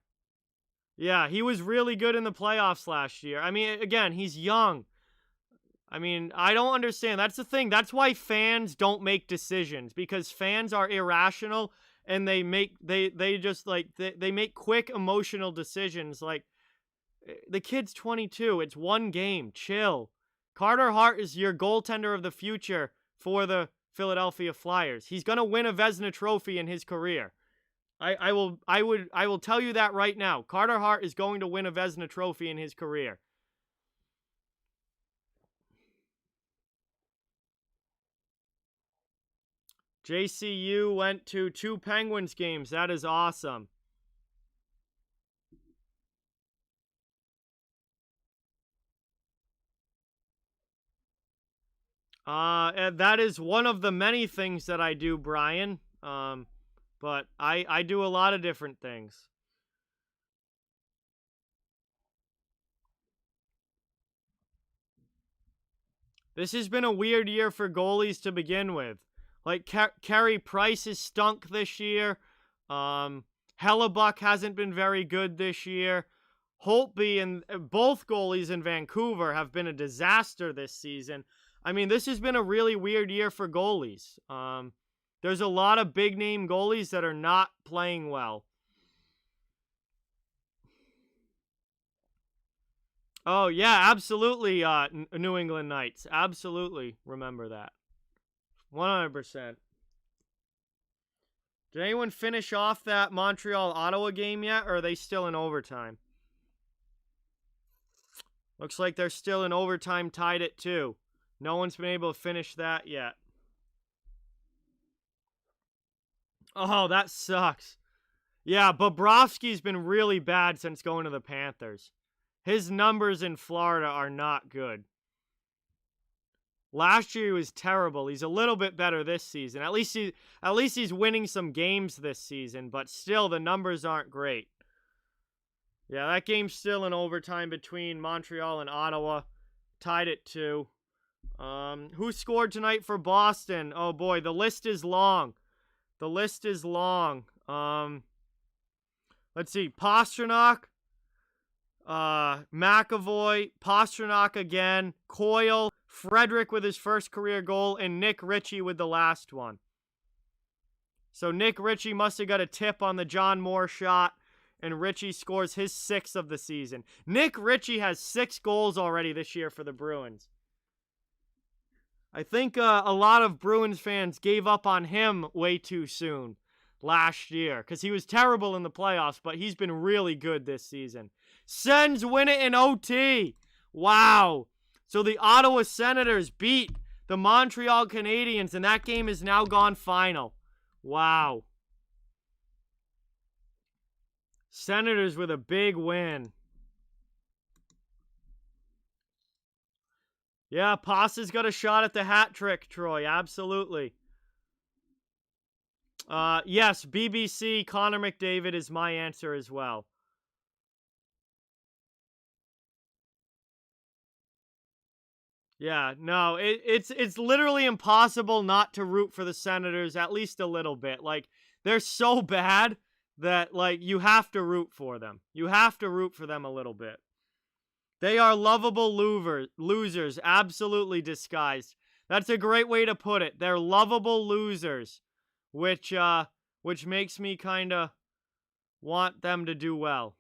Yeah, he was really good in the playoffs last year. I mean, again, he's young. I mean, I don't understand. That's the thing. That's why fans don't make decisions, because fans are irrational and they make they make quick emotional decisions. Like, the kid's 22. It's one game. Chill. Carter Hart is your goaltender of the future for the Philadelphia Flyers. He's going to win a Vezina trophy in his career. I will tell you that right now. Carter Hart is going to win a Vezina trophy in his career. JCU went to 2 Penguins games. That is awesome. And that is one of the many things that I do, Brian. But I do a lot of different things. This has been a weird year for goalies to begin with. Like, Carey Price has stunk this year. Hellebuck hasn't been very good this year. Holtby and both goalies in Vancouver have been a disaster this season. I mean, this has been a really weird year for goalies. There's a lot of big-name goalies that are not playing well. Oh, yeah, absolutely, New England Knights. Absolutely remember that. 100%. Did anyone finish off that Montreal-Ottawa game yet, or are they still in overtime? Looks like they're still in overtime, tied at 2. No one's been able to finish that yet. Oh, that sucks. Yeah, Bobrovsky's been really bad since going to the Panthers. His numbers in Florida are not good. Last year he was terrible. He's a little bit better this season. At least he's winning some games this season, but still the numbers aren't great. Yeah, that game's still in overtime between Montreal and Ottawa. Tied at 2. Who scored tonight for Boston? Oh boy, the list is long. The list is long. Let's see. Pastrnak, McAvoy, Pastrnak again, Coyle, Frederick with his first career goal, and Nick Ritchie with the last one. So Nick Ritchie must have got a tip on the John Moore shot, and Ritchie scores his 6th of the season. Nick Ritchie has 6 goals already this year for the Bruins. I think a lot of Bruins fans gave up on him way too soon last year because he was terrible in the playoffs, but he's been really good this season. Sens win it in OT. Wow. So the Ottawa Senators beat the Montreal Canadiens, and that game is now gone final. Wow. Senators with a big win. Yeah, Pasta's got a shot at the hat trick, Troy. Absolutely. Yes, BBC, Connor McDavid is my answer as well. Yeah, no, it's literally impossible not to root for the Senators at least a little bit. Like, they're so bad that, like, you have to root for them. You have to root for them a little bit. They are lovable losers, absolutely disguised. That's a great way to put it. They're lovable losers, which which makes me kind of want them to do well.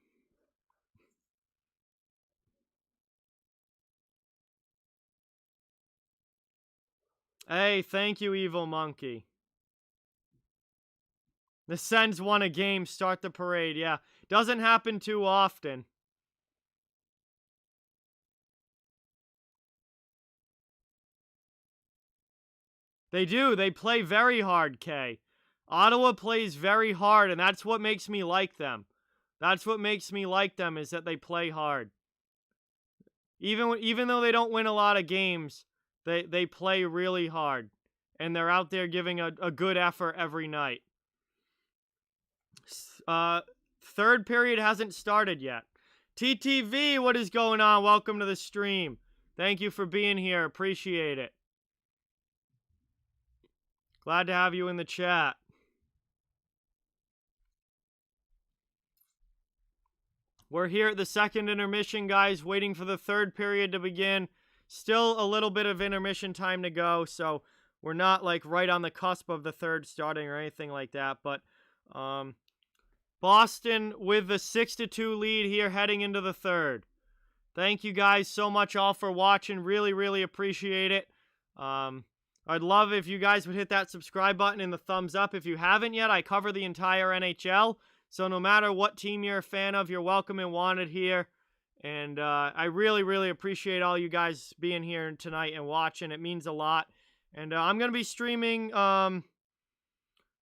Hey, thank you, Evil Monkey. The Sens won a game, start the parade. Yeah, doesn't happen too often. They do. They play very hard, Kay. Ottawa plays very hard, and that's what makes me like them. That's what makes me like them is that they play hard. Even though they don't win a lot of games, they play really hard, and they're out there giving a good effort every night. Uh, Third period hasn't started yet. TTV, what is going on? Welcome to the stream. Thank you for being here. Appreciate it. Glad to have you in the chat. We're here at the second intermission, guys, waiting for the third period to begin. Still a little bit of intermission time to go, so we're not like right on the cusp of the third starting or anything like that. But Boston with the 6-2 lead here heading into the third. Thank you guys so much all for watching. Really, really appreciate it. I'd love if you guys would hit that subscribe button and the thumbs up. If you haven't yet, I cover the entire NHL. So no matter what team you're a fan of, you're welcome and wanted here. And I really, really appreciate all you guys being here tonight and watching. It means a lot. And I'm going to be streaming...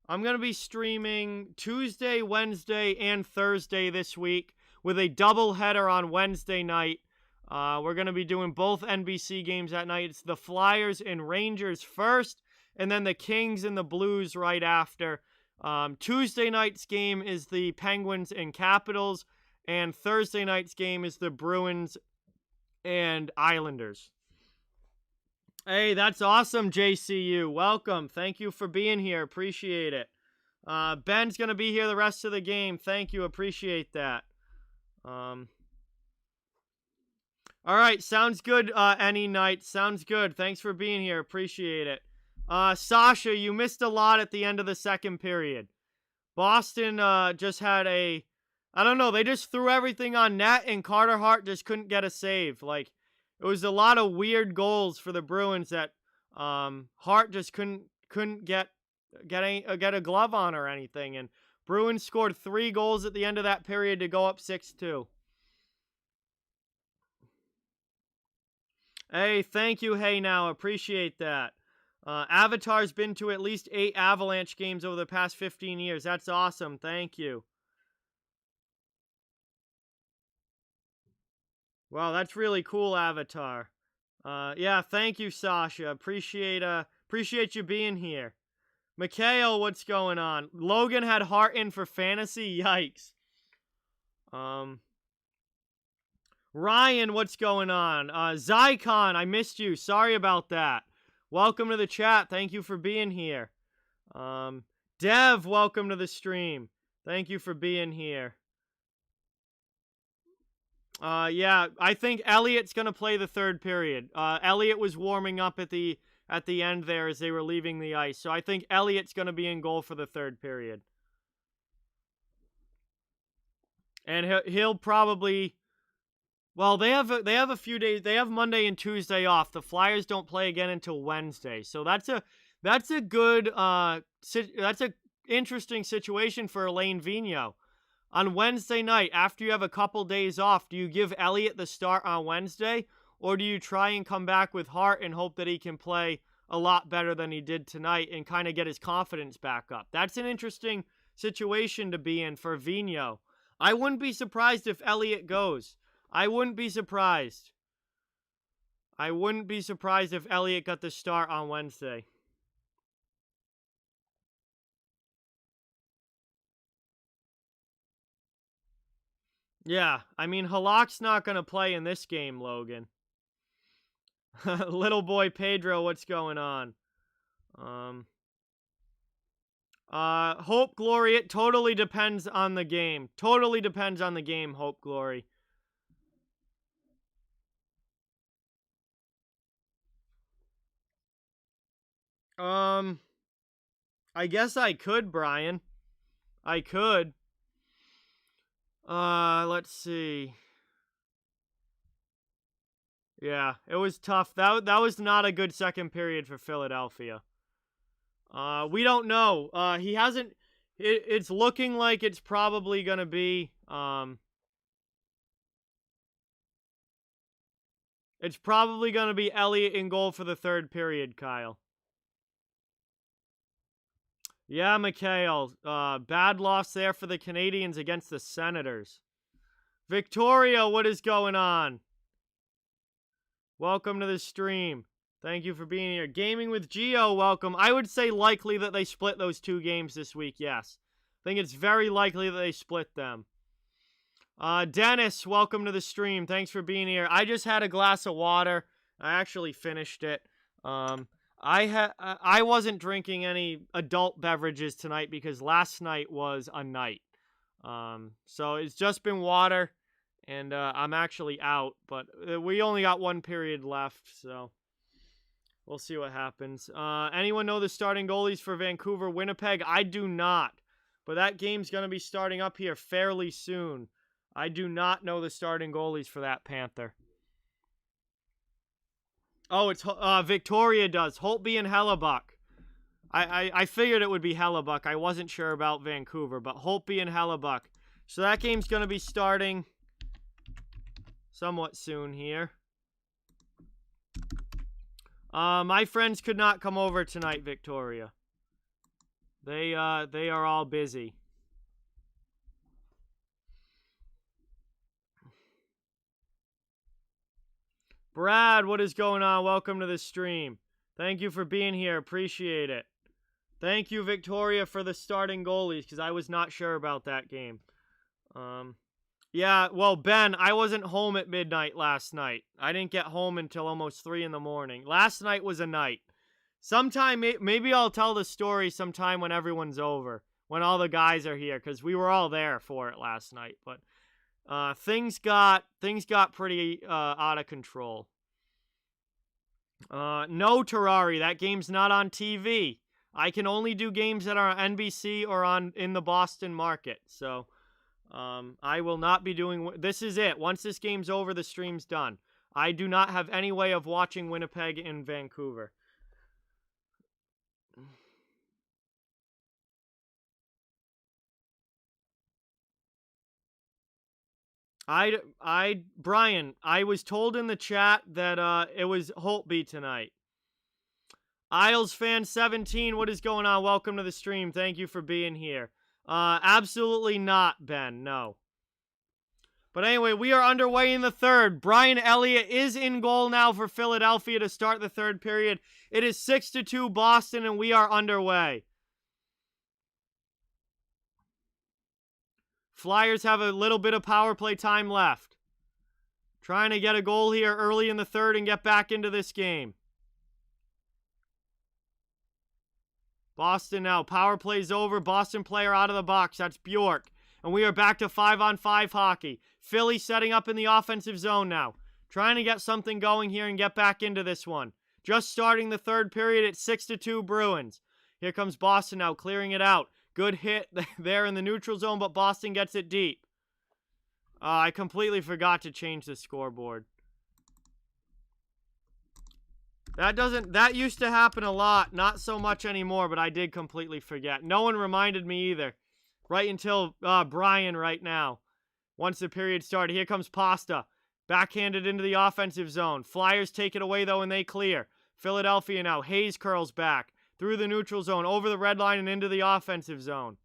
I'm going to be streaming Tuesday, Wednesday, and Thursday this week with a doubleheader on Wednesday night. We're going to be doing both NBC games that night. It's the Flyers and Rangers first, and then the Kings and the Blues right after. Tuesday night's game is the Penguins and Capitals, and Thursday night's game is the Bruins and Islanders. Hey, that's awesome, JCU. Welcome. Thank you for being here. Appreciate it. Ben's going to be here the rest of the game. Thank you. Appreciate that. All right. Sounds good, Any Night. Sounds good. Thanks for being here. Appreciate it. Sasha, you missed a lot at the end of the second period. Boston just had I don't know, they just threw everything on net, and Carter Hart just couldn't get a save. Like, it was a lot of weird goals for the Bruins that Hart just couldn't get a glove on or anything. And Bruins scored 3 goals at the end of that period to go up 6-2. Hey, thank you. Hey, now appreciate that. Avatar's been to at least 8 Avalanche games over the past 15 years. That's awesome. Thank you. Wow, that's really cool, Avatar. Yeah, thank you, Sasha. Appreciate you being here. Mikhail, what's going on? Logan had Hart in for fantasy. Yikes. Ryan, what's going on? Zycon, I missed you. Sorry about that. Welcome to the chat. Thank you for being here. Dev, welcome to the stream. Thank you for being here. Yeah, I think Elliott's going to play the third period. Elliott was warming up at the end there as they were leaving the ice. So I think Elliott's going to be in goal for the third period. And he'll probably... Well, they have a few days. They have Monday and Tuesday off. The Flyers don't play again until Wednesday. So that's a good that's a interesting situation for Alain Vigneault. On Wednesday night, after you have a couple days off, do you give Elliott the start on Wednesday, or do you try and come back with Hart and hope that he can play a lot better than he did tonight and kind of get his confidence back up? That's an interesting situation to be in for Vigneault. I wouldn't be surprised if Elliott goes. I wouldn't be surprised. I wouldn't be surprised if Elliott got the start on Wednesday. Yeah, I mean, Halak's not going to play in this game, Logan. Little boy Pedro, what's going on? Hope Glory, it totally depends on the game. Totally depends on the game, Hope Glory. I guess I could, Brian. I could. Let's see. Yeah, it was tough. That was not a good second period for Philadelphia. We don't know. He hasn't. It's looking like it's probably gonna be. It's probably gonna be Elliott in goal for the third period, Kyle. Yeah, Mikhail. Bad loss there for the Canadians against the Senators. Victoria, what is going on? Welcome to the stream. Thank you for being here. Gaming with Geo, welcome. I would say likely that they split those two games this week, yes. I think it's very likely that they split them. Dennis, welcome to the stream. Thanks for being here. I just had a glass of water. I actually finished it. I wasn't drinking any adult beverages tonight because last night was a night. So it's just been water, and I'm actually out. But we only got one period left, so we'll see what happens. Anyone know the starting goalies for Vancouver, Winnipeg? I do not, but that game's going to be starting up here fairly soon. I do not know the starting goalies for that Panther. Oh, it's Victoria does. Holtby and Hellebuck. I figured it would be Hellebuck. I wasn't sure about Vancouver, but Holtby and Hellebuck. So that game's going to be starting somewhat soon here. My friends could not come over tonight, Victoria. They are all busy. Brad, what is going on? Welcome to the stream. Thank you for being here. Appreciate it. Thank you, Victoria, for the starting goalies, because I was not sure about that game. Yeah, well, Ben, I wasn't home at midnight last night. I didn't get home until almost 3 in the morning. Last night was a night. Sometime, maybe I'll tell the story sometime when everyone's over, when all the guys are here, because we were all there for it last night. But things got pretty out of control. No, Terrari, that game's not on TV. I can only do games that are on NBC or in the Boston market. So I will not be doing. This is it. Once this game's over, the stream's done. I do not have any way of watching Winnipeg and Vancouver. Brian, I was told in the chat that it was Holtby tonight. Isles fan 17, what is going on? Welcome to the stream. Thank you for being here. Absolutely not, Ben. No. But anyway, we are underway in the third. Brian Elliott is in goal now for Philadelphia to start the third period. It is 6-2 Boston, and we are underway. Flyers have a little bit of power play time left. Trying to get a goal here early in the third and get back into this game. Boston now. Power play's over. Boston player out of the box. That's Bjork. And we are back to 5-on-5 hockey. Philly setting up in the offensive zone now. Trying to get something going here and get back into this one. Just starting the third period at 6-2 Bruins. Here comes Boston now, clearing it out. Good hit there in the neutral zone, but Boston gets it deep. I completely forgot to change the scoreboard. That used to happen a lot. Not so much anymore, but I did completely forget. No one reminded me either. Right until Brian right now. Once the period started. Here comes Pasta. Backhanded into the offensive zone. Flyers take it away, though, and they clear. Philadelphia now. Hayes curls back. Through the neutral zone, over the red line, and into the offensive zone.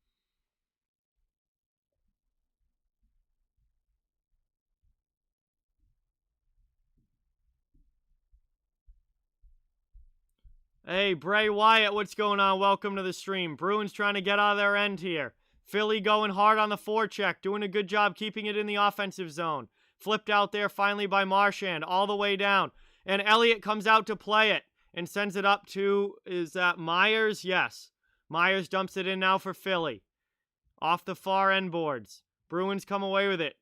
Hey, Bray Wyatt, what's going on? Welcome to the stream. Bruins trying to get out of their end here. Philly going hard on the forecheck, doing a good job keeping it in the offensive zone. Flipped out there finally by Marchand, all the way down. And Elliott comes out to play it and sends it up to, is that Myers? Yes. Myers dumps it in now for Philly. Off the far end boards. Bruins come away with it.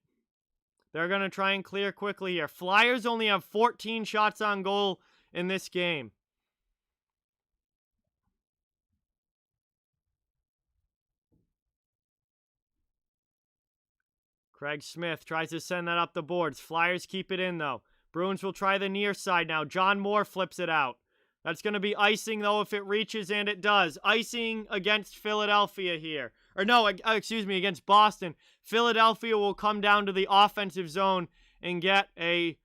They're going to try and clear quickly here. Flyers only have 14 shots on goal in this game. Craig Smith tries to send that up the boards. Flyers keep it in, though. Bruins will try the near side now. John Moore flips it out. That's going to be icing, though, if it reaches, and it does. Icing against Philadelphia here. Or no, excuse me, against Boston. Philadelphia will come down to the offensive zone and get a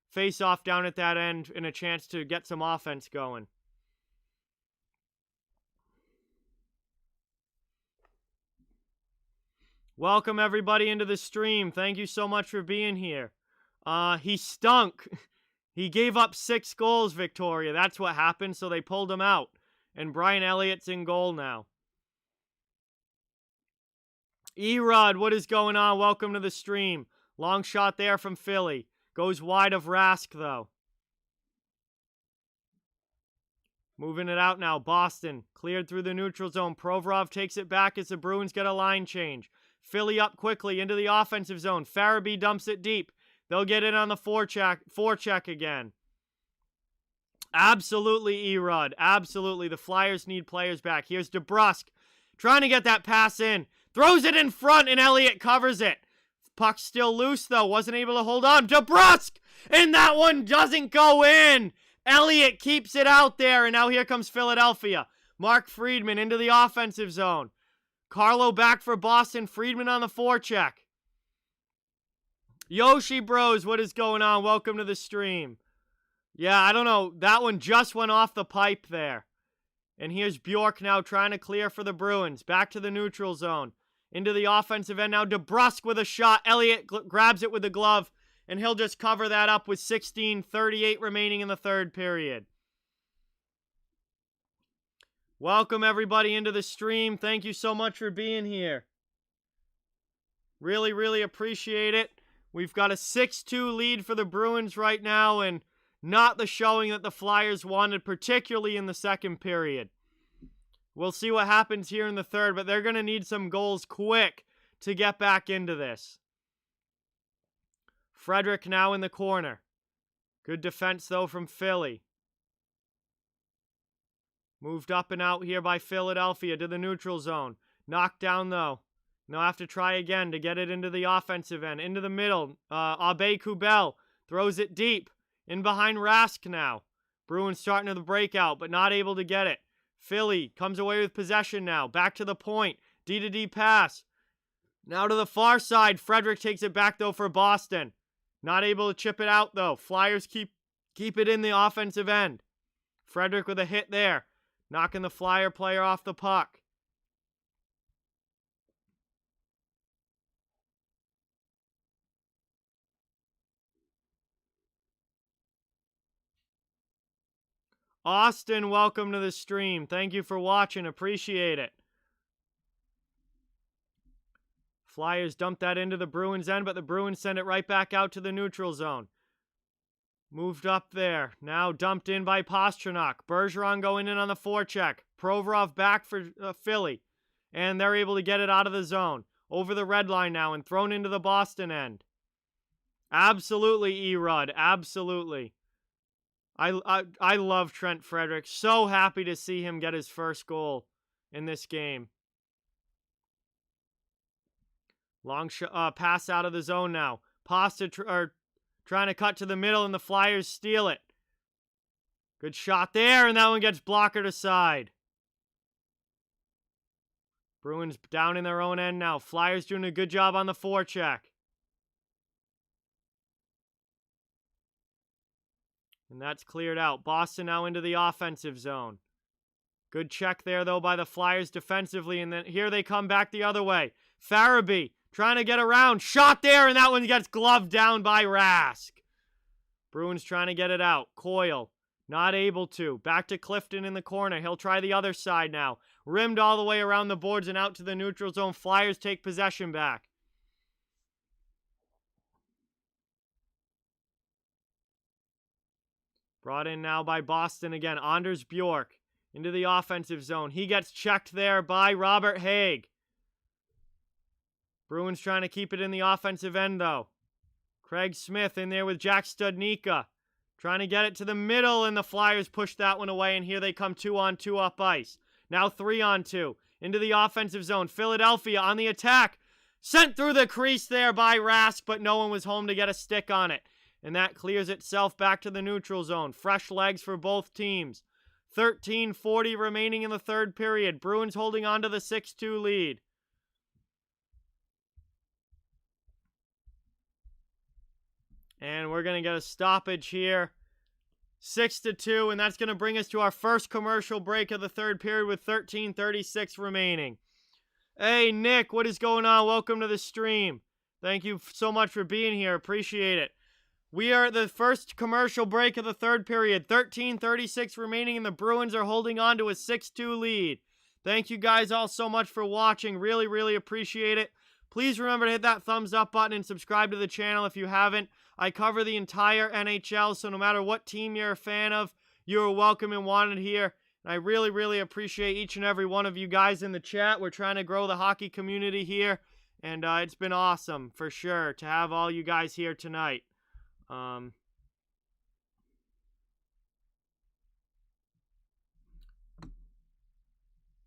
face-off down at that end and a chance to get some offense going. Welcome, everybody, into the stream. Thank you so much for being here. He stunk. He gave up 6 goals, Victoria. That's what happened, so they pulled him out. And Brian Elliott's in goal now. Erod, what is going on? Welcome to the stream. Long shot there from Philly. Goes wide of Rask, though. Moving it out now. Boston cleared through the neutral zone. Provorov takes it back as the Bruins get a line change. Philly up quickly into the offensive zone. Farabee dumps it deep. They'll get in on the forecheck again. Absolutely, Erod. Absolutely. The Flyers need players back. Here's DeBrusk trying to get that pass in. Throws it in front, and Elliott covers it. Puck's still loose, though. Wasn't able to hold on. DeBrusk! And that one doesn't go in. Elliott keeps it out there, and now here comes Philadelphia. Mark Friedman into the offensive zone. Carlo back for Boston. Friedman on the forecheck. Yoshi Bros, what is going on? Welcome to the stream. Yeah, I don't know. That one just went off the pipe there. And here's Bjork now trying to clear for the Bruins. Back to the neutral zone. Into the offensive end now. DeBrusk with a shot. Elliott grabs it with the glove. And he'll just cover that up with 16:38 remaining in the third period. Welcome everybody into the stream. Thank you so much for being here. Really, really appreciate it. We've got a 6-2 lead for the Bruins right now, and not the showing that the Flyers wanted, particularly in the second period. We'll see what happens here in the third, but they're going to need some goals quick to get back into this. Frederick now in the corner. Good defense, though, from Philly. Moved up and out here by Philadelphia to the neutral zone. Knocked down, though. They'll have to try again to get it into the offensive end. Into the middle. Abe Kubel throws it deep. In behind Rask now. Bruins starting to the breakout, but not able to get it. Philly comes away with possession now. Back to the point. D-to-D pass. Now to the far side. Frederick takes it back, though, for Boston. Not able to chip it out, though. Flyers keep it in the offensive end. Frederick with a hit there. Knocking the Flyer player off the puck. Austin, welcome to the stream. Thank you for watching. Appreciate it. Flyers dump that into the Bruins end, but the Bruins send it right back out to the neutral zone. Moved up there. Now dumped in by Pastrnak. Bergeron going in on the forecheck. Provorov back for Philly. And they're able to get it out of the zone. Over the red line now and thrown into the Boston end. Absolutely, Erod. Absolutely. I love Trent Frederick. So happy to see him get his first goal in this game. Long pass out of the zone now. Pasta trying to cut to the middle, and the Flyers steal it. Good shot there, and that one gets blockered aside. Bruins down in their own end now. Flyers doing a good job on the forecheck. And that's cleared out. Boston now into the offensive zone. Good check there, though, by the Flyers defensively. And then here they come back the other way. Farabee trying to get around. Shot there, and that one gets gloved down by Rask. Bruins trying to get it out. Coyle not able to. Back to Clifton in the corner. He'll try the other side now. Rimmed all the way around the boards and out to the neutral zone. Flyers take possession back. Brought in now by Boston again. Anders Bjork into the offensive zone. He gets checked there by Robert Haig. Bruins trying to keep it in the offensive end, though. Craig Smith in there with Jack Studnicka. Trying to get it to the middle, and the Flyers push that one away, and here they come 2-on-2 up ice. Now 3-on-2 into the offensive zone. Philadelphia on the attack. Sent through the crease there by Rask, but no one was home to get a stick on it. And that clears itself back to the neutral zone. Fresh legs for both teams. 13:40 remaining in the third period. Bruins holding on to the 6-2 lead. And we're going to get a stoppage here. 6-2, and that's going to bring us to our first commercial break of the third period with 13:36 remaining. Hey, Nick, what is going on? Welcome to the stream. Thank you so much for being here. Appreciate it. We are at the first commercial break of the third period. 13:36 remaining, and the Bruins are holding on to a 6-2 lead. Thank you guys all so much for watching. Really, really appreciate it. Please remember to hit that thumbs up button and subscribe to the channel if you haven't. I cover the entire NHL, so no matter what team you're a fan of, you are welcome and wanted here. And I really, really appreciate each and every one of you guys in the chat. We're trying to grow the hockey community here, and it's been awesome, for sure, to have all you guys here tonight.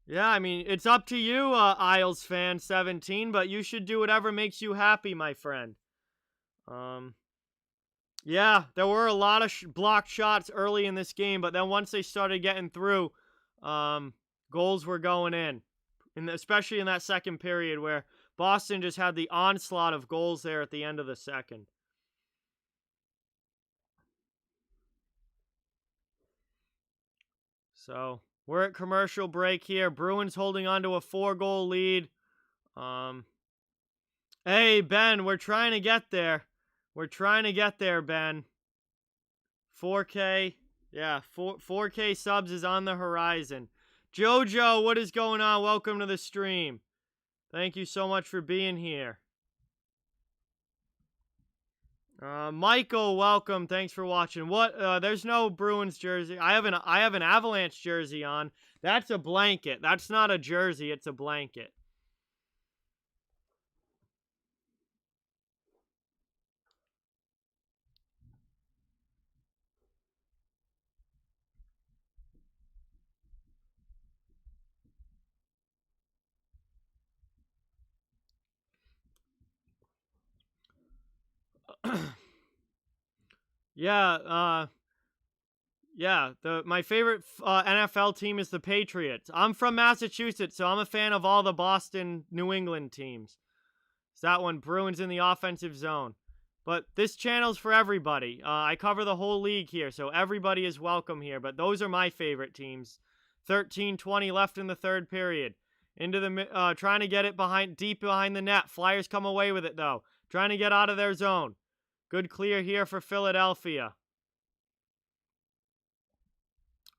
Yeah, I mean, it's up to you, Isles fan 17, but you should do whatever makes you happy, my friend. Yeah, there were a lot of blocked shots early in this game, but then once they started getting through, goals were going in, especially in that second period where Boston just had the onslaught of goals there at the end of the second. So we're at commercial break here. Bruins holding on to a 4-goal lead. Hey, Ben, we're trying to get there. We're trying to get there, Ben. 4K. Yeah, 4K subs is on the horizon. Jojo, what is going on? Welcome to the stream. Thank you so much for being here. Michael, welcome. Thanks for watching. What? There's no Bruins jersey. I have an Avalanche jersey on. That's a blanket. That's not a jersey. It's a blanket. My favorite NFL team is the Patriots. I'm from Massachusetts, so I'm a fan of all the Boston, New England teams. It's that one, Bruins in the offensive zone. But this channel's for everybody. I cover the whole league here, so everybody is welcome here. But those are my favorite teams. 13:20 left in the third period. Into the trying to get it deep behind the net. Flyers come away with it though. Trying to get out of their zone. Good clear here for Philadelphia.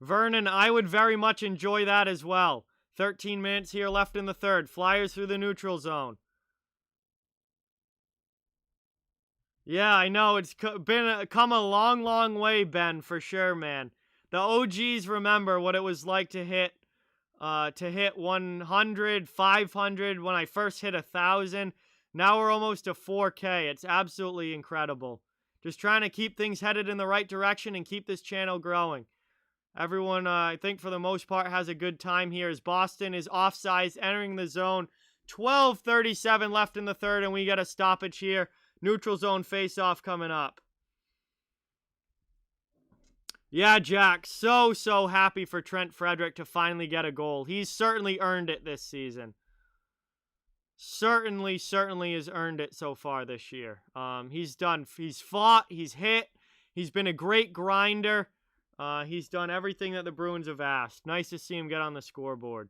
Vernon, I would very much enjoy that as well. 13 minutes here left in the third. Flyers through the neutral zone. Yeah, I know. It's come a long, long way, Ben, for sure, man. The OGs remember what it was like to hit 100, 500 when I first hit 1,000. Now we're almost to 4K. It's absolutely incredible. Just trying to keep things headed in the right direction and keep this channel growing. Everyone, I think for the most part, has a good time here as Boston is offsides, entering the zone. 12:37 left in the third, and we get a stoppage here. Neutral zone face-off coming up. Yeah, Jack, so happy for Trent Frederick to finally get a goal. He's certainly earned it this season. Certainly has earned it so far this year. He's fought, he's hit, he's been a great grinder. He's done everything that the Bruins have asked. Nice to see him get on the scoreboard.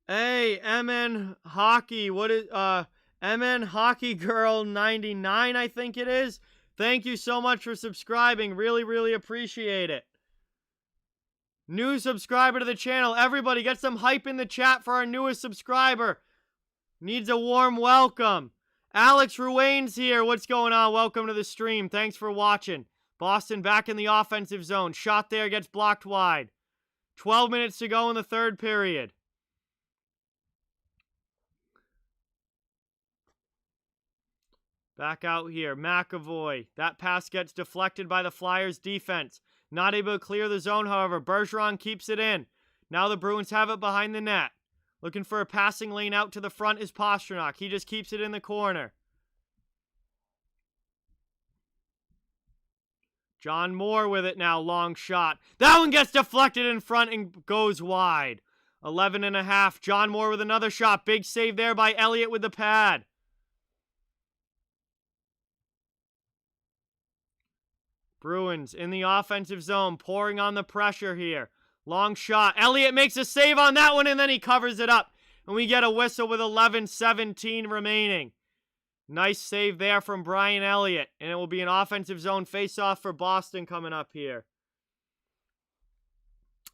Hey, MN Hockey, what is, MN Hockey Girl 99, I think it is. Thank you so much for subscribing. Really appreciate it. New subscriber to the channel. Everybody get some hype in the chat for our newest subscriber. Needs a warm welcome. Alex Ruane's here. What's going on? Welcome to the stream. Thanks for watching. Boston back in the offensive zone. Shot there, gets blocked wide. 12 minutes to go in the third period. Back out here. McAvoy. That pass gets deflected by the Flyers defense. Not able to clear the zone, however. Bergeron keeps it in. Now the Bruins have it behind the net. Looking for a passing lane out to the front is Pastrnak. He just keeps it in the corner. John Moore with it now. Long shot. That one gets deflected in front and goes wide. 11.5. John Moore with another shot. Big save there by Elliott with the pad. Bruins in the offensive zone, pouring on the pressure here. Long shot. Elliott makes a save on that one, and then he covers it up. And we get a whistle with 11:17 remaining. Nice save there from Brian Elliott. And it will be an offensive zone face-off for Boston coming up here.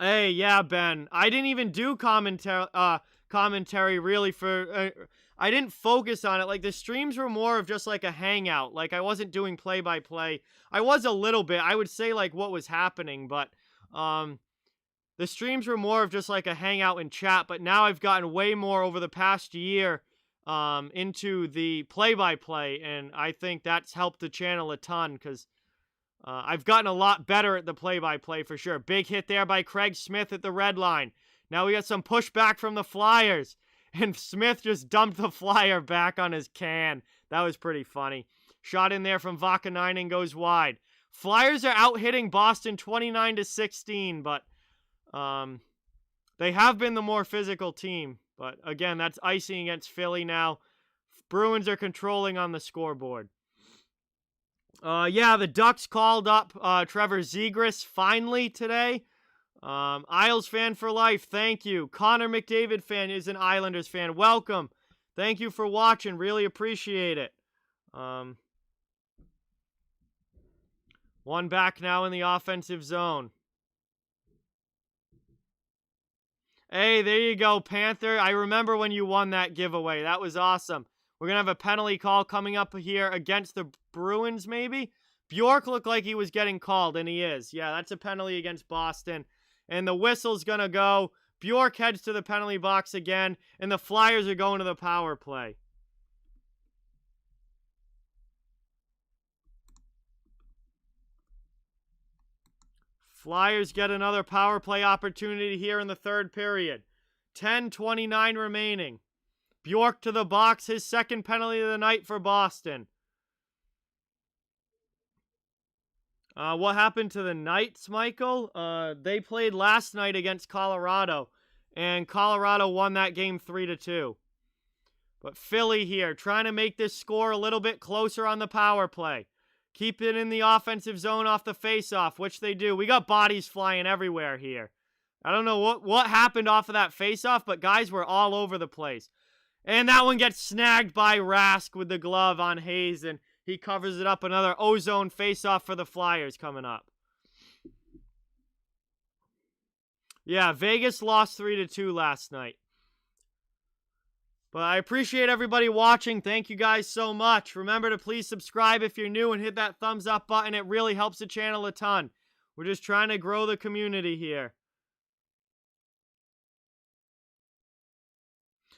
Hey, yeah, Ben. I didn't even do commentary really for... I didn't focus on it. Like, the streams were more of just, like, a hangout. Like, I wasn't doing play-by-play. I was a little bit. I would say, like, what was happening. But, the streams were more of just, like, a hangout and chat. But now I've gotten way more over the past year into the play-by-play. And I think that's helped the channel a ton. Because I've gotten a lot better at the play-by-play for sure. Big hit there by Craig Smith at the red line. Now we got some pushback from the Flyers. And Smith just dumped the Flyer back on his can. That was pretty funny. Shot in there from Vakanainen goes wide. Flyers are out hitting Boston 29-16, but they have been the more physical team. But again, that's icing against Philly now. Bruins are controlling on the scoreboard. Yeah, the Ducks called up Trevor Zegras finally today. Isles fan for life, thank you. Connor McDavid fan is an Islanders fan. Welcome. Thank you for watching. Really appreciate it. One back now in the offensive zone. Hey, there you go, Panther. I remember when you won that giveaway. That was awesome. We're going to have a penalty call coming up here against the Bruins, maybe? Bjork looked like he was getting called, and he is. Yeah, that's a penalty against Boston. And the whistle's going to go. Bjork heads to the penalty box again, and the Flyers are going to the power play. Flyers get another power play opportunity here in the third period. 10:29 remaining. Bjork to the box, his second penalty of the night for Boston. What happened to the Knights, Michael? They played last night against Colorado, and Colorado won that game 3-2. But Philly here, trying to make this score a little bit closer on the power play. Keep it in the offensive zone off the faceoff, which they do. We got bodies flying everywhere here. I don't know what happened off of that faceoff, but guys were all over the place. And that one gets snagged by Rask with the glove on Hayes, and he covers it up. Another ozone faceoff for the Flyers coming up. Yeah, Vegas lost 3-2 last night. But I appreciate everybody watching. Thank you guys so much. Remember to please subscribe if you're new and hit that thumbs up button. It really helps the channel a ton. We're just trying to grow the community here.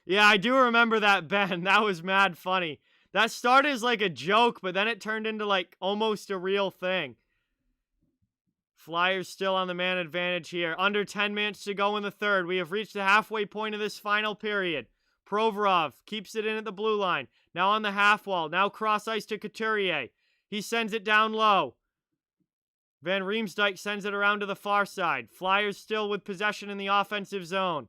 Yeah, I do remember that, Ben. That was mad funny. That started as like a joke, but then it turned into like almost a real thing. Flyers still on the man advantage here. Under 10 minutes to go in the third. We have reached the halfway point of this final period. Provorov keeps it in at the blue line. Now on the half wall. Now cross ice to Couturier. He sends it down low. Van Riemsdyk sends it around to the far side. Flyers still with possession in the offensive zone.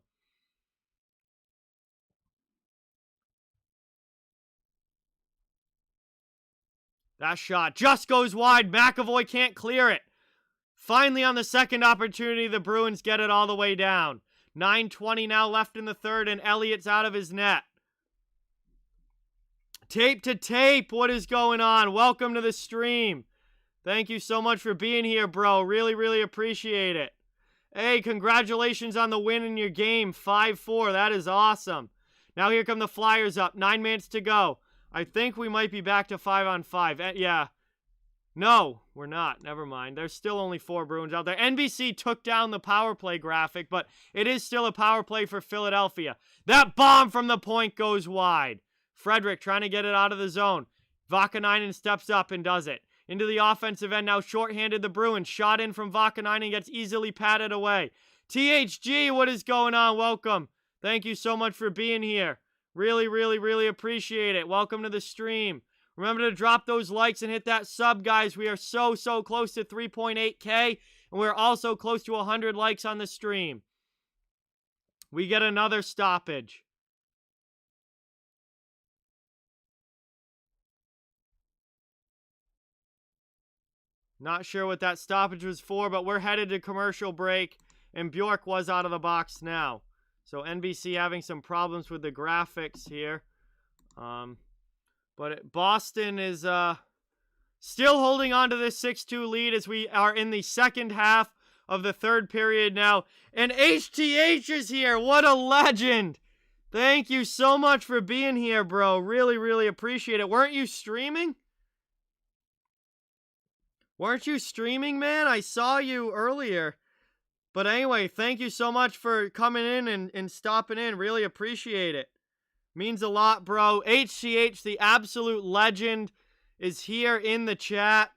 That shot just goes wide. McAvoy can't clear it. Finally, on the second opportunity, the Bruins get it all the way down. 9:20 now left in the third, and Elliott's out of his net. Tape to tape, what is going on? Welcome to the stream. Thank you so much for being here, bro. Really, really appreciate it. Hey, congratulations on the win in your game. 5-4, that is awesome. Now here come the Flyers up. 9 minutes to go. I think we might be back to 5-on-5. Yeah. No, we're not. Never mind. There's still only 4 Bruins out there. NBC took down the power play graphic, but it is still a power play for Philadelphia. That bomb from the point goes wide. Frederick trying to get it out of the zone. Vakanainen steps up and does it. Into the offensive end, now shorthanded the Bruins. Shot in from Vakanainen, gets easily patted away. THG, what is going on? Welcome. Thank you so much for being here. Really, really, really appreciate it. Welcome to the stream. Remember to drop those likes and hit that sub, guys. We are so close to 3.8K, and we're also close to 100 likes on the stream. We get another stoppage. Not sure what that stoppage was for, but we're headed to commercial break, and Bjork was out of the box now. So NBC having some problems with the graphics here. But Boston is still holding on to this 6-2 lead as we are in the second half of the third period now. And HTH is here. What a legend. Thank you so much for being here, bro. Really, really appreciate it. Weren't you streaming? Weren't you streaming, man? I saw you earlier. But anyway, thank you so much for coming in and stopping in. Really appreciate it. Means a lot, bro. HCH, the absolute legend, is here in the chat.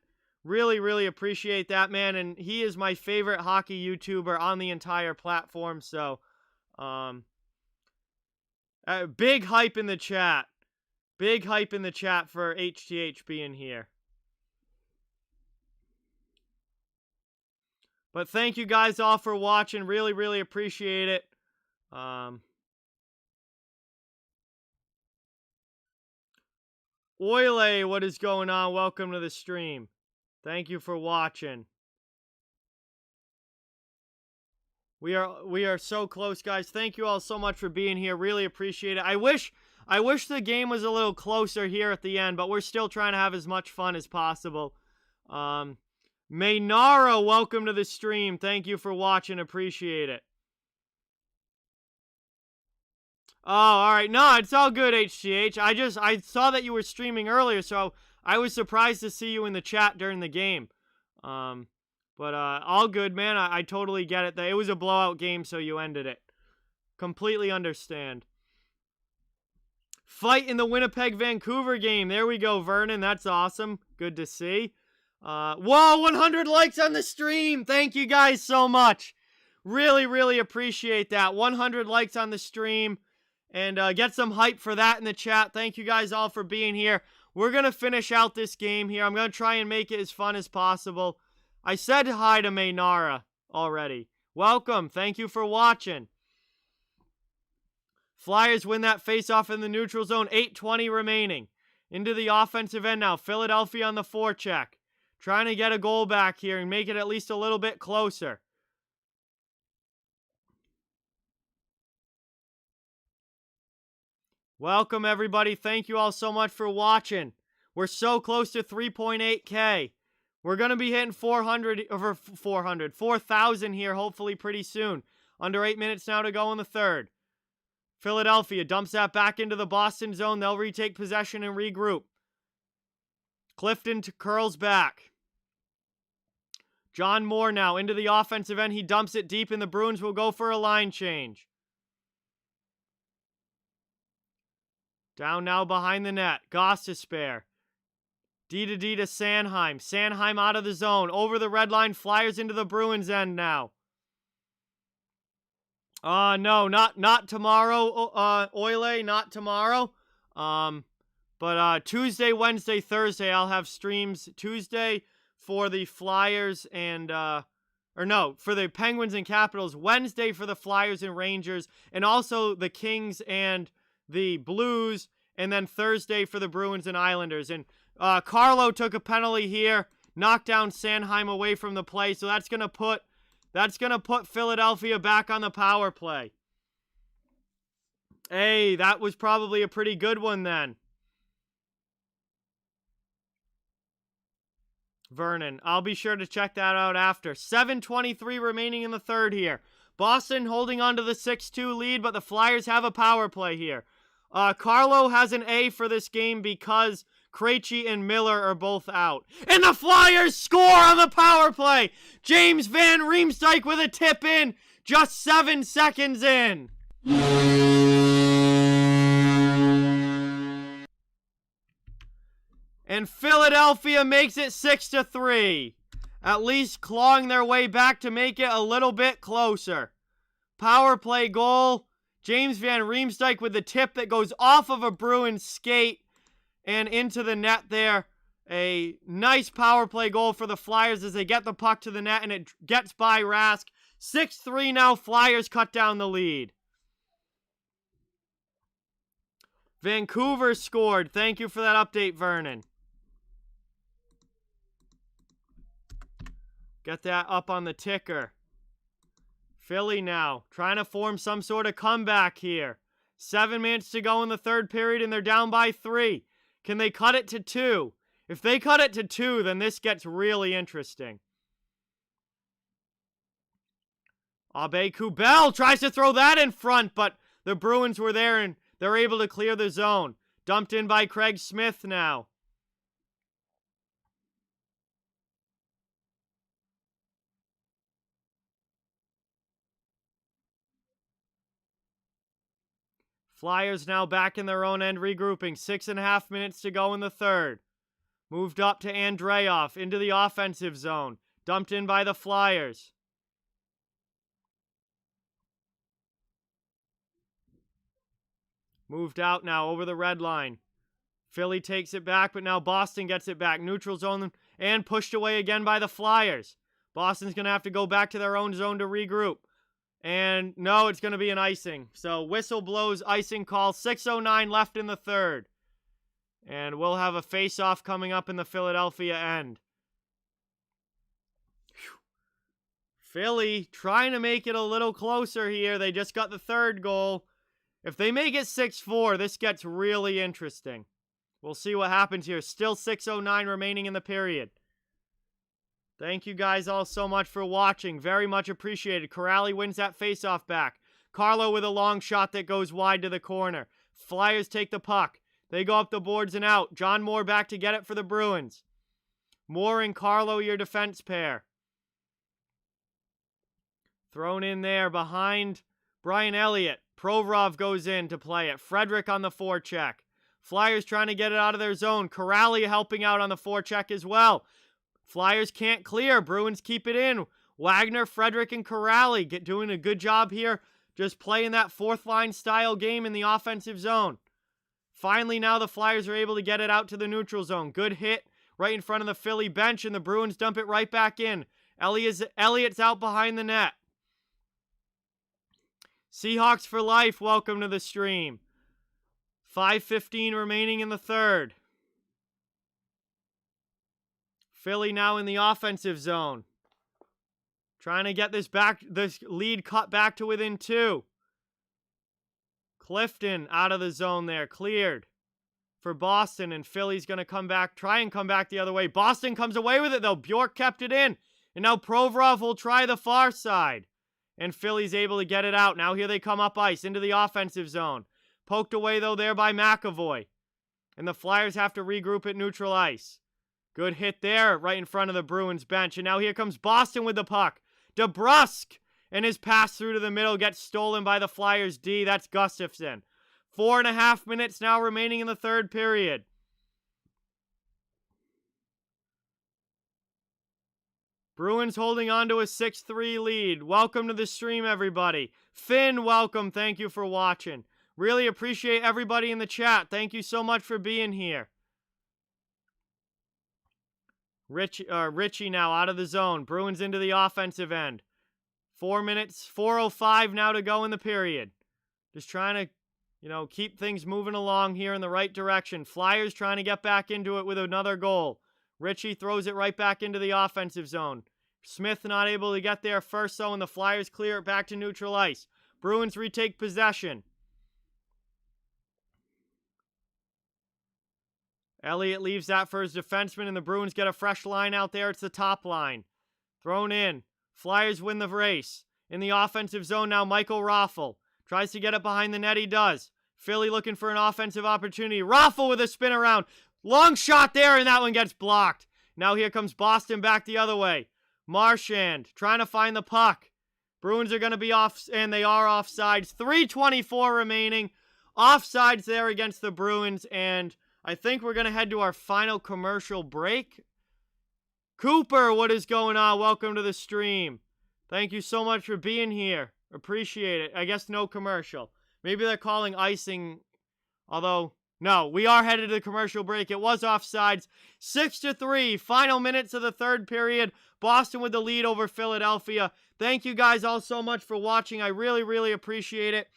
Really, really appreciate that, man. And he is my favorite hockey YouTuber on the entire platform. So, big hype in the chat. Big hype in the chat for HTH being here. But thank you guys all for watching. Really, really appreciate it. Oile, what is going on? Welcome to the stream. Thank you for watching. We are so close, guys. Thank you all so much for being here. Really appreciate it. I wish the game was a little closer here at the end, but we're still trying to have as much fun as possible. Maynara, welcome to the stream. Thank you for watching. Appreciate it. Oh, all right. No, it's all good, HCH. I saw that you were streaming earlier, so I was surprised to see you in the chat during the game. But all good, man. I totally get it. It was a blowout game, so you ended it. Completely understand. Fight in the Winnipeg-Vancouver game. There we go, Vernon. That's awesome. Good to see. Whoa, 100 likes on the stream. Thank you guys so much. Really, really appreciate that. 100 likes on the stream. And get some hype for that in the chat. Thank you guys all for being here. We're going to finish out this game here. I'm going to try and make it as fun as possible. I said hi to Maynara already. Welcome. Thank you for watching. Flyers win that faceoff in the neutral zone. 8:20 remaining. Into the offensive end now. Philadelphia on the forecheck. Trying to get a goal back here and make it at least a little bit closer. Welcome, everybody. Thank you all so much for watching. We're so close to 3.8K. We're going to be hitting 4,000 here hopefully pretty soon. Under 8 minutes now to go in the third. Philadelphia dumps that back into the Boston zone. They'll retake possession and regroup. Clifton curls back. John Moore now into the offensive end. He dumps it deep, and the Bruins will go for a line change. Down now behind the net. Goss to spare. D to Sanheim. Sanheim out of the zone. Over the red line. Flyers into the Bruins end now. No, not tomorrow, Oile. Not tomorrow. But Tuesday, Wednesday, Thursday, I'll have streams. Tuesday for the Flyers and, for the Penguins and Capitals. Wednesday for the Flyers and Rangers. And also the Kings and the Blues. And then Thursday for the Bruins and Islanders. And Carlo took a penalty here. Knocked down Sanheim away from the play. So that's going to put Philadelphia back on the power play. Hey, that was probably a pretty good one then. Vernon. I'll be sure to check that out after. 7:23 remaining in the third here. Boston holding on to the 6-2 lead, but the Flyers have a power play here. Carlo has an A for this game because Krejci and Miller are both out. And the Flyers score on the power play. James Van Riemsdyk with a tip in just 7 seconds in. And Philadelphia makes it 6-3. At least clawing their way back to make it a little bit closer. Power play goal. James Van Riemsdyk with the tip that goes off of a Bruins skate and into the net there. A nice power play goal for the Flyers as they get the puck to the net and it gets by Rask. 6-3 now. Flyers cut down the lead. Vancouver scored. Thank you for that update, Vernon. Get that up on the ticker. Philly now trying to form some sort of comeback here. 7 minutes to go in the third period and they're down by 3. Can they cut it to 2? If they cut it to 2, then this gets really interesting. Abe-Kubel tries to throw that in front, but the Bruins were there and they're able to clear the zone. Dumped in by Craig Smith now. Flyers now back in their own end, regrouping. 6.5 minutes to go in the third. Moved up to Andreoff into the offensive zone. Dumped in by the Flyers. Moved out now over the red line. Philly takes it back, but now Boston gets it back. Neutral zone and pushed away again by the Flyers. Boston's going to have to go back to their own zone to regroup. And no, it's going to be an icing. So whistle blows, icing call. 6:09 left in the third. And we'll have a face-off coming up in the Philadelphia end. Whew. Philly trying to make it a little closer here. They just got the third goal. If they make it 6-4, this gets really interesting. We'll see what happens here. Still 6:09 remaining in the period. Thank you guys all so much for watching. Very much appreciated. Corrali wins that faceoff back. Carlo with a long shot that goes wide to the corner. Flyers take the puck. They go up the boards and out. John Moore back to get it for the Bruins. Moore and Carlo, your defense pair. Thrown in there behind Brian Elliott. Provorov goes in to play it. Frederick on the forecheck. Flyers trying to get it out of their zone. Corrali helping out on the forecheck as well. Flyers can't clear. Bruins keep it in. Wagner, Frederick, and Corrali doing a good job here. Just playing that fourth line style game in the offensive zone. Finally, now the Flyers are able to get it out to the neutral zone. Good hit right in front of the Philly bench, and the Bruins dump it right back in. Elliott's out behind the net. Seahawks for life, welcome to the stream. 5:15 remaining in the third. Philly now in the offensive zone. Trying to get this lead cut back to within 2. Clifton out of the zone there, cleared for Boston, and Philly's going to try and come back the other way. Boston comes away with it though. Bjork kept it in, and now Provorov will try the far side, and Philly's able to get it out. Now here they come up ice into the offensive zone. Poked away though there by McAvoy, and the Flyers have to regroup at neutral ice. Good hit there right in front of the Bruins bench. And now here comes Boston with the puck. DeBrusk and his pass through to the middle gets stolen by the Flyers D. That's Gustafsson. 4.5 minutes now remaining in the third period. Bruins holding on to a 6-3 lead. Welcome to the stream, everybody. Finn, welcome. Thank you for watching. Really appreciate everybody in the chat. Thank you so much for being here. Richie now out of the zone. Bruins into the offensive end. 4 minutes, 4:05 now to go in the period. Just trying to, keep things moving along here in the right direction. Flyers trying to get back into it with another goal. Richie throws it right back into the offensive zone. Smith not able to get there first, though, and the Flyers clear it back to neutral ice. Bruins retake possession. Elliott leaves that for his defenseman, and the Bruins get a fresh line out there. It's the top line. Thrown in. Flyers win the race. In the offensive zone now, Michael Raffel tries to get it behind the net. He does. Philly looking for an offensive opportunity. Raffle with a spin around. Long shot there, and that one gets blocked. Now here comes Boston back the other way. Marchand trying to find the puck. Bruins are going to be off, and they are offsides. 3:24 remaining. Offsides there against the Bruins, and I think we're going to head to our final commercial break. Cooper, what is going on? Welcome to the stream. Thank you so much for being here. Appreciate it. I guess no commercial. Maybe they're calling icing, although, no, we are headed to the commercial break. It was offsides. 6-3, final minutes of the third period. Boston with the lead over Philadelphia. Thank you guys all so much for watching. I really, really appreciate it.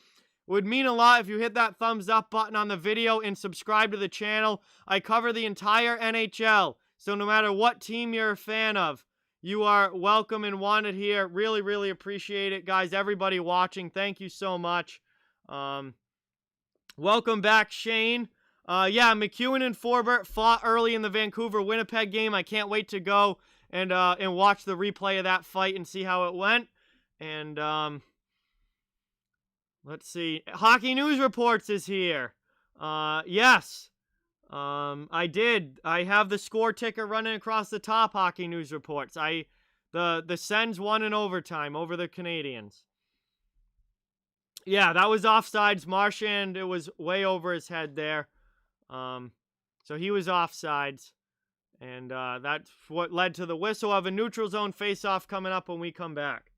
It would mean a lot if you hit that thumbs up button on the video and subscribe to the channel. I cover the entire NHL, so no matter what team you're a fan of, you are welcome and wanted here. Really, really appreciate it, guys. Everybody watching, thank you so much. Welcome back, Shane. Yeah, McEwen and Forbert fought early in the Vancouver-Winnipeg game. I can't wait to go and watch the replay of that fight and see how it went. And, let's see. Hockey News Reports is here. Yes. I did. I have the score ticker running across the top, Hockey News Reports. The Sens won in overtime over the Canadiens. Yeah, that was offsides. Marchand, it was way over his head there. So he was offsides. And that's what led to the whistle of a neutral zone face-off coming up when we come back.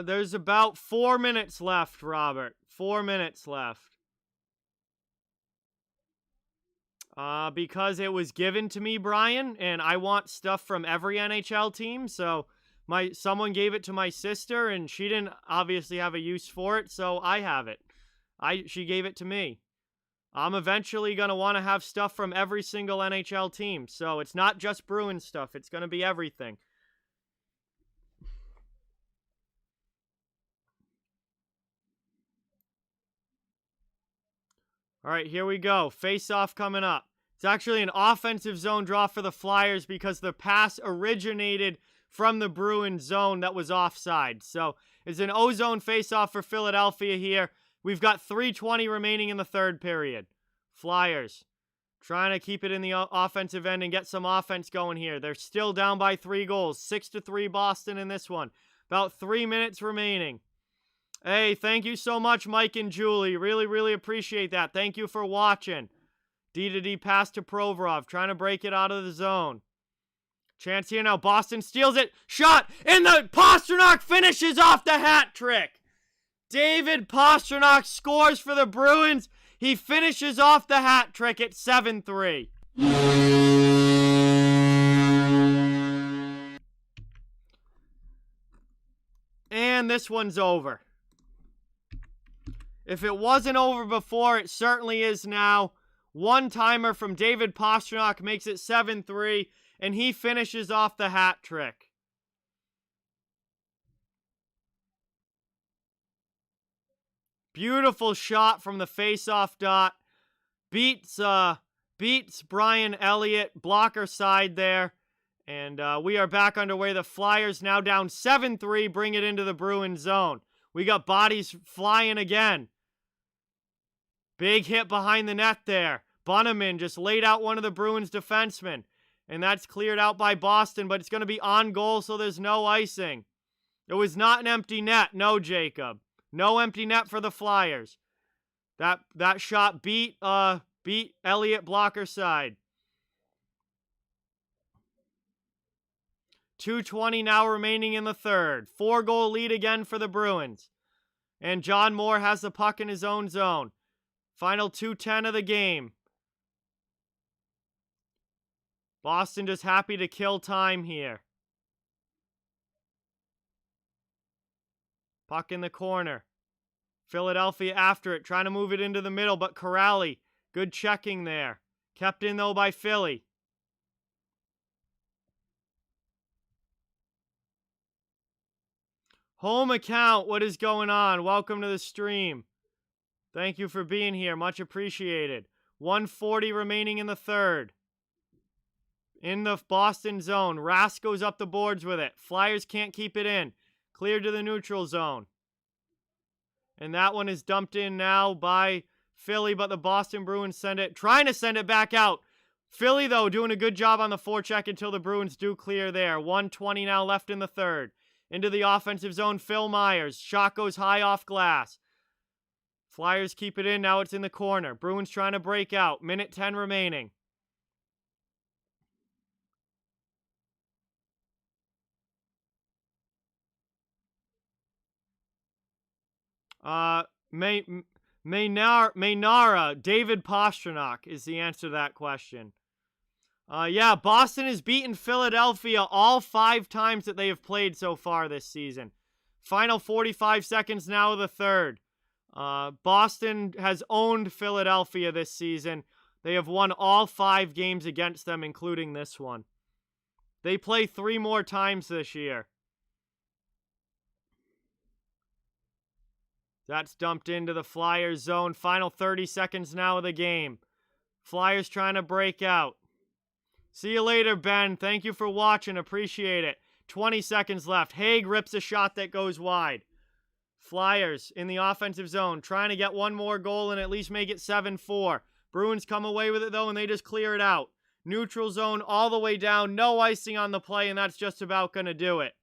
There's about 4 minutes left, Robert. 4 minutes left. Because it was given to me, Brian, and I want stuff from every NHL team, so someone gave it to my sister, and she didn't obviously have a use for it, so I have it. She gave it to me. I'm eventually going to want to have stuff from every single NHL team, so it's not just Bruins stuff. It's going to be everything. All right, here we go. Face-off coming up. It's actually an offensive zone draw for the Flyers because the pass originated from the Bruins zone that was offside. So it's an O-zone face-off for Philadelphia here. We've got 3:20 remaining in the third period. Flyers trying to keep it in the offensive end and get some offense going here. They're still down by 3 goals. 6-3 Boston in this one. About 3 minutes remaining. Hey, thank you so much, Mike and Julie. Really, really appreciate that. Thank you for watching. D-to-D pass to Provorov, trying to break it out of the zone. Chance here now. Boston steals it. Shot, and the Pastrnak finishes off the hat trick. David Pastrnak scores for the Bruins. He finishes off the hat trick at 7-3. And this one's over. If it wasn't over before, it certainly is now. One-timer from David Pastrnak makes it 7-3, and he finishes off the hat trick. Beautiful shot from the face-off dot. Beats Brian Elliott, blocker side there. And we are back underway. The Flyers now down 7-3, bring it into the Bruins zone. We got bodies flying again. Big hit behind the net there. Bunneman just laid out one of the Bruins defensemen. And that's cleared out by Boston, but it's going to be on goal, so there's no icing. It was not an empty net. No, Jacob. No empty net for the Flyers. That shot beat Elliott blocker side. 2:20 now remaining in the third. 4-goal lead again for the Bruins. And John Moore has the puck in his own zone. Final 2:10 of the game. Boston just happy to kill time here. Puck in the corner. Philadelphia after it, trying to move it into the middle, but Corrali, good checking there. Kept in, though, by Philly. Home account, what is going on? Welcome to the stream. Thank you for being here. Much appreciated. 1:40 remaining in the third. In the Boston zone. Rask goes up the boards with it. Flyers can't keep it in. Cleared to the neutral zone. And that one is dumped in now by Philly, but the Boston Bruins trying to send it back out. Philly, though, doing a good job on the forecheck until the Bruins do clear there. 1:20 now left in the third. Into the offensive zone, Phil Myers. Shot goes high off glass. Flyers keep it in. Now it's in the corner. Bruins trying to break out. Minute 10 remaining. Maynara, David Pastrnak is the answer to that question. Yeah, Boston has beaten Philadelphia all 5 times that they have played so far this season. Final 45 seconds now of the third. Boston has owned Philadelphia this season. They have won all 5 games against them, including this one. They play 3 more times this year. That's dumped into the Flyers zone. Final 30 seconds now of the game. Flyers trying to break out. See you later, Ben. Thank you for watching. Appreciate it. 20 seconds left. Haig rips a shot that goes wide. Flyers in the offensive zone trying to get one more goal and at least make it 7-4. Bruins come away with it, though, and they just clear it out. Neutral zone all the way down. No icing on the play, and that's just about going to do it.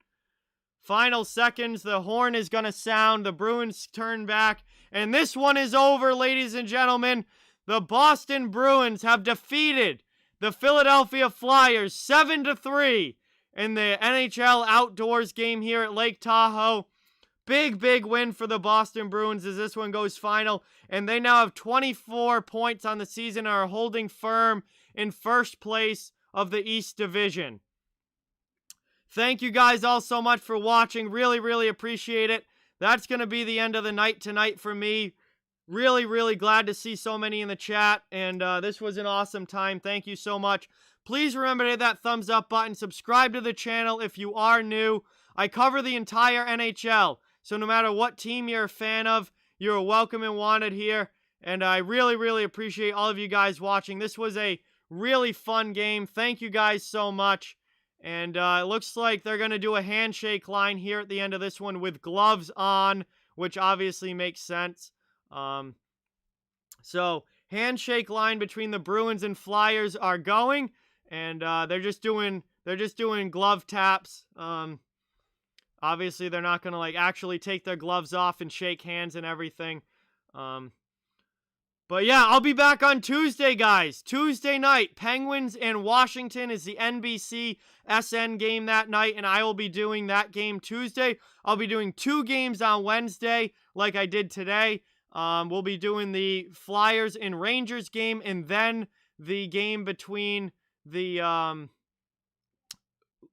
Final seconds, the horn is going to sound. The Bruins turn back, and this one is over, ladies and gentlemen. The Boston Bruins have defeated the Philadelphia Flyers 7-3 in the NHL Outdoors game here at Lake Tahoe. Big win for the Boston Bruins as this one goes final, and they now have 24 points on the season and are holding firm in first place of the East Division. Thank you guys all so much for watching. Really appreciate it. That's going to be the end of the night tonight for me. Really glad to see so many in the chat, and this was an awesome time. Thank you so much. Please remember to hit that thumbs up button. Subscribe to the channel if you are new. I cover the entire NHL, so no matter what team you're a fan of, you're welcome and wanted here, and I really appreciate all of you guys watching. This was a really fun game. Thank you guys so much. And it looks like they're going to do a handshake line here at the end of this one with gloves on, which obviously makes sense. So handshake line between the Bruins and Flyers are going, and they're just doing glove taps. Obviously they're not going to like actually take their gloves off and shake hands and everything. But yeah, I'll be back on Tuesday, guys. Tuesday night, Penguins and Washington is the NBC SN game that night, and I will be doing that game Tuesday. I'll be doing 2 games on Wednesday, like I did today. We'll be doing the Flyers and Rangers game, and then the game between the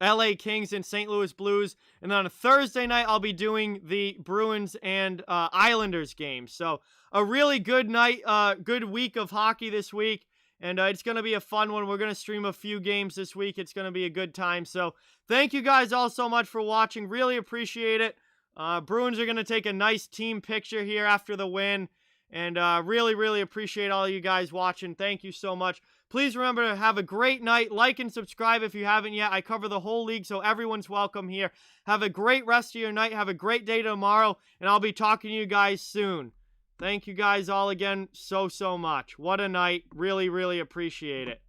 LA Kings and St. Louis Blues. And then on a Thursday night, I'll be doing the Bruins and Islanders game. So a really good night, good week of hockey this week. And it's going to be a fun one. We're going to stream a few games this week. It's going to be a good time. So thank you guys all so much for watching. Really appreciate it. Bruins are going to take a nice team picture here after the win. And really appreciate all you guys watching. Thank you so much. Please remember to have a great night. Like and subscribe if you haven't yet. I cover the whole league, so everyone's welcome here. Have a great rest of your night. Have a great day tomorrow, and I'll be talking to you guys soon. Thank you guys all again so much. What a night. Really appreciate it.